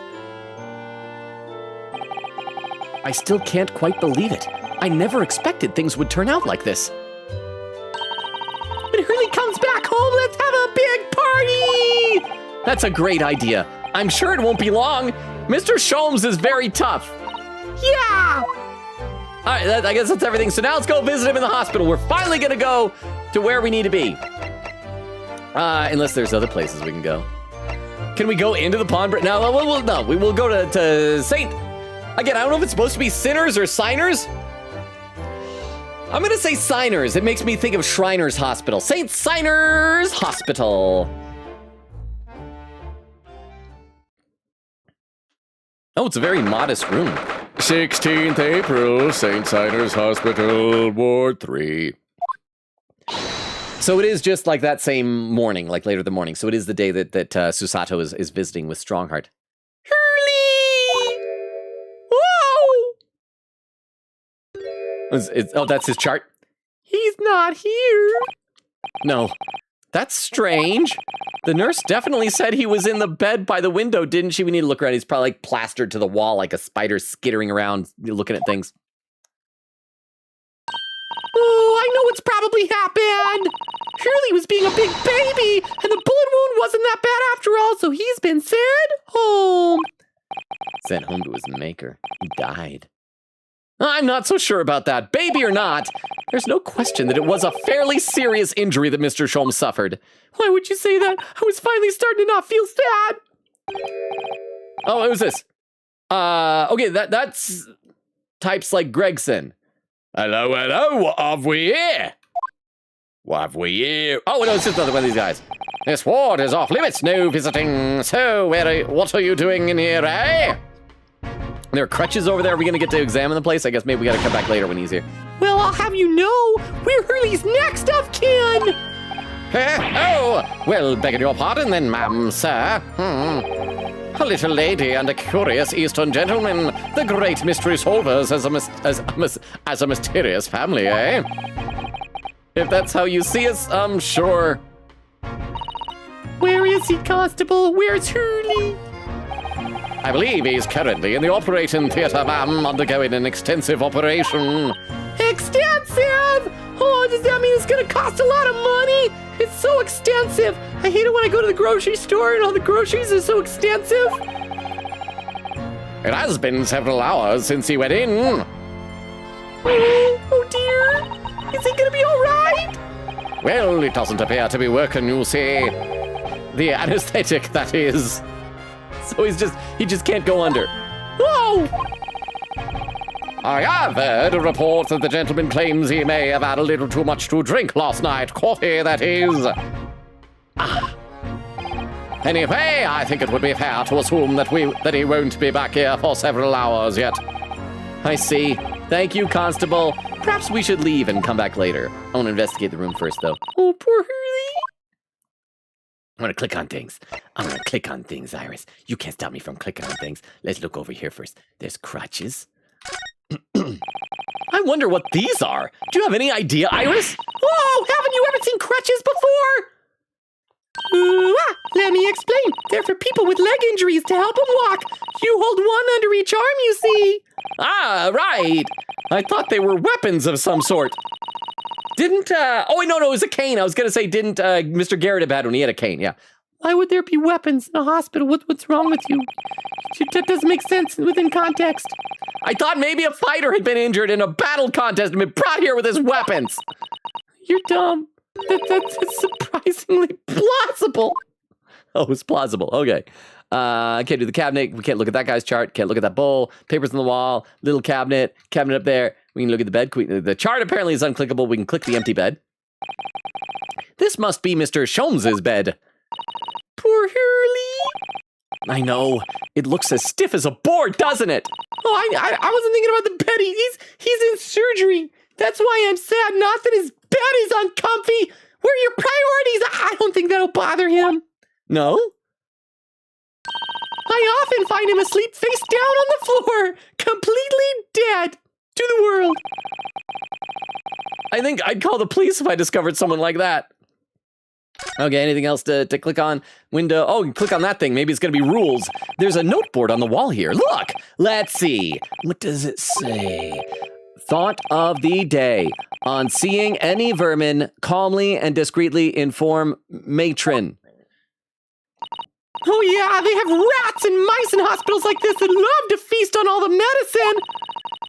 I still can't quite believe it. I never expected things would turn out like this. When Hurley comes back home, let's have a big party! That's a great idea. I'm sure it won't be long. Mr. Sholmes is very tough. Yeah! All right, I guess that's everything. So now let's go visit him in the hospital. We're finally gonna go to where we need to be. Unless there's other places we can go. Can we go into the pawnbroker? No, we will go to Saint. Again, I don't know if it's supposed to be Sinners or Signers. I'm gonna say Signers. It makes me think of Shriners Hospital. Saint Signers Hospital. Oh, it's a very modest room. 16th April, St. Signers Hospital, Ward 3. So it is just like that same morning, like later the morning. So it is the day that Susato is visiting with Strongheart. Hurley! Whoa! Oh, that's his chart? He's not here. No. That's strange. The nurse definitely said he was in the bed by the window, didn't she? We need to look around. He's probably like plastered to the wall like a spider skittering around looking at things. Oh, I know what's probably happened. Hurley was being a big baby, and the bullet wound wasn't that bad after all, so he's been sent home. Sent home to his maker. He died. I'm not so sure about that. Baby or not, there's no question that it was a fairly serious injury that Mr. Sholmes suffered. Why would you say that? I was finally starting to not feel sad. Oh, what was this? Okay, that's types like Gregson. Hello, what have we here? What have we here? Oh, no, it's just another one of these guys. This ward is off limits, no visiting. So, what are you doing in here, eh? There are crutches over there. Are we going to get to examine the place? I guess maybe we got to come back later when he's here. Well, I'll have you know, we're Hurley's next of kin. Oh, well, begging your pardon then, ma'am, sir. A little lady and a curious Eastern gentleman. The great mystery solvers as a mysterious family, eh? If that's how you see us, sure. Where is he, Constable? Where's Hurley? I believe he's currently in the operating theater, ma'am, undergoing an extensive operation. Extensive! Oh, does that mean it's gonna cost a lot of money? It's so extensive. I hate it when I go to the grocery store and all the groceries are so extensive. It has been several hours since he went in. Oh dear. Is he gonna be all right? Well, it doesn't appear to be working, you see. The anesthetic, that is. So he just can't go under. Whoa! I have heard a report that the gentleman claims he may have had a little too much to drink last night. Coffee, that is. Anyway, I think it would be fair to assume that he won't be back here for several hours yet. I see. Thank you, Constable. Perhaps we should leave and come back later. I want to investigate the room first, though. Oh, poor Hurley. I'm gonna click on things. I'm gonna click on things, Iris. You can't stop me from clicking on things. Let's look over here first. There's crutches. I wonder what these are. Do you have any idea, Iris? Whoa, haven't you ever seen crutches before? Let me explain. They're for people with leg injuries to help them walk. You hold one under each arm, you see. Ah, right. I thought they were weapons of some sort. Oh, wait, no, it was a cane. I was going to say, didn't Mr. Garrett have had one? He had a cane, yeah. Why would there be weapons in a hospital? What's wrong with you? That doesn't make sense within context. I thought maybe a fighter had been injured in a battle contest and been brought here with his weapons. You're dumb. That's surprisingly plausible. Oh, it's plausible. Okay. Can't do the cabinet. We can't look at that guy's chart. Can't look at that bowl. Papers on the wall. Little cabinet. Cabinet up there. We can look at the bed. The chart apparently is unclickable. We can click the empty bed. This must be Mr. Sholmes's bed. Poor Hurley. I know. It looks as stiff as a board, doesn't it? Oh, I wasn't thinking about the bed. He's in surgery. That's why I'm sad. Not that his bed is uncomfy. Where are your priorities? I don't think that'll bother him. No? I often find him asleep face down on the floor, completely dead to the world. I think I'd call the police if I discovered someone like that. Okay, anything else to click on? Window. Oh, you click on that thing. Maybe it's going to be rules. There's a noteboard on the wall here. Look. Let's see. What does it say? Thought of the day. On seeing any vermin, calmly and discreetly inform matron. Oh yeah, they have rats and mice in hospitals like this that love to feast on all the medicine.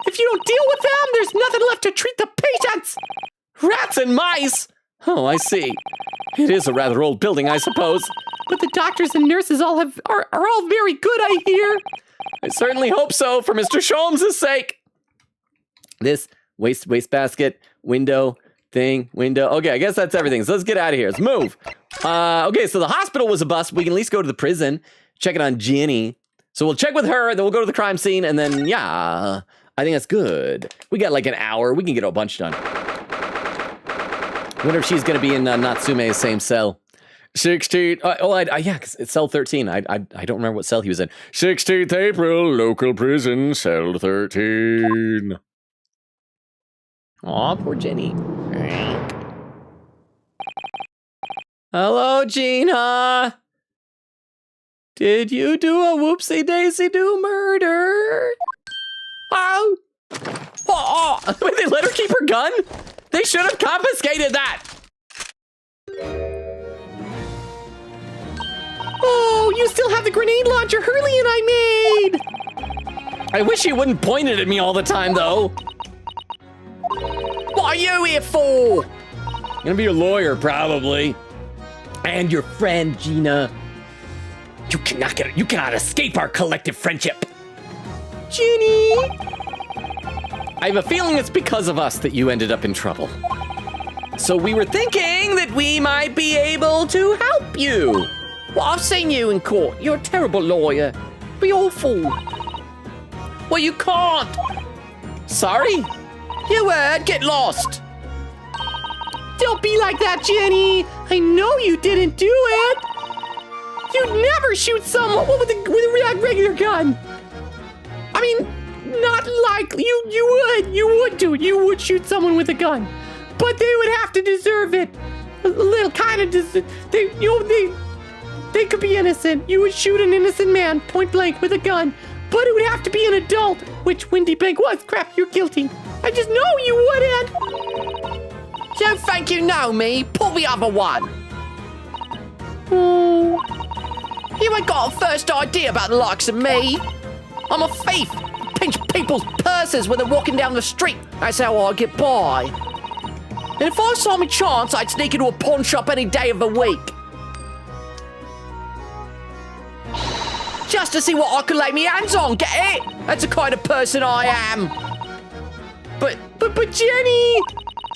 If you don't deal with them, there's nothing left to treat the patients. Rats and mice? Oh, I see. It is a rather old building, I suppose. But the doctors and nurses are all very good, I hear. I certainly hope so, for Mr. Sholmes' sake. This wastebasket, window, thing, window. Okay, I guess that's everything. So let's get out of here. Let's move. Okay, so the hospital was a bust. We can at least go to the prison. Check it on Ginny. So we'll check with her, then we'll go to the crime scene, and then, yeah, I think that's good. We got like an hour. We can get a bunch done. Wonder if she's going to be in Natsume's same cell. 16th, yeah, because it's cell 13. I don't remember what cell he was in. 16th April, local prison, cell 13. Aw, poor Jenny. Hello, Gina. Did you do a whoopsie-daisy-do murder? Oh. Wait, they let her keep her gun? They should have confiscated that. Oh, you still have the grenade launcher Hurley and I made! I wish you wouldn't point it at me all the time, though. What are you here for? I'm gonna be your lawyer, probably. And your friend, Gina. You cannot escape our collective friendship. Ginny! I have a feeling it's because of us that you ended up in trouble. So we were thinking that we might be able to help you. Well, I've seen you in court. You're a terrible lawyer. Be awful. Well, you can't. Sorry? You heard. Get lost. Don't be like that, Jenny. I know you didn't do it. You'd never shoot someone with a regular gun. I mean, not likely. You would do it. You would shoot someone with a gun, but they would have to deserve it. A little kind of they could be innocent. You would shoot an innocent man point blank with a gun, but it would have to be an adult, which Windy Bank was. Crap, you're guilty. I just know you wouldn't. You think you know me? Pull the other one. Oh. You ain't got a first idea about the likes of me. I'm a thief. Pinch people's purses when they're walking down the street. That's how I get by. And if I saw me chance, I'd sneak into a pawn shop any day of the week. Just to see what I could lay me hands on, get it? That's the kind of person I am. But Jenny!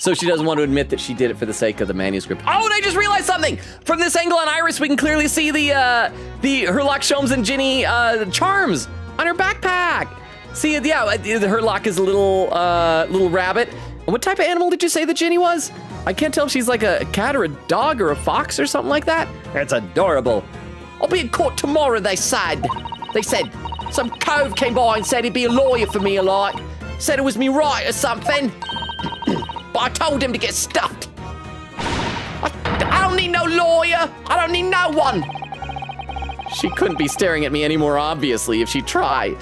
So she doesn't want to admit that she did it for the sake of the manuscript. Oh, and I just realized something! From this angle on Iris, we can clearly see the Herlock, Sholmes, and Ginny charms on her backpack. See, yeah, Herlock is a little rabbit. What type of animal did you say that Ginny was? I can't tell if she's like a cat or a dog or a fox or something like that. It's adorable. I'll be in court tomorrow, they said. They said some cove came by and said he'd be a lawyer for me, like. Said it was me right or something. But I told him to get stuffed. I don't need no lawyer. I don't need no one. She couldn't be staring at me any more obviously if she tried.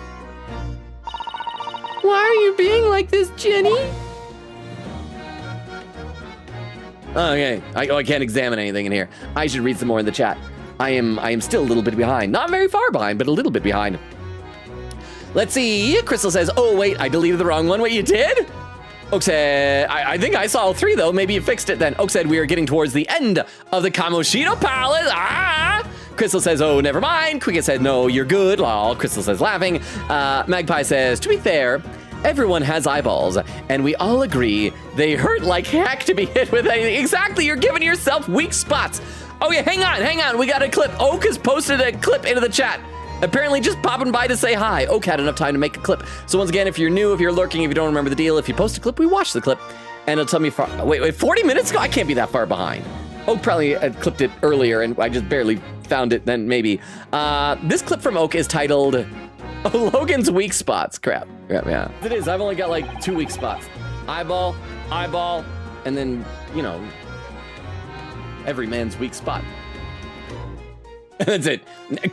Why are you being like this, Jenny? Okay, I can't examine anything in here. I should read some more in the chat. I am still a little bit behind. Not very far behind, but a little bit behind. Let's see. Crystal says, oh, wait, I deleted the wrong one. Wait, you did? Oak said, I think I saw all three, though. Maybe you fixed it then. Oak said, we are getting towards the end of the Kamoshida Palace. Ah! Crystal says, oh, never mind. Quicket said, no, you're good. Lol. Crystal says, laughing. Magpie says, to be fair, everyone has eyeballs, and we all agree they hurt like heck to be hit with anything. Exactly, you're giving yourself weak spots. Oh yeah, hang on, we got a clip. Oak has posted a clip into the chat. Apparently just popping by to say hi. Oak had enough time to make a clip. So once again, if you're new, if you're lurking, if you don't remember the deal, if you post a clip, we watch the clip, and it'll tell me, wait, 40 minutes ago? I can't be that far behind. Oak probably had clipped it earlier, and I just barely found it then, maybe. This clip from Oak is titled, Logan's Weak Spots. Crap, yeah. It is, I've only got like 2 weak spots. Eyeball, and then, you know, every man's weak spot. That's it.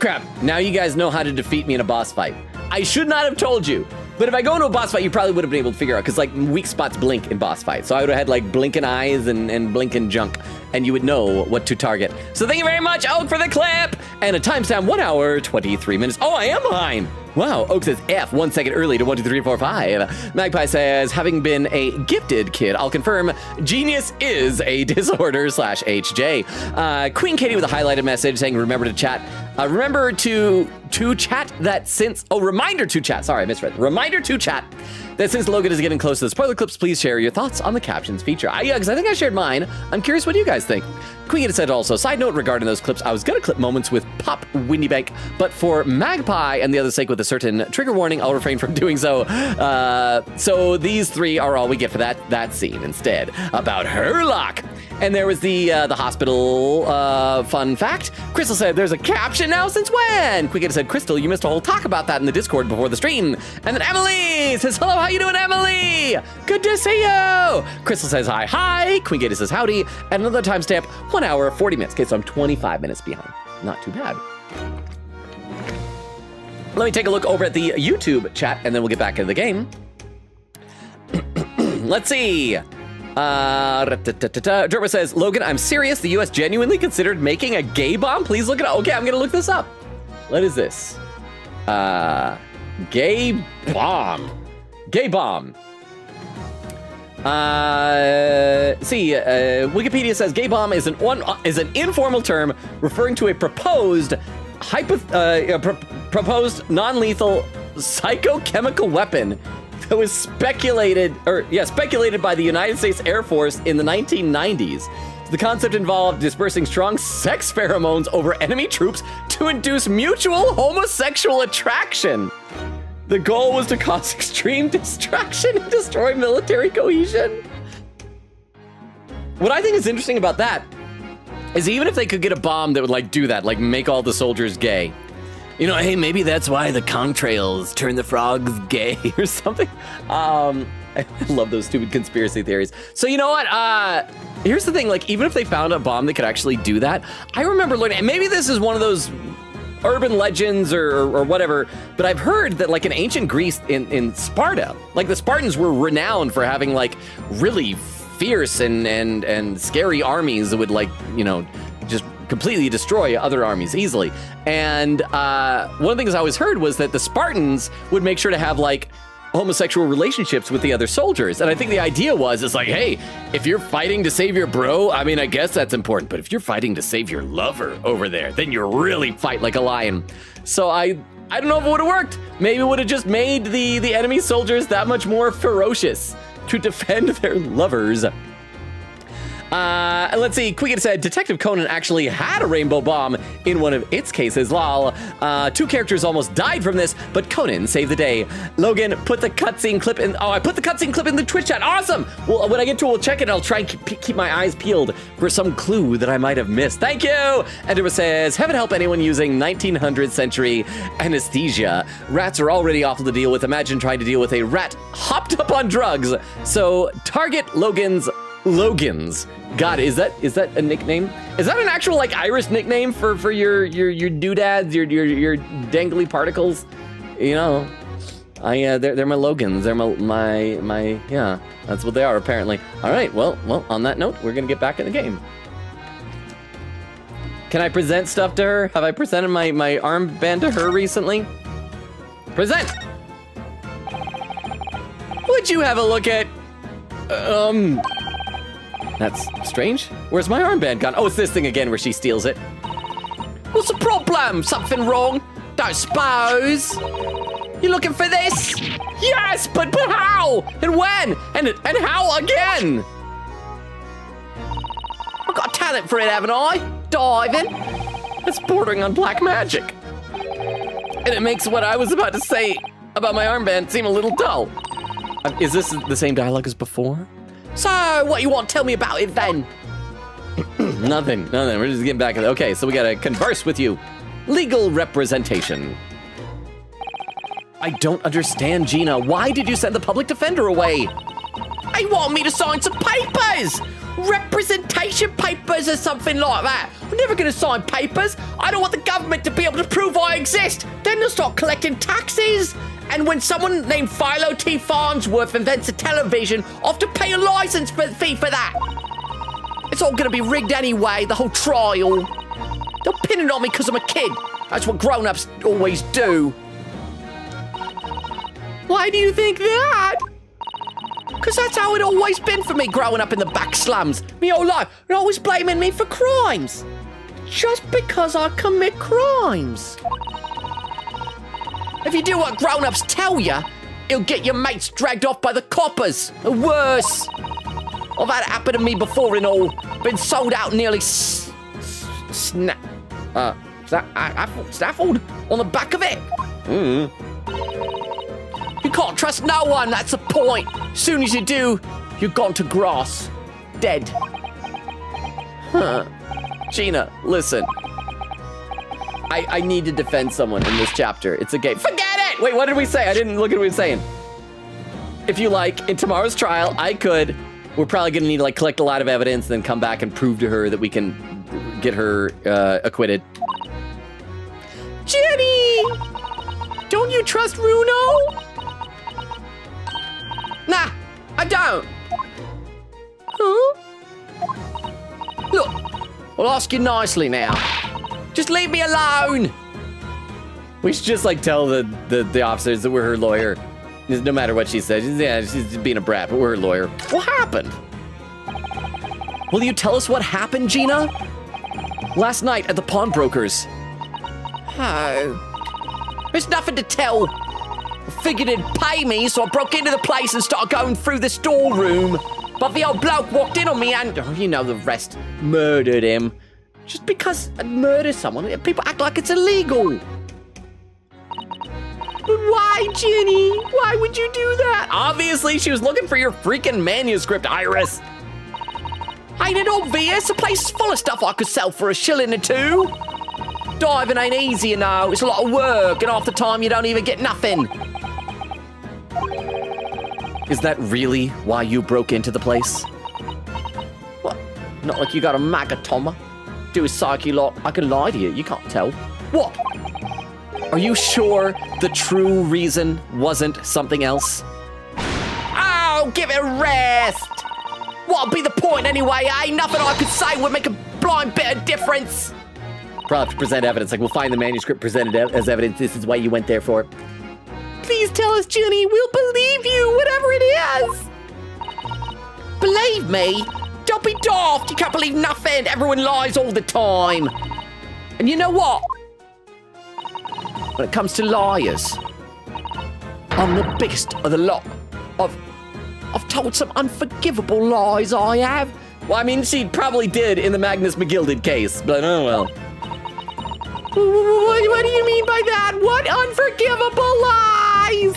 Crap, now you guys know how to defeat me in a boss fight. I should not have told you, but if I go into a boss fight, you probably would have been able to figure out, because like weak spots blink in boss fights. So I would have had like blinking eyes and blinking junk, and you would know what to target. So thank you very much, Oak, for the clip, and a timestamp 1 hour, 23 minutes. Oh, I am behind. Wow, Oak says F 1 second early to 1, 2, 3, 4, 5. Magpie says, having been a gifted kid, I'll confirm genius is a disorder / HJ. Queen Katie with a highlighted message saying, remember to chat. Remember to chat that since, reminder to chat. Sorry, I misread. Reminder to chat that since Logan is getting close to the spoiler clips, please share your thoughts on the captions feature. Yeah, because I think I shared mine. I'm curious what you guys think. Queen Katie said also, side note regarding those clips, I was gonna clip moments with Pop Windy Bank, but for Magpie and the other sake with a certain trigger warning, I'll refrain from doing so. So these 3 are all we get for that scene instead. About Herlock. And there was the hospital fun fact. Crystal said, there's a caption now, since when? Quicket said, Crystal, you missed a whole talk about that in the Discord before the stream. And then Emily says, hello, how you doing, Emily? Good to see you. Crystal says, hi. Queen Gator says, howdy. And another timestamp, 1 hour, 40 minutes. Okay, so I'm 25 minutes behind. Not too bad. Let me take a look over at the YouTube chat, and then we'll get back into the game. Let's see. Derma says, Logan, I'm serious. The U.S. genuinely considered making a gay bomb? Please look it up. Okay, I'm gonna look this up. What is this? Gay bomb. Gay bomb. Wikipedia says gay bomb is an informal term referring to a proposed proposed non-lethal psychochemical weapon that was speculated by the United States Air Force in the 1990s. The concept involved dispersing strong sex pheromones over enemy troops to induce mutual homosexual attraction. The goal was to cause extreme distraction and destroy military cohesion. What I think is interesting about that is even if they could get a bomb that would like do that, like make all the soldiers gay. You know, hey, maybe that's why the contrails turn the frogs gay or something. I love those stupid conspiracy theories. So you know what? Here's the thing, like even if they found a bomb that could actually do that, I remember learning, and maybe this is one of those urban legends or whatever, but I've heard that like in ancient Greece in Sparta, like the Spartans were renowned for having like really fierce and scary armies that would like, you know, just completely destroy other armies easily. And one of the things I always heard was that the Spartans would make sure to have like homosexual relationships with the other soldiers. And I think the idea was, it's like, hey, if you're fighting to save your bro, I mean, I guess that's important, but if you're fighting to save your lover over there, then you really fight like a lion. So I don't know if it would have worked. Maybe it would have just made the enemy soldiers that much more ferocious to defend their lovers. And let's see, Quiggin said, Detective Conan actually had a rainbow bomb in one of its cases, lol. 2 characters almost died from this, but Conan saved the day. Logan, put the cutscene clip in, I put the cutscene clip in the Twitch chat, awesome! Well, when I get to it, we'll check it, I'll try and keep my eyes peeled for some clue that I might have missed. Thank you! Endeavor says, heaven help anyone using 1900th century anesthesia. Rats are already awful to deal with, imagine trying to deal with a rat hopped up on drugs. So, target Logan's. God, is that a nickname? Is that an actual like Irish nickname for your doodads, your dangly particles? You know, they're my Logans. They're my yeah. That's what they are apparently. All right. Well. On that note, we're gonna get back in the game. Can I present stuff to her? Have I presented my armband to her recently? Present. Would you have a look at? That's strange. Where's my armband gone? Oh, it's this thing again where she steals it. What's the problem? Something wrong? Don't suppose. You looking for this? Yes, but how? And when? And how again? I've got a talent for it, haven't I? Diving. It's bordering on black magic. And it makes what I was about to say about my armband seem a little dull. Is this the same dialogue as before? So, what you want to tell me about it then? Nothing. We're just getting back. Okay, so we gotta converse with you. Legal representation. I don't understand, Gina. Why did you send the public defender away? They want me to sign some papers! Representation papers or something like that. I'm never gonna sign papers. I don't want the government to be able to prove I exist. Then they'll start collecting taxes. And when someone named Philo T. Farnsworth invents a television, I'll have to pay a license fee for that. It's all gonna be rigged anyway, the whole trial. They'll pin it on me because I'm a kid. That's what grown-ups always do. Why do you think that? Because that's how it always been for me growing up in the back slums. Me whole life, they're always blaming me for crimes. Just because I commit crimes. If you do what grown-ups tell you, you'll get your mates dragged off by the coppers, or worse. I've had it happen to me before and all. Been sold out nearly snaffled on the back of it. You can't trust no one, that's the point. As soon as you do, you're gone to grass. Dead. Huh. Gina, listen. I need to defend someone in this chapter. It's a game. Forget it! Wait, what did we say? I didn't look at what we were saying. If you like, in tomorrow's trial, we're probably gonna need to like collect a lot of evidence, then come back and prove to her that we can get her acquitted. Jenny! Don't you trust Runo? Nah, I don't. Huh? Look, I'll ask you nicely now. Just leave me alone. We should just like tell the officers that we're her lawyer. No matter what she says. Yeah, she's being a brat, but we're her lawyer. What happened? Will you tell us what happened, Gina? Last night at the pawnbrokers. Oh. There's nothing to tell. I figured it'd pay me, so I broke into the place and started going through the storeroom. But the old bloke walked in on me and, oh, you know the rest, murdered him. Just because I'd murder someone, people act like it's illegal. But why, Jenny? Why would you do that? Obviously, she was looking for your freaking manuscript, Iris. Ain't it obvious? The place is full of stuff I could sell for a shilling or two. Diving ain't easy, you know. It's a lot of work, and half the time you don't even get nothing. Is that really why you broke into the place? What? Not like you got a magatoma. Do a psyche lot. I can lie to you. You can't tell. What? Are you sure the true reason wasn't something else? Oh, give it a rest. What'll be the point anyway, eh? Nothing I could say would make a blind bit of difference. Probably have to present evidence. Like, we'll find the manuscript presented as evidence. This is what you went there for. Please tell us, Ginny. We'll believe you, whatever it is. Believe me? Don't be daft. You can't believe nothing. Everyone lies all the time. And you know what? When it comes to liars, I'm the biggest of the lot. I've told some unforgivable lies, I have. Well, I mean, she probably did in the Magnus McGilded case, but oh well. What do you mean by that? What unforgivable lies?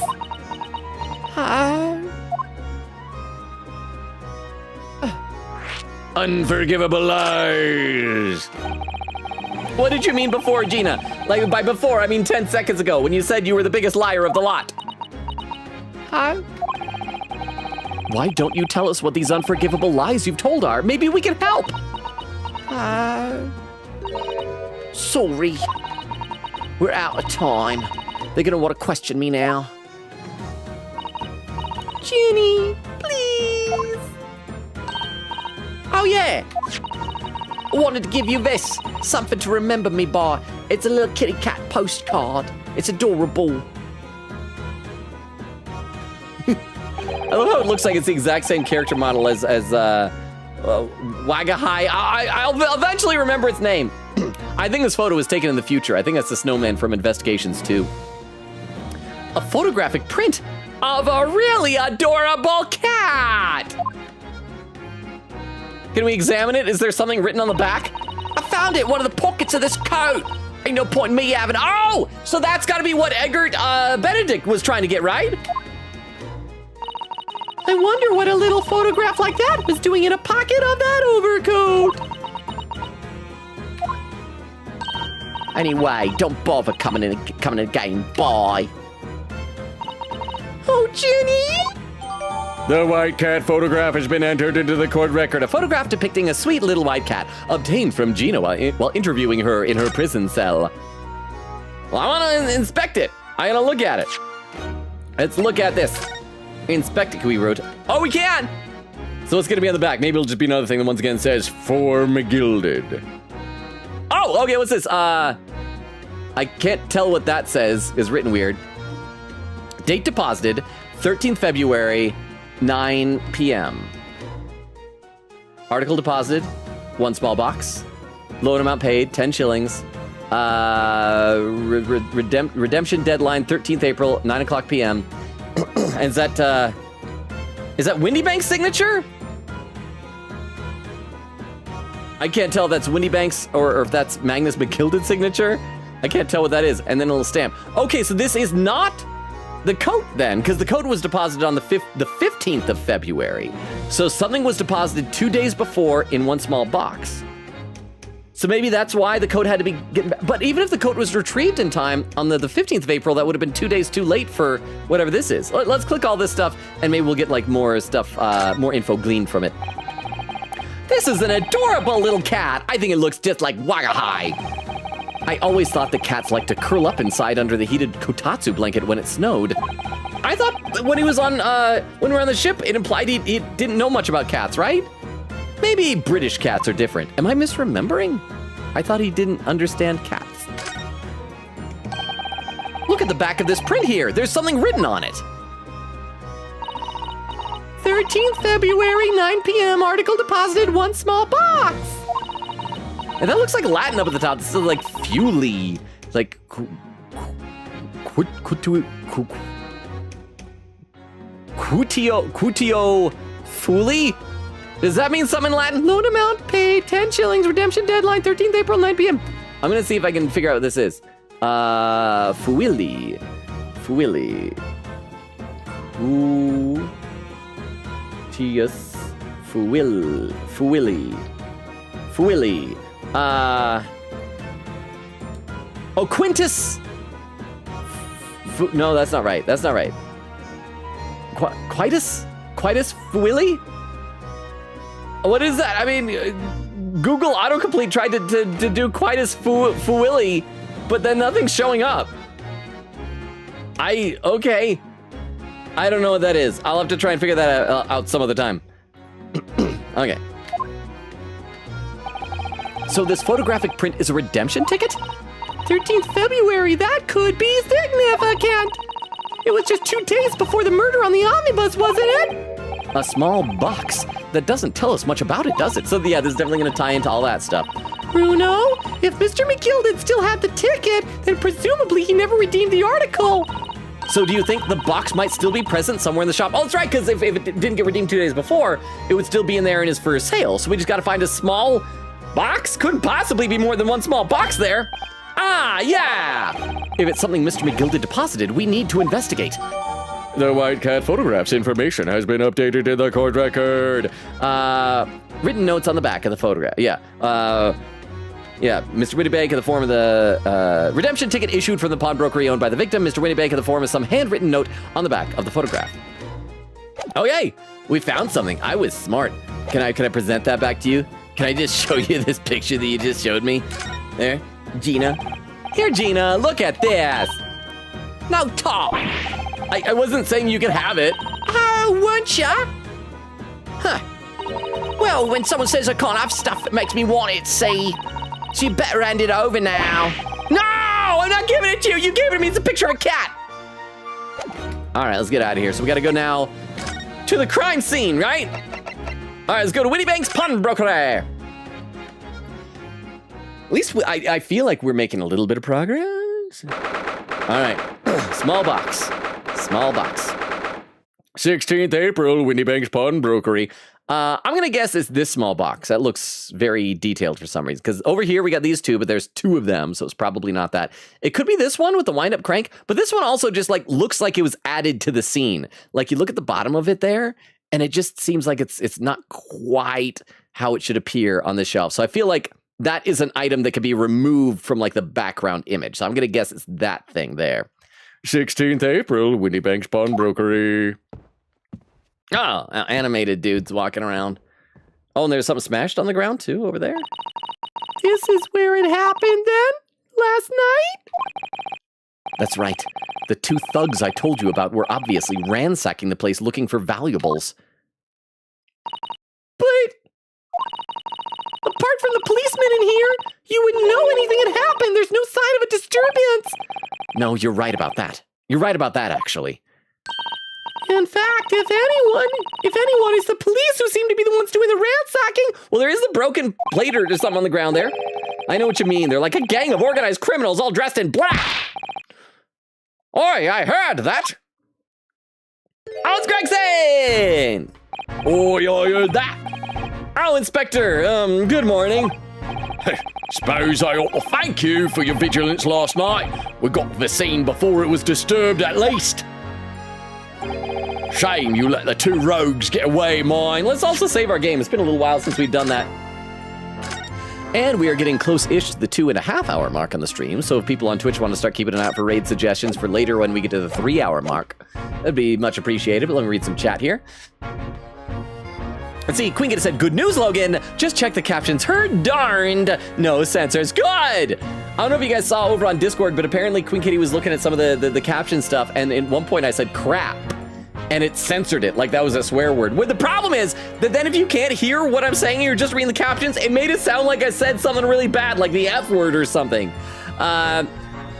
Unforgivable lies. What did you mean before, Gina? Like, by before, I mean 10 seconds ago, when you said you were the biggest liar of the lot. Why don't you tell us what these unforgivable lies you've told are? Maybe we can help. Sorry. We're out of time. They're gonna want to question me now. Ginny, please. Oh yeah. I wanted to give you this. Something to remember me by. It's a little kitty cat postcard. It's adorable. I love how it looks like it's the exact same character model as Wagahai. I'll eventually remember its name. I think this photo was taken in the future. I think that's the snowman from Investigations 2. A photographic print of a really adorable cat. Can we examine it? Is there something written on the back? I found it in one of the pockets of this coat. Ain't no point in me having. Oh, So that's got to be what Egbert Benedict was trying to get, right? I wonder what a little photograph like that was doing in a pocket of that overcoat. anyway, don't bother coming in again. Bye. Oh, Ginny! The white cat photograph has been entered into the court record. A photograph depicting a sweet little white cat obtained from Gina while interviewing her in her prison cell. Well, I want to inspect it. I gotta look at it. Let's look at this. Inspect it, can we wrote? Oh, we can! So it's gonna be on the back. Maybe it'll just be another thing that once again says, for McGilded. Oh, okay, what's this? I can't tell what that says. It's written weird. Date deposited, 13th February, 9 p.m. Article deposited, 1 small box. Loan amount paid, 10 shillings. Redemption deadline, 13th April, 9 o'clock p.m. And is that Windy Bank's signature? I can't tell if that's Windy Bank's or if that's Magnus McGilded's signature. I can't tell what that is. And then a little stamp. Okay, so this is not the coat then, because the coat was deposited on the 15th of February. So something was deposited 2 days before in one small box. So maybe that's why the coat had to be getting back. But even if the coat was retrieved in time on the 15th of April, that would have been 2 days too late for whatever this is. Let's click all this stuff, and maybe we'll get like more stuff, more info gleaned from it. This is an adorable little cat. I think it looks just like Wagahai. I always thought the cats like to curl up inside under the heated kotatsu blanket when it snowed. I thought when he was on, when we were on the ship, it implied he didn't know much about cats, right? Maybe British cats are different. Am I misremembering? I thought he didn't understand cats. Look at the back of this print here. There's something written on it. 13th February, 9 p.m. Article deposited, 1 small box. And that looks like Latin up at the top. This is like Fuli. It's like Cutio Fuli? Does that mean something in Latin? Loan amount paid, 10 shillings. Redemption deadline, 13th April, 9 p.m. I'm gonna see if I can figure out what this is. Fuili. Fuwili. Oh, Quintus. No, that's not right. That's not right. Quietus Fuwili? What is that? I mean, Google autocomplete tried to do Quietus Fuwili, but then nothing's showing up. Okay. I don't know what that is. I'll have to try and figure that out some other time. Okay. So this photographic print is a redemption ticket? 13th February, that could be significant. It was just 2 days before the murder on the omnibus, wasn't it? A small box that doesn't tell us much about it, does it? So yeah, this is definitely gonna tie into all that stuff. Bruno, if Mr. McGilded still had the ticket, then presumably he never redeemed the article. So do you think the box might still be present somewhere in the shop? Oh, that's right, because if it didn't get redeemed 2 days before, it would still be in there and is for sale. So we just gotta find a small box? Couldn't possibly be more than one small box there. Ah, yeah! If it's something Mr. McGilded deposited, we need to investigate. The White Cat Photographs information has been updated in the court record. Written notes on the back of the photograph. Yeah. Mr. Winnebank in the form of the redemption ticket issued from the pawnbrokery owned by the victim. Mr. Winnebank in the form of some handwritten note on the back of the photograph. Oh, yay! We found something. I was smart. Can I present that back to you? Can I just show you this picture that you just showed me? There, Gina. Here, Gina, look at this. Now talk. I wasn't saying you could have it. Oh, weren't ya? Huh. Well, when someone says I can't have stuff that makes me want it, see? So you better hand it over now. No, I'm not giving it to you. You gave it to me. It's a picture of a cat. All right, let's get out of here. So we got to go now to the crime scene, right? All right, let's go to Winniebank's pawnbrokery. At least I feel like we're making a little bit of progress. All right, small box. 16th April, Winniebank's pawnbrokery. I'm gonna guess it's this small box. That looks very detailed for some reason. Because over here we got these 2, but there's 2 of them, so it's probably not that. It could be this one with the wind-up crank, but this one also just like looks like it was added to the scene. Like you look at the bottom of it there, and it just seems like it's not quite how it should appear on the shelf. So I feel like that is an item that could be removed from like the background image. So I'm gonna guess it's that thing there. 16th April, Winniebank's pawnbrokery. Oh, animated dudes walking around. Oh, and there's something smashed on the ground too over there. This is where it happened then? Last night? That's right. The 2 thugs I told you about were obviously ransacking the place looking for valuables. But apart from the policemen in here, you wouldn't know anything had happened. There's no sign of a disturbance. No, you're right about that. You're right about that, actually. In fact, if anyone, it's the police who seem to be the ones doing the ransacking. Well, there is a broken plate or something on the ground there. I know what you mean. They're like a gang of organized criminals all dressed in black. Oi, I heard that. Oh, it's Gregson! Oi, I heard that. Oh, Inspector, good morning. Suppose I ought to thank you for your vigilance last night. We got the scene before it was disturbed at least. Shame you let the 2 rogues get away, mine. Let's also save our game. It's been a little while since we've done that. And we are getting close-ish to the 2.5-hour mark on the stream, so if people on Twitch want to start keeping an eye out for raid suggestions for later when we get to the 3-hour mark, that'd be much appreciated. But let me read some chat here. Let's see, Queen said, good news, Logan. Just check the captions. Her darned. No censors. Good. I don't know if you guys saw over on Discord, but apparently Queen Kitty was looking at some of the caption stuff, and at one point I said crap, and it censored it like that was a swear word. Well, the problem is that then if you can't hear what I'm saying, you're just reading the captions, it made it sound like I said something really bad, like the F word or something.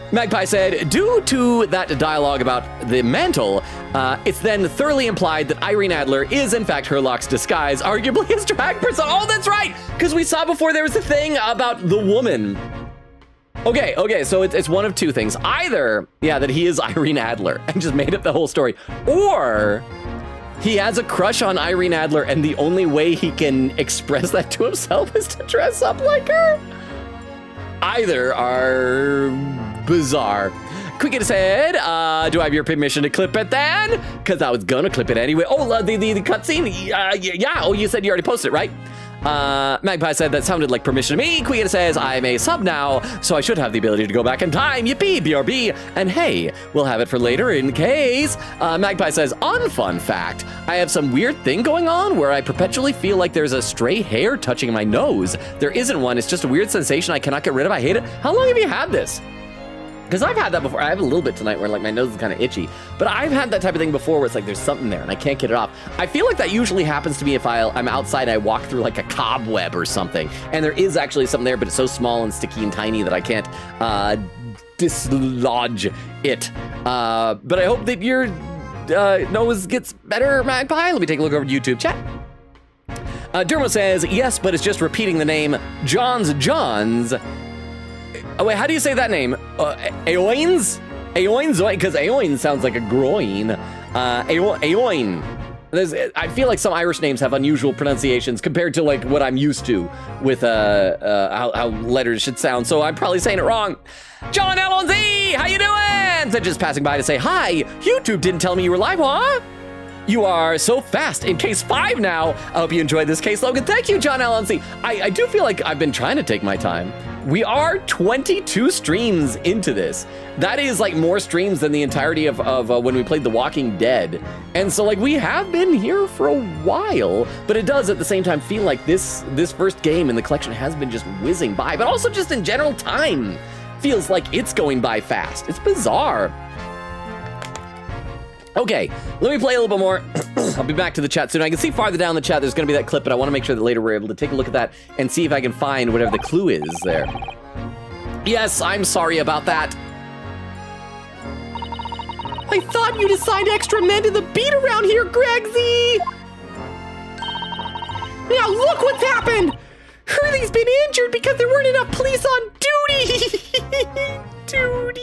Magpie said, due to that dialogue about the mantle, it's then thoroughly implied that Irene Adler is in fact Herlock's disguise, arguably his drag persona. Oh, that's right, because we saw before there was a thing about the woman. Okay, so it's one of 2 things. Either, yeah, that he is Irene Adler and just made up the whole story, or he has a crush on Irene Adler and the only way he can express that to himself is to dress up like her. Either are bizarre. Quick said, do I have your permission to clip it then? Because I was gonna clip it anyway. Oh, the cutscene? Yeah. Oh, you said you already posted it, right? Magpie said that sounded like permission to me. Queen says, I'm a sub now, so I should have the ability to go back in time. Yippee, BRB. And hey, we'll have it for later in case. Magpie says, unfun fact, I have some weird thing going on where I perpetually feel like there's a stray hair touching my nose. There isn't one. It's just a weird sensation I cannot get rid of. I hate it. How long have you had this? Because I've had that before. I have a little bit tonight where like my nose is kind of itchy, but I've had that type of thing before where it's like there's something there and I can't get it off. I feel like that usually happens to me if I'm outside and I walk through like a cobweb or something, and there is actually something there, but it's so small and sticky and tiny that I can't dislodge it. But I hope that your nose gets better, Magpie. Let me take a look over YouTube chat. Dermo says, yes, but it's just repeating the name John's. Oh, wait, how do you say that name? Aoins? Aoins? Because Aoin sounds like a groin. Aoin. I feel like some Irish names have unusual pronunciations compared to like what I'm used to with how letters should sound, so I'm probably saying it wrong. John LNZ, how you doing? So just passing by to say hi. YouTube didn't tell me you were live, huh? You are so fast in case 5 now. I hope you enjoyed this case, Logan. Thank you, John LNC. I do feel like I've been trying to take my time. We are 22 streams into this. That is like more streams than the entirety of when we played The Walking Dead. And so like we have been here for a while, but it does at the same time feel like this first game in the collection has been just whizzing by, but also just in general time feels like it's going by fast. It's bizarre. Okay, let me play a little bit more. I'll be back to the chat soon. I can see farther down the chat there's gonna be that clip, but I wanna make sure that later we're able to take a look at that and see if I can find whatever the clue is there. Yes, I'm sorry about that. I thought you'd assigned extra men to the beat around here, Gregsy! Now look what's happened! Hurley's been injured because there weren't enough police on duty! Duty!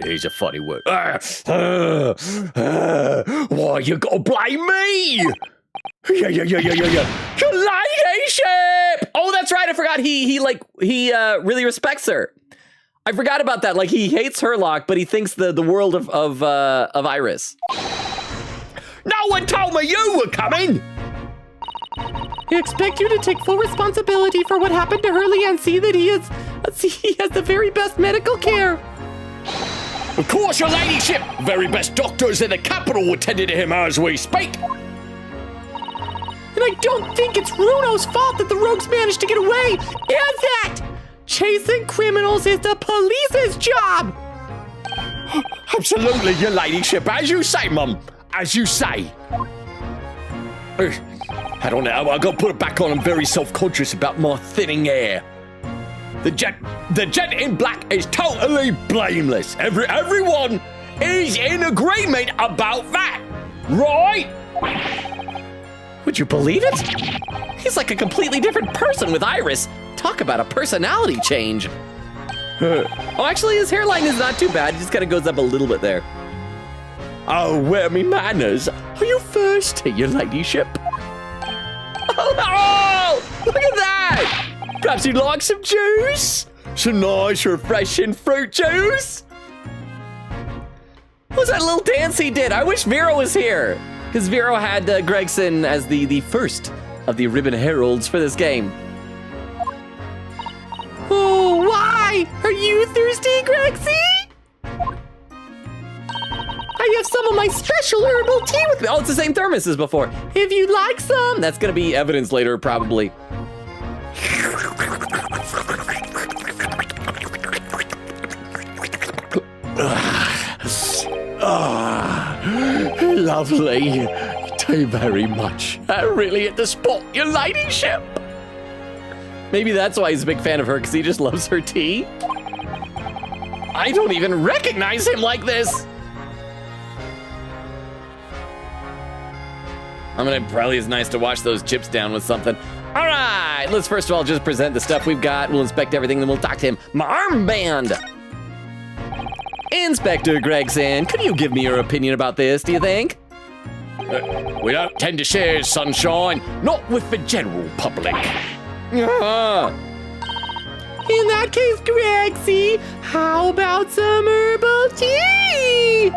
He's a funny word. Why you gotta blame me? Yeah. Your ladyship! Oh, that's right. I forgot. He really respects her. I forgot about that. Like he hates Herlock, but he thinks the world of Iris. No one told me you were coming. I expect you to take full responsibility for what happened to Hurley and see that he has the very best medical care. Of course, your ladyship. Very best doctors in the capital attending to him as we speak. And I don't think it's Runo's fault that the rogues managed to get away, is it? Chasing criminals is the police's job. Absolutely, your ladyship. As you say, Mum. As you say. I don't know. I gotta put it back on. I'm very self-conscious about my thinning hair. The gent in black is totally blameless. Everyone is in agreement about that, right? Would you believe it? He's like a completely different person with Iris. Talk about a personality change. Oh, actually, his hairline is not too bad. He just kind of goes up a little bit there. Oh, where me manners? Are you thirsty, your ladyship? Oh, look at that! Perhaps you'd like some juice? Some nice, refreshing fruit juice? What was that little dance he did? I wish Vero was here. Because Vero had Gregson as the first of the Ribbon Heralds for this game. Oh, why? Are you thirsty, Gregsy? I have some of my special herbal tea with me. Oh, it's the same thermos as before. If you'd like some. That's going to be evidence later, probably. Lovely. Thank you very much. Really at the spot, your ladyship. Maybe that's why he's a big fan of her, because he just loves her tea. I don't even recognize him like this. Probably is nice to wash those chips down with something. All right, let's first of all just present the stuff we've got. We'll inspect everything, then we'll talk to him. My armband. Inspector Gregson, could you give me your opinion about this, do you think? We don't tend to share sunshine, not with the general public. In that case, Grexy, how about some herbal tea?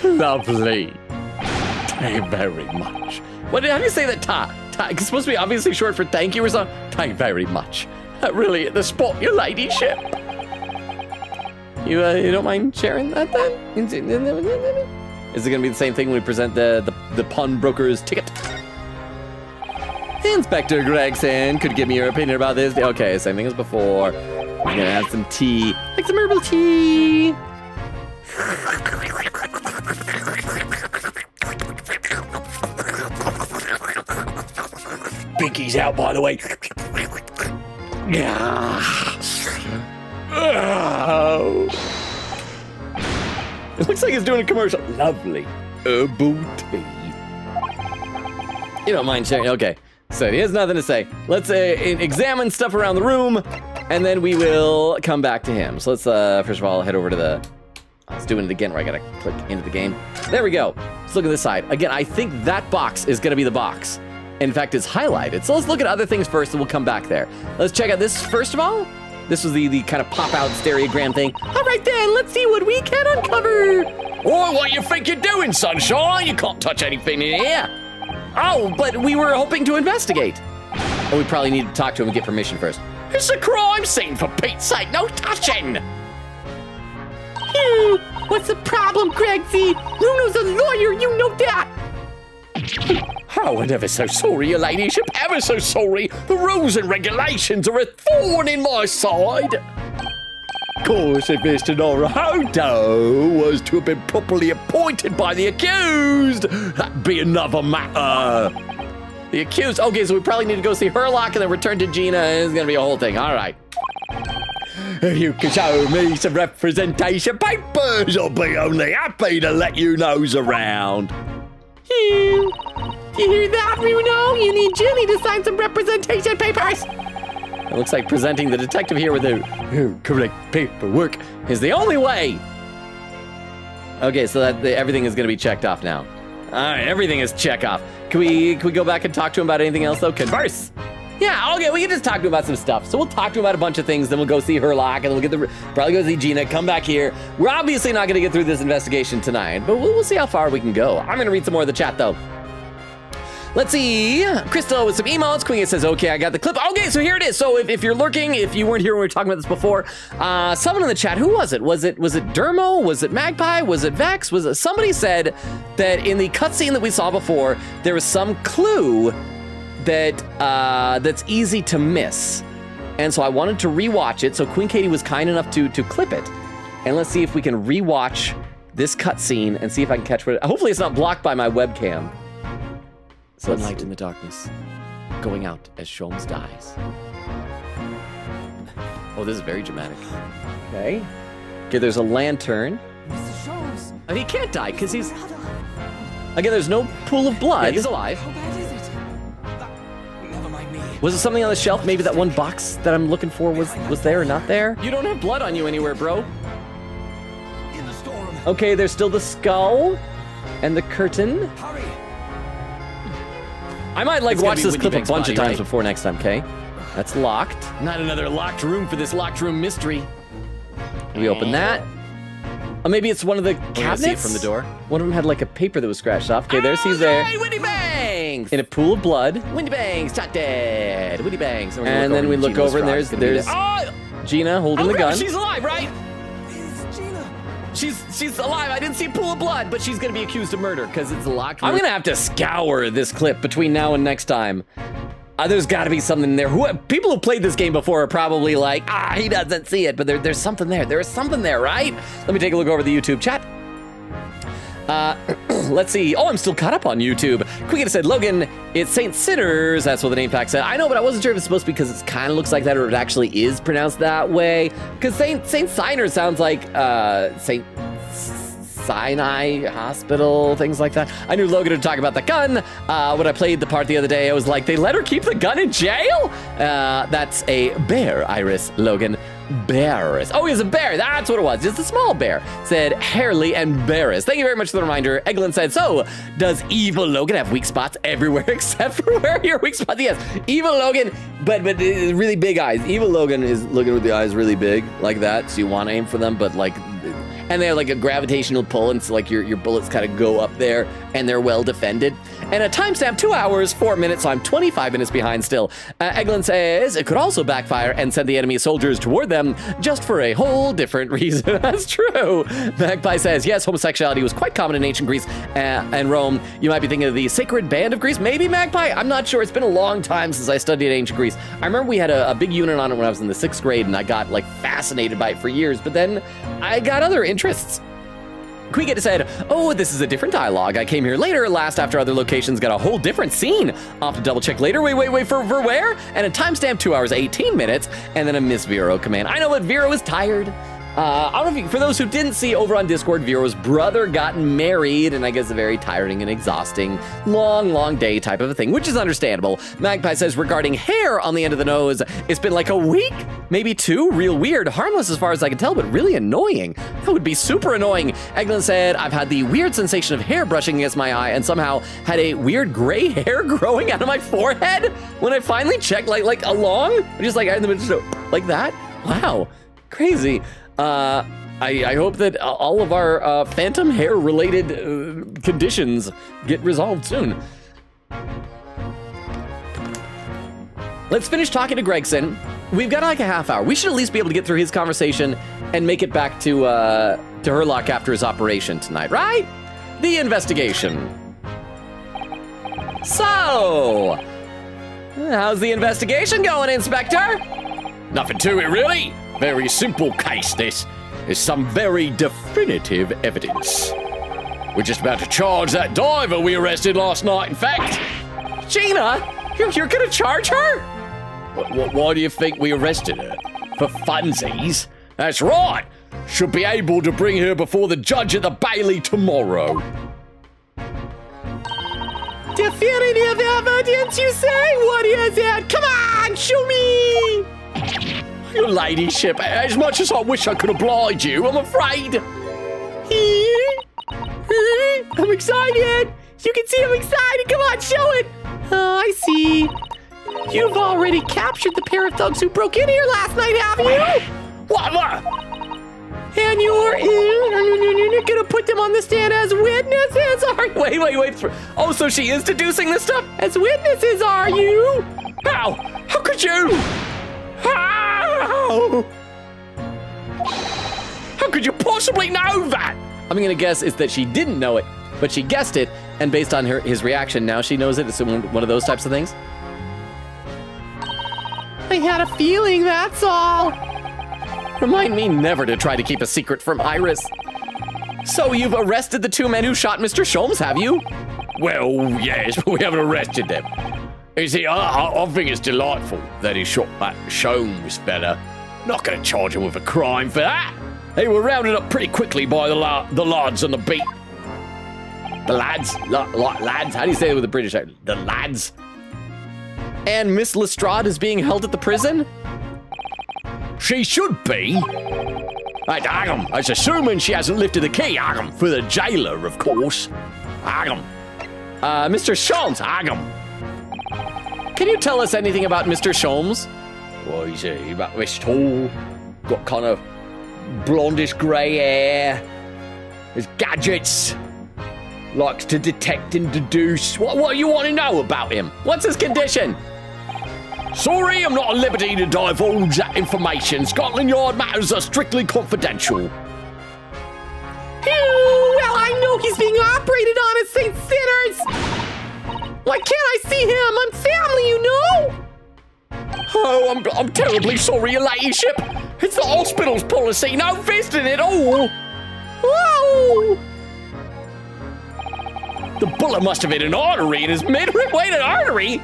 Lovely. Thank you very much. How do you say that? It's supposed to be obviously short for thank you or something. Thank you very much. Really, at the spot, your ladyship. You don't mind sharing that then? Is it gonna be the same thing when we present the pawnbroker's ticket? Inspector Gregson, could you give me your opinion about this? Okay, same thing as before. We're gonna have some tea. Like some herbal tea. Binky's out, by the way. Oh. It looks like he's doing a commercial. Lovely. Herbal tea. You don't mind sharing? Okay. So he has nothing to say. Let's examine stuff around the room, and then we will come back to him. So let's first of all head over to the. Let's do it again where I gotta click into the game. There we go. Let's look at this side. Again, I think that box is gonna be the box. In fact, it's highlighted. So let's look at other things first, and we'll come back there. Let's check out this first of all. This was the kind of pop-out stereogram thing. All right then, let's see what we can uncover. Oh, what you think you're doing, Sunshine? You can't touch anything in here. Oh, but we were hoping to investigate. Oh, we probably need to talk to him and get permission first. It's a crime scene, for Pete's sake. No touching. What's the problem, Gregsy? Bruno's a lawyer, you know that. Oh, I'm ever so sorry, your ladyship. Ever so sorry. The rules and regulations are a thorn in my side. Of course, if Mr. Naruto was to have been properly appointed by the accused, that'd be another matter. The accused. Okay, so we probably need to go see Herlock and then return to Gina. It's gonna be a whole thing. All right. If you can show me some representation papers, I'll be only happy to let you nose around. You hear that, Bruno? You need Jenny to sign some representation papers. It looks like presenting the detective here with the correct paperwork is the only way. Okay, so that everything is going to be checked off now. All right, everything is check off. Can we go back and talk to him about anything else though? Converse. Yeah, okay, we can just talk to him about some stuff. So we'll talk to him about a bunch of things, then we'll go see Herlock, and then we'll probably go see Gina, come back here. We're obviously not going to get through this investigation tonight, but we'll see how far we can go. I'm going to read some more of the chat though. Let's see. Crystal with some emotes. Queen says, okay, I got the clip. Okay, so here it is. So if you're lurking, if you weren't here when we were talking about this before, someone in the chat, who was it? Was it Dermo? Was it Magpie? Was it Vex? Somebody said that in the cutscene that we saw before, there was some clue that's easy to miss. And so I wanted to rewatch it. So Queen Katie was kind enough to clip it. And let's see if we can rewatch this cutscene and see if I can catch what. Hopefully it's not blocked by my webcam. Sunlight in the darkness, going out as Sholmes dies. Oh, this is very dramatic. Okay, there's a lantern. Mr. Sholmes. Oh, he can't die because he's. Again, there's no pool of blood. Yeah, he's alive. How bad is it? Never mind me. Was it something on the shelf? Maybe that one box that I'm looking for was there or not there? You don't have blood on you anywhere, bro. In the storeroom. Okay, there's still the skull and the curtain. Hurry. I might watch this clip a bunch of times right? before next time, okay? That's locked. Not another locked room for this locked room mystery. Can we open that? Oh, maybe it's one of the cabinets? See it from the door. One of them had like a paper that was scratched off. Okay, there's he's there. Hey, Windy Bangs! In a pool of blood. Windy Bangs, shot dead. Windy Bangs. And then we look over and there's Gina holding the gun. She's alive, right? Is Gina? She's alive. I didn't see a pool of blood, but she's gonna be accused of murder because it's a locked room. I'm gonna have to scour this clip between now and next time. There's got to be something there. People who played this game before are probably like, he doesn't see it, but there's something there. There is something there, right? Let me take a look over the YouTube chat. Let's see. Oh, I'm still caught up on YouTube. Quick said, Logan, it's St. Sinners. That's what the name fact said. I know, but I wasn't sure if it's supposed to be because it kind of looks like that or it actually is pronounced that way. Because St. Signers sounds like St. Sinai Hospital, things like that. I knew Logan would talk about the gun. When I played the part the other day, I was like, they let her keep the gun in jail? That's a bear, Iris, Logan. Barris. Oh, he's a bear. That's what it was. Just a small bear. Said Harley and Barris. Thank you very much for the reminder. Eglin said, so does evil Logan have weak spots everywhere except for where your weak spots? Yes, evil Logan, but really big eyes. Evil Logan is looking with the eyes really big like that. So you want to aim for them, but like, and they have like a gravitational pull, and so like your bullets kind of go up there, and they're well defended. And a timestamp 2 hours, 4 minutes, so I'm 25 minutes behind still. Eglin says it could also backfire and send the enemy soldiers toward them just for a whole different reason. That's true. Magpie says, yes, homosexuality was quite common in ancient Greece and Rome. You might be thinking of the Sacred Band of Greece. Maybe, Magpie? I'm not sure. It's been a long time since I studied ancient Greece. I remember we had a big unit on it when I was in the 6th grade, and I got like fascinated by it for years, but then I got other interests. Queegit said, oh, this is a different dialogue. I came here later, last after other locations got a whole different scene. I'll have to double check later. Wait, for where? And a timestamp 2 hours, 18 minutes, and then a Miss Vero command. I know, but Vero is tired. I don't know if for those who didn't see over on Discord, Vero's brother got married, and I guess a very tiring and exhausting, long day type of a thing, which is understandable. Magpie says regarding hair on the end of the nose, it's been like a week, maybe 2, real weird, harmless as far as I can tell, but really annoying. That would be super annoying. Eglin said, I've had the weird sensation of hair brushing against my eye and somehow had a weird gray hair growing out of my forehead when I finally checked, like along, just like in the middle, like that. Wow, crazy. I hope that all of our phantom hair related conditions get resolved soon. Let's finish talking to Gregson. We've got like a half hour. We should at least be able to get through his conversation and make it back to Herlock after his operation tonight, right? The investigation. So, how's the investigation going, Inspector? Nothing to it, really. Very simple case, this. There's some very definitive evidence. We're just about to charge that diver we arrested last night, in fact. Gina, you're gonna charge her? Why do you think we arrested her? For funsies? That's right. Should be able to bring her before the judge at the Bailey tomorrow. Definitive evidence, you say? What is it? Come on, show me! Your ladyship, as much as I wish I could oblige you, I'm afraid. I'm excited. You can see I'm excited. Come on, show it. Oh, I see. You've already captured the pair of thugs who broke in here last night, have you? What? And you're gonna put them on the stand as witnesses, are you? Wait. Oh, so she is deducing this stuff? As witnesses, are you? How? How could you? How? How could you possibly know that? I'm gonna guess is that she didn't know it, but she guessed it, and based on his reaction, now she knows it. It's one of those types of things. I had a feeling, that's all. Remind me never to try to keep a secret from Iris. So you've arrested the 2 men who shot Mr. Sholmes, have you? Well, yes, but we haven't arrested them. You see, I think it's delightful that he shot that Sholmes fella. Not gonna charge him with a crime for that. They were rounded up pretty quickly by the lads on the beat. The lads? Lads? How do you say it with a British accent? The lads? And Miss Lestrade is being held at the prison? She should be. Hey, hang on. That's assuming she hasn't lifted the key, hang on, for the jailer, of course. Hang on. Mr. Sholmes, hang on. Can you tell us anything about Mr. Sholmes? Well, he's about this tall, got kind of blondish grey hair, his gadgets, likes to detect and deduce. What do you want to know about him? What's his condition? Sorry, I'm not at liberty to divulge that information. Scotland Yard matters are strictly confidential. Well, I know he's being operated on at St. Sinners. Why can't I see him? I'm family, you know. Oh, I'm terribly sorry, your ladyship. It's the hospital's policy, no visiting at all. Whoa! The bullet must have hit an artery in his midrib. Wait, an artery?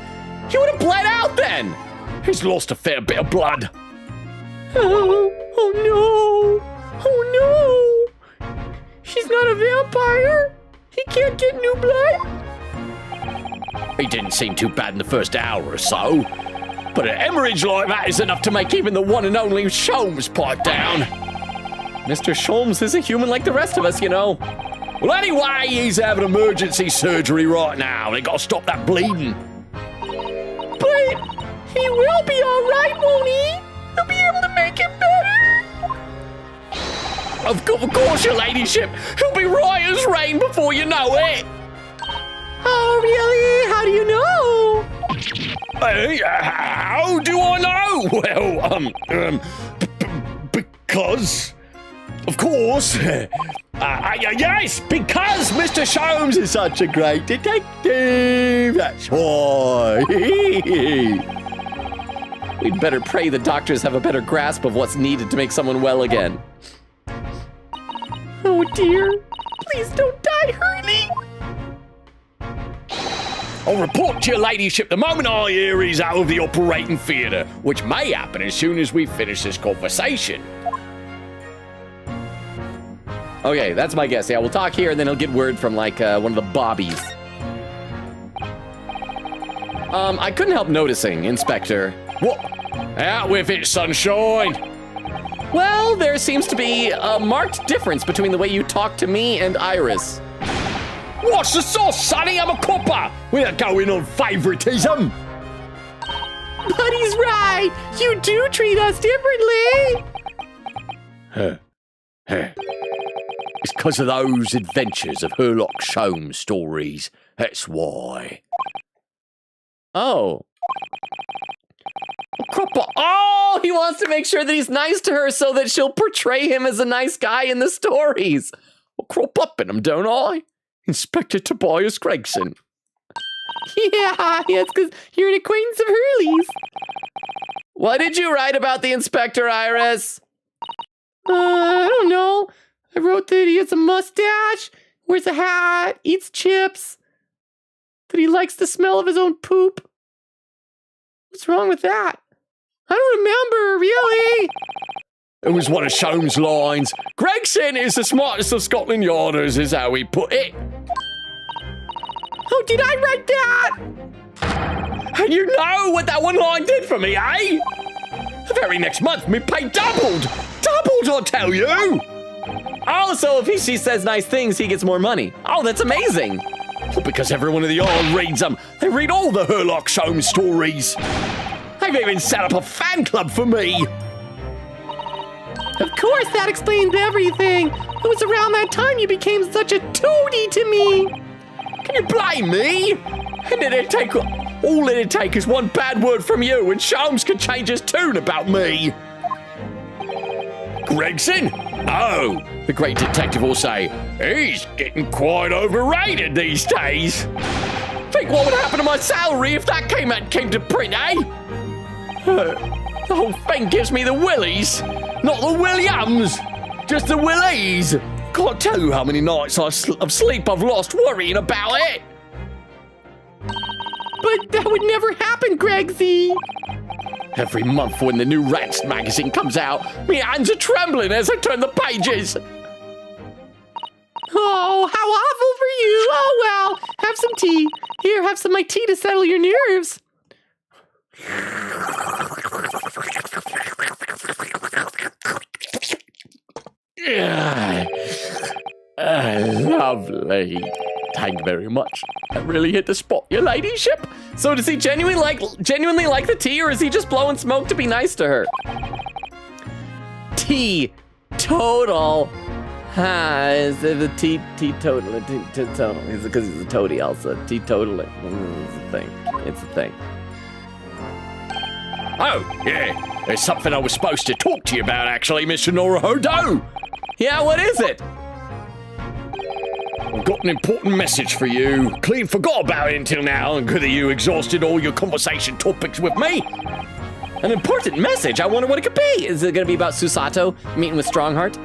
He would have bled out then. He's lost a fair bit of blood. Oh no! Oh no! He's not a vampire. He can't get new blood. He didn't seem too bad in the first hour or so. But an hemorrhage like that is enough to make even the one and only Sholmes pipe down. Mr. Sholmes is a human like the rest of us, you know. Well, anyway, he's having emergency surgery right now. They gotta stop that bleeding. But he will be all right, won't he? He'll be able to make it better. Of course, your ladyship. He'll be right as rain before you know it. Oh, really? How do you know? How do I know? Well, because, of course. Yes, because Mr. Sholmes is such a great detective. That's why. We'd better pray the doctors have a better grasp of what's needed to make someone well again. Oh, dear. Please don't die early. I'll report to your ladyship the moment I hear he's out of the operating theatre, which may happen as soon as we finish this conversation. Okay, that's my guess. Yeah, we'll talk here and then he'll get word from like one of the bobbies. I couldn't help noticing, Inspector. What? Out with it, sunshine. Well, there seems to be a marked difference between the way you talk to me and Iris. What's the sauce, sonny? I'm a copper. We're not going on favoritism. But he's right. You do treat us differently. It's because of those adventures of Herlock Sholmes stories. That's why. Oh. Cropper. Oh, he wants to make sure that he's nice to her so that she'll portray him as a nice guy in the stories. I'll crop up in them, don't I? Inspector Tobias Gregson. Yeah, it's because you're an acquaintance of Hurley's. What did you write about the inspector, Iris? I don't know. I wrote that he has a mustache, wears a hat, eats chips, that he likes the smell of his own poop. What's wrong with that? I don't remember, really. It was one of Sholmes' lines. Gregson is the smartest of Scotland Yarders, is how he put it. Oh, did I write that? And you know what that one line did for me, eh? The very next month, me pay doubled. Doubled, I tell you. Also, if she says nice things, he gets more money. Oh, that's amazing. Well, because everyone in the yard reads them. They read all the Herlock Sholmes stories. They've even set up a fan club for me. Of course, that explains everything. It was around that time you became such a toady to me. Can you blame me? And all it'd take is one bad word from you and Sholmes could change his tune about me. Gregson? Oh, the great detective will say, he's getting quite overrated these days. Think what would happen to my salary if that came to print, eh? The whole thing gives me the willies. Not the Williams, just the willies. Can't tell you how many nights of sleep I've lost worrying about it. But that would never happen, Gregsy. Every month when the new Rats magazine comes out, my hands are trembling as I turn the pages. Oh, how awful for you. Oh, well, have some tea. Here, have some of my tea to settle your nerves. Lovely. Thank you very much. That really hit the spot, your ladyship. So does he genuinely like the tea, or is he just blowing smoke to be nice to her? Tea. Total. Is the teetotal? Is it because he's a toady also? Teetotaler. It's a thing. It's a thing. Oh, yeah. There's something I was supposed to talk to you about, actually, Mr. Norohodo. Yeah, what is it? I've got an important message for you. Clean forgot about it until now, and could have you exhausted all your conversation topics with me? An important message? I wonder what it could be. Is it going to be about Susato meeting with Strongheart?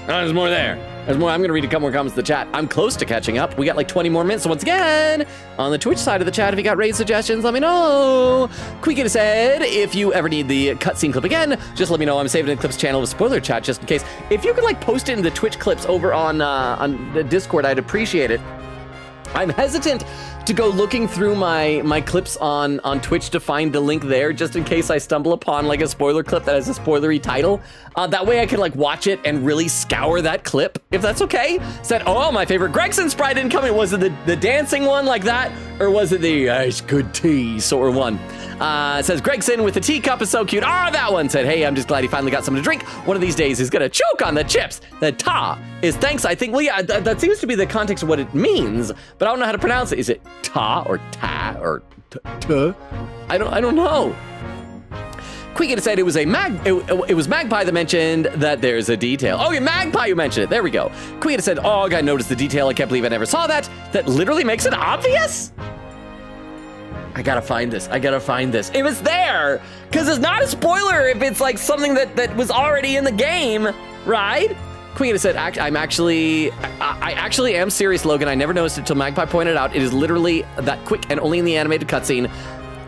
There's more there. There's more. I'm going to read a couple more comments in the chat. I'm close to catching up. We got like 20 more minutes. So once again, on the Twitch side of the chat, if you got raid suggestions, let me know. Quickita said, if you ever need the cutscene clip again, just let me know. I'm saving it in Clips channel with spoiler chat just in case. If you could like post it in the Twitch clips over on the Discord, I'd appreciate it. I'm hesitant to go looking through my clips on Twitch to find the link there, just in case I stumble upon like a spoiler clip that has a spoilery title. That way I can like watch it and really scour that clip, if that's okay. Said, oh, my favorite Gregson sprite incoming. Was it the dancing one like that? Or was it the it's good tea sort of one? It says, Gregson with the teacup is so cute. Ah, that one. Said, hey, I'm just glad he finally got something to drink. One of these days he's gonna choke on the chips. The ta is thanks, I think. Well, yeah, that seems to be the context of what it means, but I don't know how to pronounce it. Is it ta or ta or t? I don't know. Quickita said it was it was Magpie that mentioned that there's a detail. Oh, yeah, Magpie, you mentioned it. There we go. Quickita said, oh, I noticed the detail. I can't believe I never saw that. That literally makes it obvious. I gotta find this. It was there, because it's not a spoiler if it's like something that was already in the game, right? Queen said, I actually am serious, Logan. I never noticed it until Magpie pointed out. It is literally that quick and only in the animated cutscene.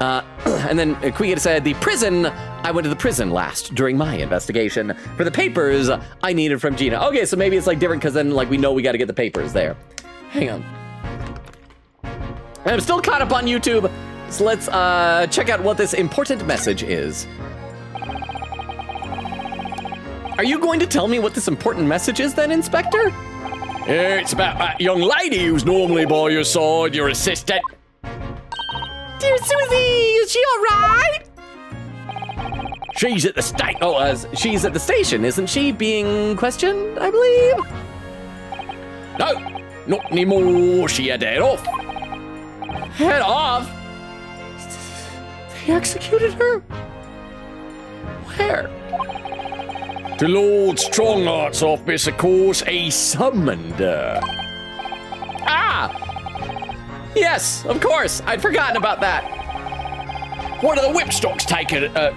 And then Queen said, the prison, I went to the prison last during my investigation for the papers I needed from Gina. Okay, so maybe it's like different because then like we know we got to get the papers there. Hang on. I'm still caught up on YouTube. So let's check out what this important message is. Are you going to tell me what this important message is then, Inspector? It's about that young lady who's normally by your side, your assistant. Dear Susie, is she all right? She's at the state. She's at the station, isn't she? Being questioned, I believe? No, not anymore. She had to head off. Head off? They executed her? Where? To Lord Strongart's office, of course, he summoned her. Ah! Yes, of course. I'd forgotten about that. One of the whipstocks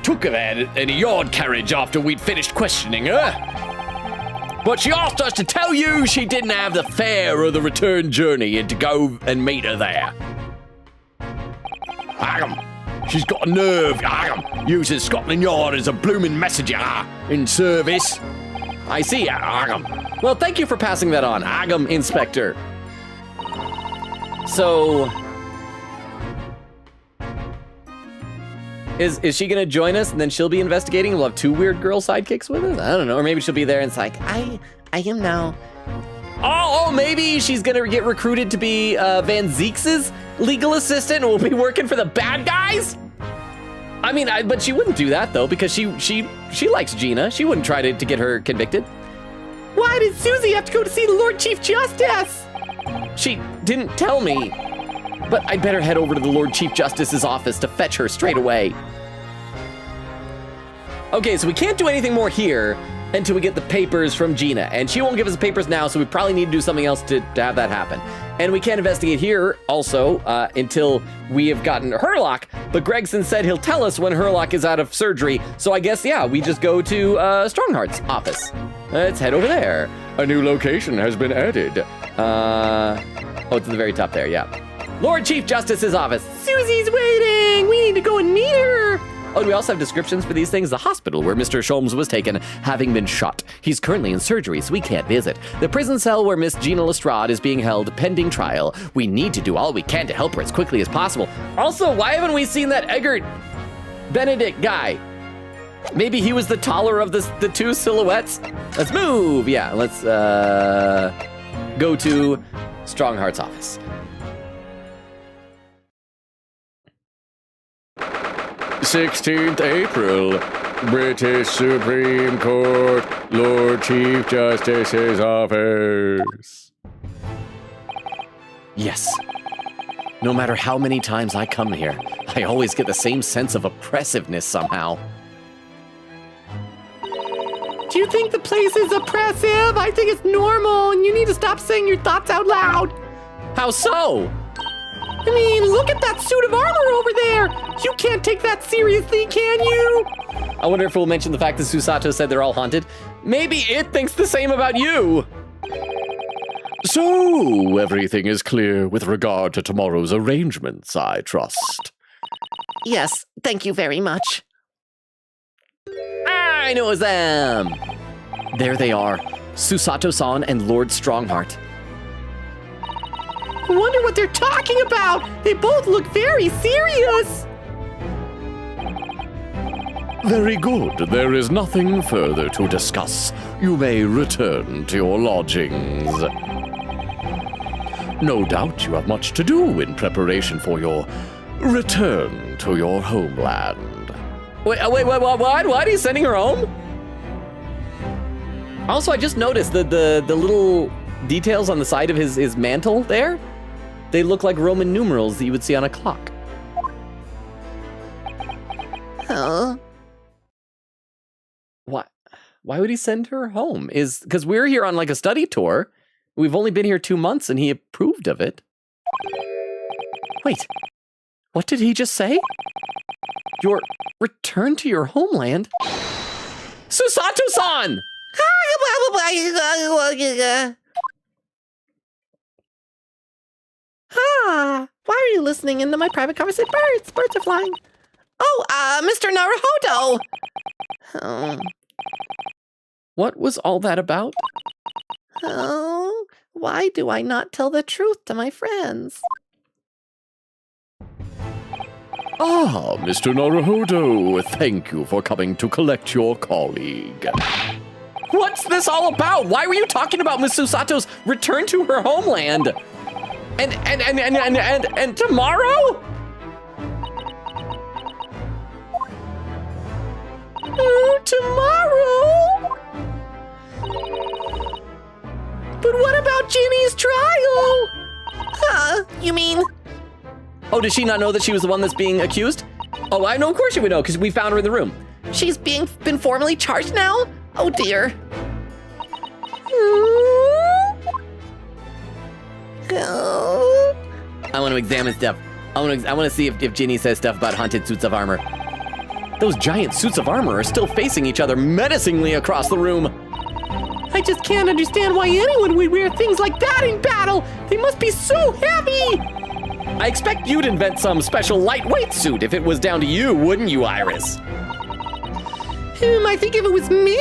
took her there in a yard carriage after we'd finished questioning her. But she asked us to tell you she didn't have the fare or the return journey and to go and meet her there. She's got a nerve, using Scotland Yard as a blooming messenger in service. I see. Well, thank you for passing that on, Inspector. So, is she gonna join us and then she'll be investigating and we'll have two weird girl sidekicks with us? I don't know. Or maybe she'll be there and it's like, I am now. Oh, maybe she's gonna get recruited to be Van Zeke's legal assistant and will be working for the bad guys? I mean, but she wouldn't do that though, because she likes Gina. She wouldn't try to get her convicted. Why did Susie have to go to see the Lord Chief Justice? She didn't tell me, but I'd better head over to the Lord Chief Justice's office to fetch her straight away. Okay, so we can't do anything more here until we get the papers from Gina, and she won't give us the papers now, so we probably need to do something else to have that happen. And we can't investigate here also until we have gotten Herlock, but Gregson said he'll tell us when Herlock is out of surgery, so I guess, yeah, we just go to Strongheart's office. Let's head over there. A new location has been added. Oh, it's at the very top there, yeah. Lord Chief Justice's office. Susie's waiting! We need to go and meet her! Oh, do we also have descriptions for these things? The hospital where Mr. Sholmes was taken, having been shot. He's currently in surgery, so we can't visit. The prison cell where Miss Gina Lestrade is being held pending trial. We need to do all we can to help her as quickly as possible. Also, why haven't we seen that Eggert Benedict guy? Maybe he was the taller of the two silhouettes? Let's move! Yeah, let's go to Strongheart's office. 16th April, British Supreme Court, Lord Chief Justice's office. Yes. No matter how many times I come here, I always get the same sense of oppressiveness somehow. Do you think the place is oppressive? I think it's normal, and you need to stop saying your thoughts out loud. How so? I mean, look at that suit of armor over there! You can't take that seriously, can you? I wonder if we'll mention the fact that Susato said they're all haunted. Maybe it thinks the same about you. So, everything is clear with regard to tomorrow's arrangements, I trust. Yes, thank you very much. I knew it was them. There they are, Susato-san and Lord Strongheart. I wonder what they're talking about. They both look very serious. Very good. There is nothing further to discuss. You may return to your lodgings. No doubt you have much to do in preparation for your return to your homeland. Wait, what? Why are you sending her home? Also, I just noticed the little details on the side of his mantle there. They look like Roman numerals that you would see on a clock. Oh, Why would he send her home? Is because we're here on like a study tour. We've only been here 2 months and he approved of it. Wait, what did he just say? Your return to your homeland? Susato-san! why are you listening into my private conversation? Birds are flying. Oh, Mr. Naruhodo. Oh, What was all that about? oh, why do I not tell the truth to my friends? Ah, Mr. Naruhodo, thank you for coming to collect your colleague. What's this all about? Why were you talking about Miss Susato's return to her homeland? And tomorrow? Tomorrow? But what about Ginny's trial? Huh? You mean? Oh, does she not know that she was the one that's being accused? Oh, I know, of course she would know, because we found her in the room. She's been formally charged now? Oh dear. Oh. I want to examine stuff. I want to see if Ginny says stuff about haunted suits of armor. Those giant suits of armor are still facing each other menacingly across the room. I just can't understand why anyone would wear things like that in battle. They must be so heavy. I expect you'd invent some special lightweight suit if it was down to you, wouldn't you, Iris? I think if it was me,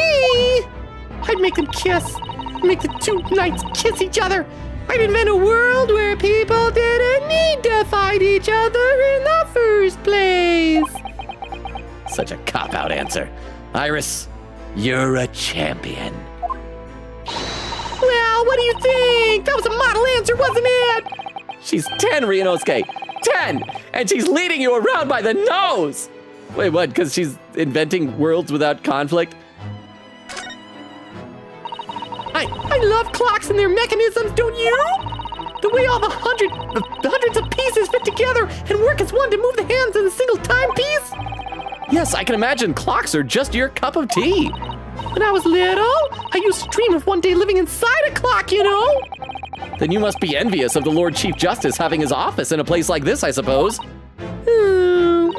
I'd make them kiss. Make the two knights kiss each other. I'd invent a world where people didn't need to fight each other in the first place. Such a cop-out answer. Iris, you're a champion. Well, what do you think? That was a model answer, wasn't it? She's 10, Ryunosuke. 10! And she's leading you around by the nose! Wait, what? Because she's inventing worlds without conflict? I love clocks and their mechanisms, don't you? The way all the hundreds of pieces fit together and work as one to move the hands in a single timepiece. Yes, I can imagine clocks are just your cup of tea. When I was little, I used to dream of one day living inside a clock, you know? Then you must be envious of the Lord Chief Justice having his office in a place like this, I suppose. No,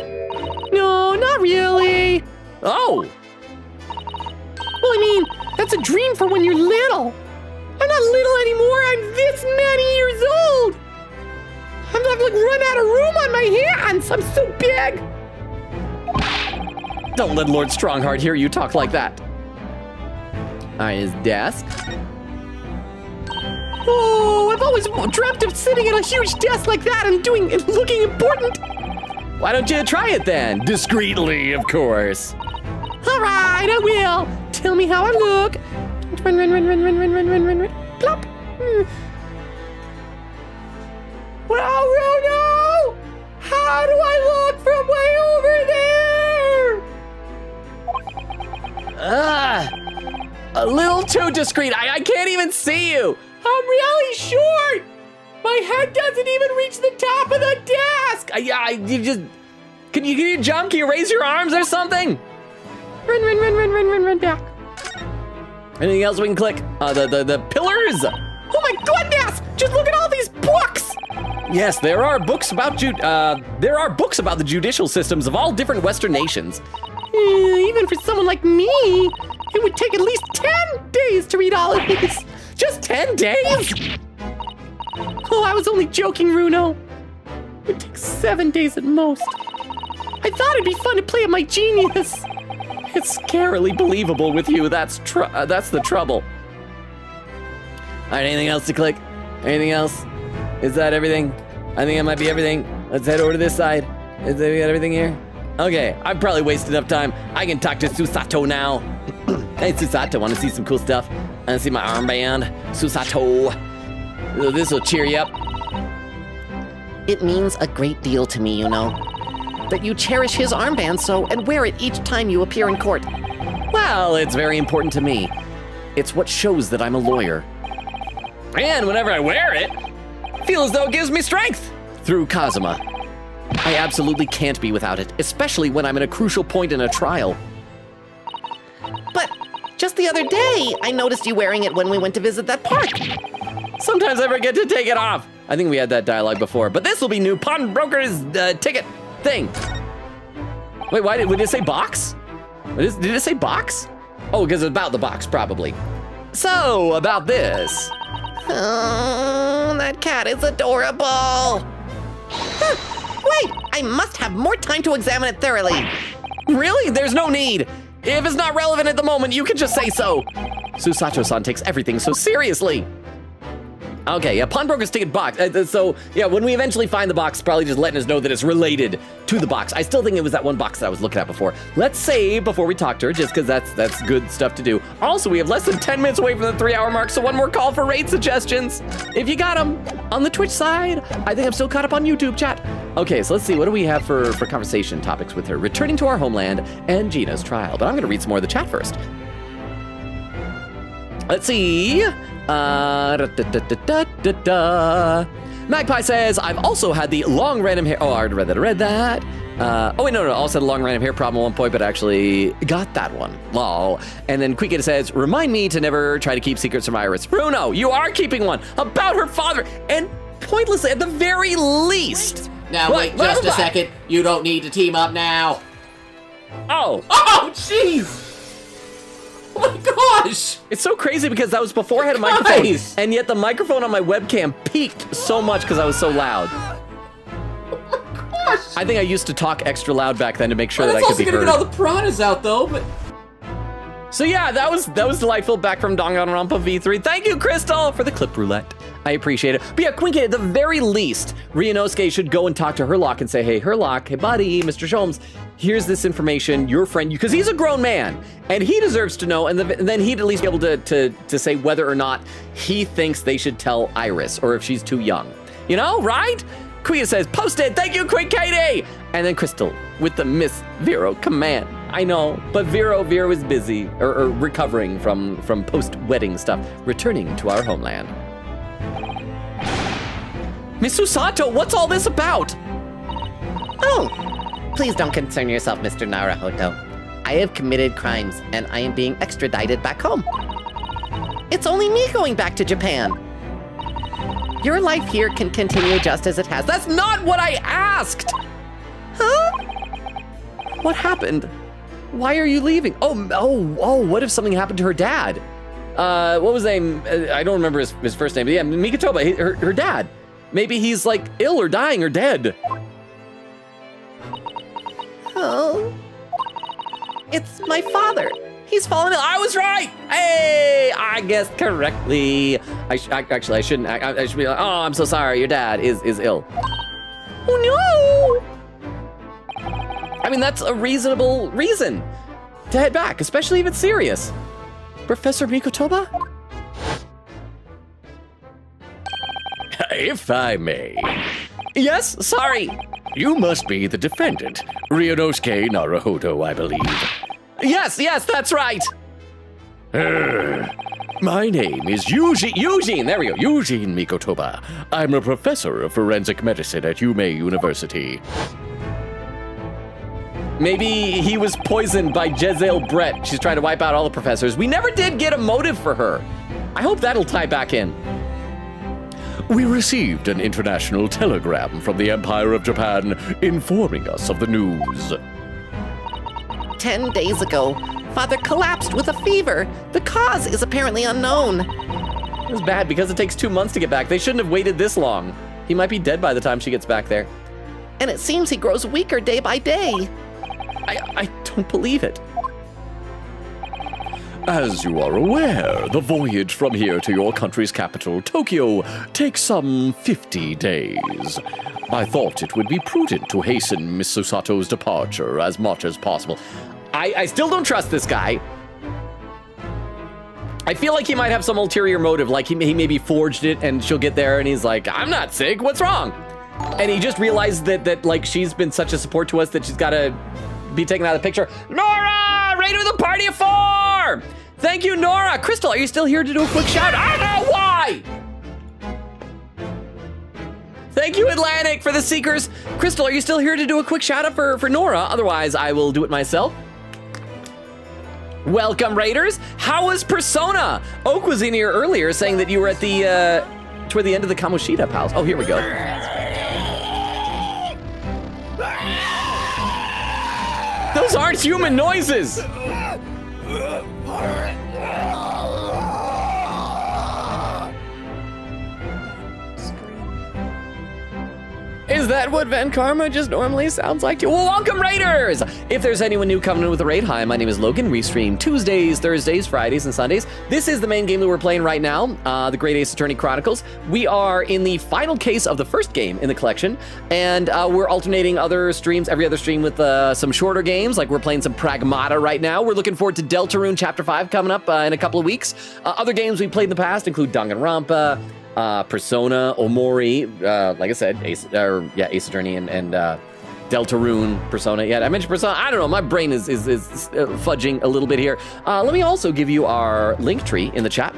not really. Oh! Well, I mean, that's a dream for when you're little. I'm not little anymore, I'm this many years old. I've like run out of room on my hands, I'm so big. Don't let Lord Strongheart hear you talk like that. On his desk. Oh, I've always dreamt of sitting at a huge desk like that and looking important. Why don't you try it then? Discreetly, of course. All right, I will. Tell me how I look. Run. Plop. Well, Rono, how do I look from way over there? A little too discreet. I can't even see you. I'm really short. My head doesn't even reach the top of the desk. You just... Can you jump? Can you raise your arms or something? Run back. Anything else we can click? The pillars? Oh my goodness! Just look at all these books! Yes, there are books about the judicial systems of all different Western nations. Even for someone like me, it would take at least 10 days to read all of these. Just 10 days? Oh, I was only joking, Runo. It would take 7 days at most. I thought it'd be fun to play at my genius. It's scarily believable with you. That's the trouble. All right, anything else to click? Anything else? Is that everything? I think that might be everything. Let's head over to this side. Is that we got everything here? Okay, I've probably wasted enough time. I can talk to Susato now. Hey, Susato, want to see some cool stuff? Want to see my armband? Susato. This will cheer you up. It means a great deal to me, you know. That you cherish his armband so and wear it each time you appear in court. Well, it's very important to me. It's what shows that I'm a lawyer. And whenever I wear it, I feel as though it gives me strength. Through Kazuma. I absolutely can't be without it, especially when I'm at a crucial point in a trial. But just the other day, I noticed you wearing it when we went to visit that park. Sometimes I forget to take it off. I think we had that dialogue before, but this will be new. Pawnbroker's ticket thing. Wait, why did it say box? Did it say box? Oh, because it's about the box, probably. So, about this. Oh, that cat is adorable. Wait, I must have more time to examine it thoroughly. Really? There's no need. If it's not relevant at the moment, you can just say so. Susato-san takes everything so seriously. Okay, yeah, pawnbroker's ticket box. So, yeah, when we eventually find the box, probably just letting us know that it's related to the box. I still think it was that one box that I was looking at before. Let's save before we talk to her, just because that's good stuff to do. Also, we have less than 10 minutes away from the 3-hour mark, so one more call for raid suggestions. If you got them on the Twitch side, I think I'm still caught up on YouTube chat. Okay, so let's see, what do we have for conversation topics with her? Returning to our homeland and Gina's trial, but I'm gonna read some more of the chat first. Let's see. Magpie says, I've also had the long random hair. Oh, I already read that. Oh, wait, no. I also had a long random hair problem at one point, but actually got that one. Lol. And then Quickit says, remind me to never try to keep secrets from Iris. Bruno, you are keeping one about her father. And pointlessly, at the very least. Now, wait just a second. You don't need to team up now. Oh. Oh, jeez. Oh my gosh! It's so crazy because that was before I had a microphone, and yet the microphone on my webcam peaked so much because I was so loud. Oh my gosh! I think I used to talk extra loud back then to make sure that I could be heard. That's also gonna get all the piranhas out though, but... So yeah, that was delightful. Back from Danganronpa V3. Thank you, Crystal, for the clip roulette. I appreciate it. But yeah, Quinky, at the very least, Ryunosuke should go and talk to Herlock and say, hey, Herlock, hey, buddy, Mr. Sholmes, here's this information, your friend, because he's a grown man, and he deserves to know, and then he'd at least be able to say whether or not he thinks they should tell Iris, or if she's too young. You know, right? Quia says, posted, thank you, Quick Katie! And then Crystal, with the Miss Vero command. I know, but Vero is busy, or recovering from post-wedding stuff, returning to our homeland. Miss Susato, what's all this about? Oh, please don't concern yourself, Mr. Naruhodo. I have committed crimes, and I am being extradited back home. It's only me going back to Japan. Your life here can continue just as it has. That's not what I asked! Huh? What happened? Why are you leaving? Oh, what if something happened to her dad? What was his name? I don't remember his first name, but yeah, Mikatoba, her dad. Maybe he's like ill or dying or dead. Oh, it's my father. He's fallen ill. I was right. Hey, I guessed correctly. I should be like, oh, I'm so sorry. Your dad is ill. Oh no. I mean, that's a reasonable reason to head back, especially if it's serious. Professor Mikotoba? If I may. Yes, sorry. You must be the defendant, Ryunosuke Naruhodo, I believe. Yes, that's right. My name is Eugene, there we go. Eugene Mikotoba. I'm a professor of forensic medicine at Yume University. Maybe he was poisoned by Jezeel Brett. She's trying to wipe out all the professors. We never did get a motive for her. I hope that'll tie back in. We received an international telegram from the Empire of Japan informing us of the news. 10 days ago, Father collapsed with a fever. The cause is apparently unknown. It was bad because it takes 2 months to get back. They shouldn't have waited this long. He might be dead by the time she gets back there. And it seems he grows weaker day by day. I don't believe it. As you are aware, the voyage from here to your country's capital, Tokyo, takes some 50 days. I thought it would be prudent to hasten Miss Susato's departure as much as possible. I still don't trust this guy. I feel like he might have some ulterior motive, like he maybe forged it and she'll get there and he's like, I'm not sick, what's wrong? And he just realized that like she's been such a support to us that she's gotta be taken out of the picture. Nora, right with the party of 4! Thank you, Nora. Crystal, are you still here to do a quick shout? I don't know why! Thank you, Atlantic, for the Seekers. Crystal, are you still here to do a quick shout out for Nora? Otherwise, I will do it myself. Welcome, Raiders. How was Persona? Oak was in here earlier saying that you were at the, toward the end of the Kamoshida Palace. Oh, here we go. Those aren't human noises. Is that what Van Karma just normally sounds like? Well, welcome, Raiders! If there's anyone new coming in with a raid, hi, my name is Logan. We stream Tuesdays, Thursdays, Fridays, and Sundays. This is the main game that we're playing right now, the Great Ace Attorney Chronicles. We are in the final case of the first game in the collection, and we're alternating other streams, every other stream with some shorter games, like we're playing some Pragmata right now. We're looking forward to Deltarune Chapter 5 coming up in a couple of weeks. Other games we played in the past include Danganronpa, Persona, Omori, like I said, Ace Attorney and Deltarune, Persona. Yeah, I mentioned Persona. I don't know, my brain is fudging a little bit here. Let me also give you our link tree in the chat.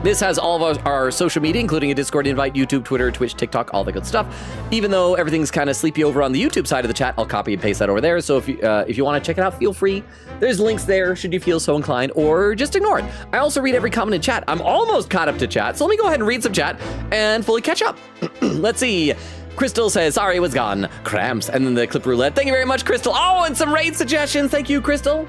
This has all of our social media, including a Discord invite, YouTube, Twitter, Twitch, TikTok, all that good stuff. Even though everything's kind of sleepy over on the YouTube side of the chat, I'll copy and paste that over there. So if you want to check it out, feel free. There's links there, should you feel so inclined, or just ignore it. I also read every comment in chat. I'm almost caught up to chat, so let me go ahead and read some chat and fully catch up. Let's see. Crystal says, sorry, it was gone. Cramps. And then the clip roulette. Thank you very much, Crystal. Oh, and some raid suggestions. Thank you, Crystal.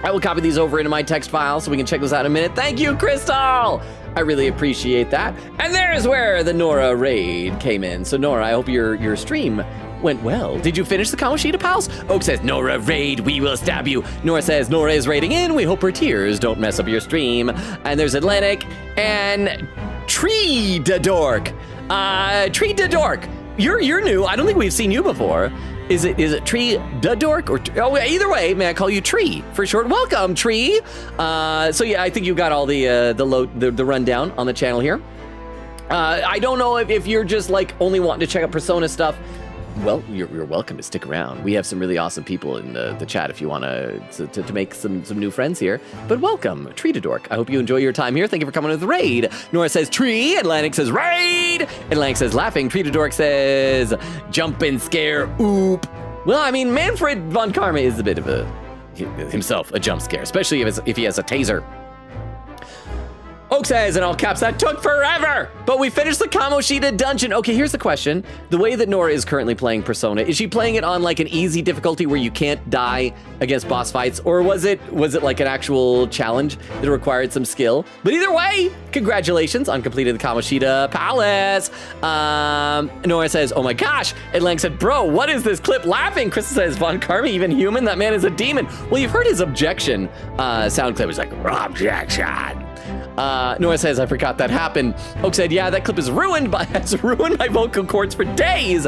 I will copy these over into my text file so we can check those out in a minute. Thank you, Crystal! I really appreciate that. And there's where the Nora raid came in. So Nora, I hope your stream went well. Did you finish the Kamoshida Palace? Oak says, Nora raid, we will stab you. Nora says, Nora is raiding in. We hope her tears don't mess up your stream. And there's Atlantic and Tree da Dork. Tree da Dork, you're new. I don't think we've seen you before. Is it Tree da Dork or either way, may I call you Tree for short? Welcome, Tree. So yeah, I think you got all the rundown on the channel here. I don't know if you're just like only wanting to check out Persona stuff. Well, you're welcome to stick around. We have some really awesome people in the chat if you want to make some new friends here. But welcome, Tree to Dork. I hope you enjoy your time here. Thank you for coming to the raid. Nora says tree. Atlantic says raid. Atlantic says laughing. Tree to Dork says jump and scare. Oop. Well, I mean, Manfred von Karma is a bit of himself a jump scare, especially if he has a taser. Oak says in all caps, that took forever, but we finished the Kamoshida dungeon. Okay, here's the question. The way that Nora is currently playing Persona, is she playing it on like an easy difficulty where you can't die against boss fights, or was it like an actual challenge that required some skill? But either way, congratulations on completing the Kamoshida Palace. Nora says, oh my gosh. And Lang said, bro, what is this clip laughing? Krista says, Von Karma even human? That man is a demon. Well, you've heard his objection sound clip. It was like, objection. Nora says, I forgot that happened. Oak said, yeah, that clip has ruined my vocal cords for days.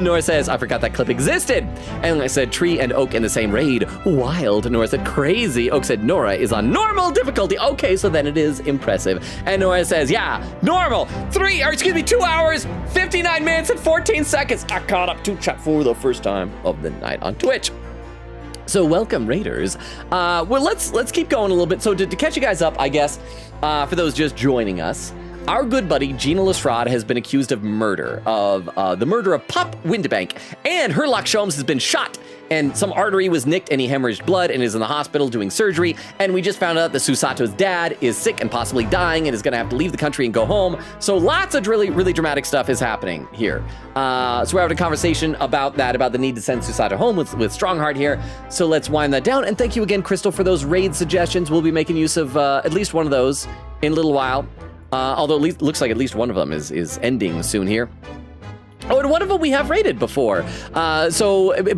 Nora says, I forgot that clip existed. And I said, Tree and Oak in the same raid. Wild. Nora said, crazy. Oak said, Nora is on normal difficulty. Okay, so then it is impressive. And Nora says, yeah, normal. 2 hours, 59 minutes, and 14 seconds. I caught up to chat for the first time of the night on Twitch. So welcome, Raiders. Well, let's keep going a little bit. So to catch you guys up, I guess, for those just joining us, our good buddy Gina Lestrade has been accused of murder, of the murder of Pop Windebank, and Herlock Sholmes has been shot, and some artery was nicked, and he hemorrhaged blood, and is in the hospital doing surgery, and we just found out that Susato's dad is sick and possibly dying, and is gonna have to leave the country and go home, so lots of really, really dramatic stuff is happening here. So we're having a conversation about that, about the need to send Susato home with Strongheart here, so let's wind that down, and thank you again, Crystal, for those raid suggestions. We'll be making use of at least one of those in a little while. Although looks like at least one of them is ending soon here. Oh, and one of them we have rated before. But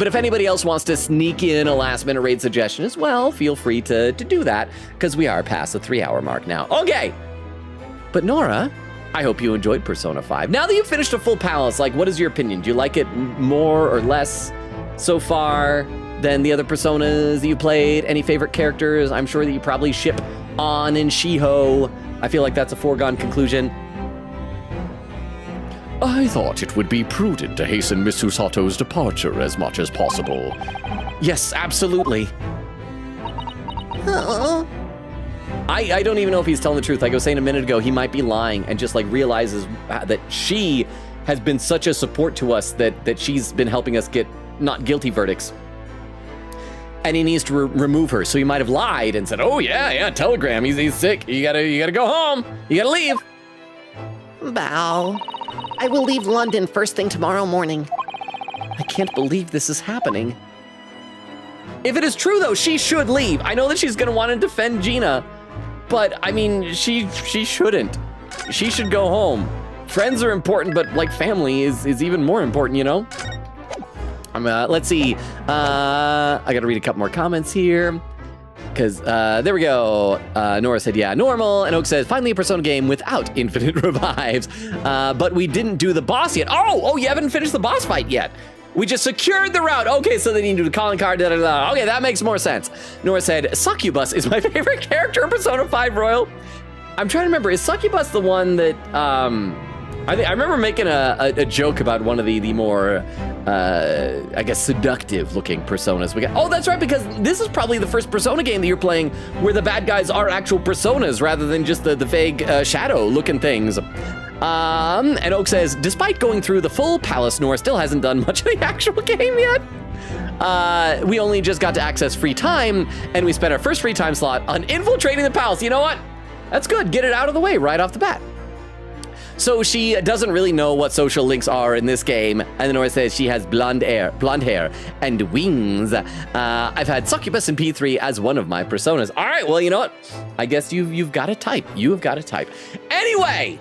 if anybody else wants to sneak in a last-minute raid suggestion as well, feel free to do that, because we are past the 3-hour mark now. Okay. But Nora, I hope you enjoyed Persona 5. Now that you've finished a full palace, like, what is your opinion? Do you like it more or less so far than the other Personas that you played? Any favorite characters? I'm sure that you probably ship An and Shiho. I feel like that's a foregone conclusion. I thought it would be prudent to hasten Miss Susato's departure as much as possible. Yes, absolutely. Oh, I don't even know if he's telling the truth. Like I was saying a minute ago, he might be lying and just like realizes that she has been such a support to us that she's been helping us get not guilty verdicts. And he needs to remove her. So he might have lied and said, oh yeah, telegram, he's sick. You gotta go home. You gotta leave. bow. I will leave London first thing tomorrow morning. I can't believe this is happening. If it is true, though, she should leave. I know that she's going to want to defend Gina, but, I mean, she shouldn't. She should go home. Friends are important, but, like, family is even more important, you know? Let's see. I got to read a couple more comments here. Because, there we go. Nora said, yeah, normal. And Oak says, finally a Persona game without infinite revives. But we didn't do the boss yet. Oh, you haven't finished the boss fight yet. We just secured the route. Okay, so they need to do the calling card, da-da-da. Okay, that makes more sense. Nora said, Succubus is my favorite character in Persona 5 Royal. I'm trying to remember, is Succubus the one that, I remember making a joke about one of the more, I guess, seductive-looking personas we got. Oh, that's right, because this is probably the first Persona game that you're playing where the bad guys are actual personas rather than just the vague shadow-looking things. And Oak says, despite going through the full palace, Nora still hasn't done much of the actual game yet. We only just got to access free time, and we spent our first free time slot on infiltrating the palace. You know what? That's good. Get it out of the way right off the bat. So she doesn't really know what social links are in this game, and then Nora says she has blonde hair, and wings. I've had Succubus in P3 as one of my personas. All right, well, you know what? I guess you've got a type. You have got a type. Anyway,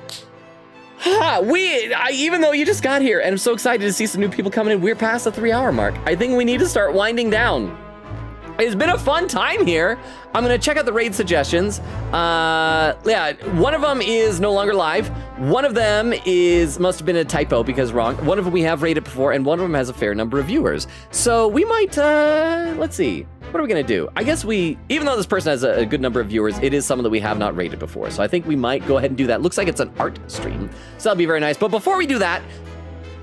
even though you just got here, and I'm so excited to see some new people coming in, we're past the 3-hour mark. I think we need to start winding down. It's been a fun time here. I'm gonna check out the raid suggestions. Yeah, one of them is no longer live. One of them must have been a typo because wrong. One of them we have rated before, and one of them has a fair number of viewers. So we might, let's see. What are we gonna do? I guess even though this person has a good number of viewers, it is someone that we have not rated before. So I think we might go ahead and do that. Looks like it's an art stream, so that'll be very nice. But before we do that,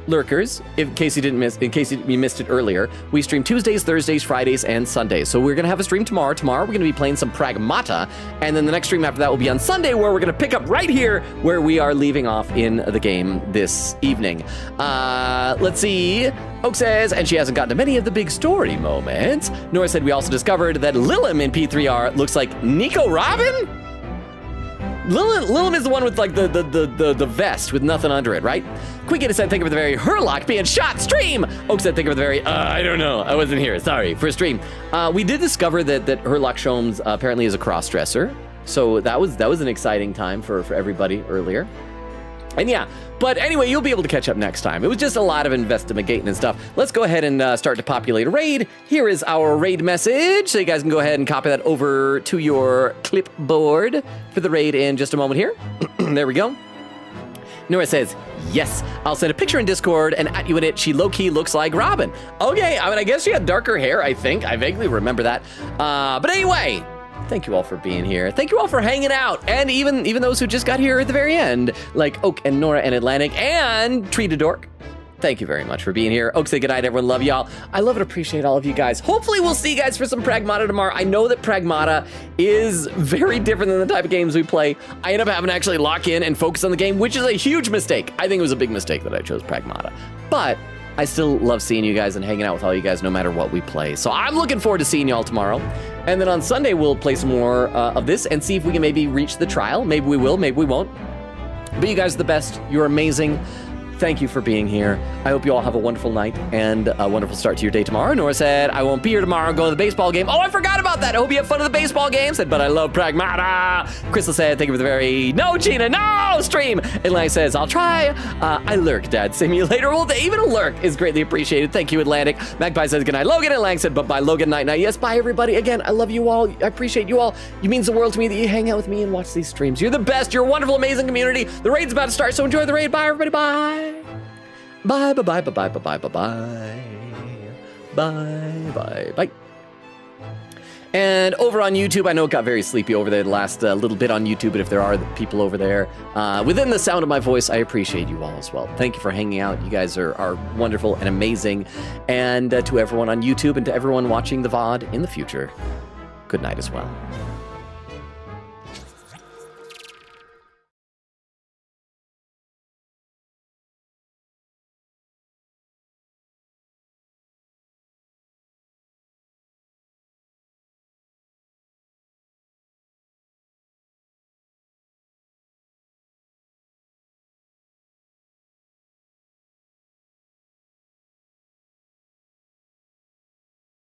lurkers, in case you missed it earlier, we stream Tuesdays, Thursdays, Fridays, and Sundays. So we're gonna have a stream tomorrow. Tomorrow we're gonna be playing some Pragmata, and then the next stream after that will be on Sunday, where we're gonna pick up right here where we are leaving off in the game this evening. Let's see. Oak says, and she hasn't gotten to many of the big story moments. Nora said we also discovered that Lilim in P3R looks like Nico Robin? Lilim is the one with like the vest with nothing under it, right? Quickita said, think of the very Herlock being shot stream. Oak said, think of the very, I don't know. I wasn't here, sorry, for stream. We did discover that Herlock Sholmes apparently is a cross-dresser. So that was an exciting time for everybody earlier. And yeah, but anyway, you'll be able to catch up next time. It was just a lot of investigating and stuff. Let's go ahead and start to populate a raid. Here is our raid message. So you guys can go ahead and copy that over to your clipboard for the raid in just a moment here. There we go. Nora says, yes, I'll send a picture in Discord and at you in it. She low-key looks like Robin. Okay, I mean, I guess she had darker hair, I think. I vaguely remember that. But anyway, thank you all for being here. Thank you all for hanging out. And even those who just got here at the very end, like Oak and Nora and Atlantic and Treated Dork. Thank you very much for being here. Oak, say goodnight, everyone. Love y'all. I love and appreciate all of you guys. Hopefully we'll see you guys for some Pragmata tomorrow. I know that Pragmata is very different than the type of games we play. I end up having to actually lock in and focus on the game, which is a huge mistake. I think it was a big mistake that I chose Pragmata. But I still love seeing you guys and hanging out with all you guys no matter what we play. So I'm looking forward to seeing y'all tomorrow. And then on Sunday, we'll play some more of this and see if we can maybe reach the trial. Maybe we will, maybe we won't. But you guys are the best. You're amazing. thank you for being here. I hope you all have a wonderful night and a wonderful start to your day tomorrow. Nora said, I won't be here tomorrow. Go to the baseball game. Oh, I forgot about that. I hope you have fun at the baseball game. Said, but I love Pragmata. Crystal said, thank you for the very no, Gina, no stream. And Lang says, I'll try. I lurk, Dad. See you later. Well, even a lurk is greatly appreciated. Thank you, Atlantic. Magpie says, good night, Logan. And Lang said, but bye, Logan, night, night. Yes, bye, everybody. Again, I love you all. I appreciate you all. It means the world to me that you hang out with me and watch these streams. You're the best. You're a wonderful, amazing community. The raid's about to start, so enjoy the raid. Bye, everybody. Bye. Bye, bye, bye, bye, bye, bye, bye, bye, bye, bye, bye. And over on YouTube, I know it got very sleepy over there the last little bit on YouTube, but if there are people over there within the sound of my voice, I appreciate you all as well. Thank you for hanging out. You guys are wonderful and amazing. And to everyone on YouTube and to everyone watching the VOD in the future, good night as well.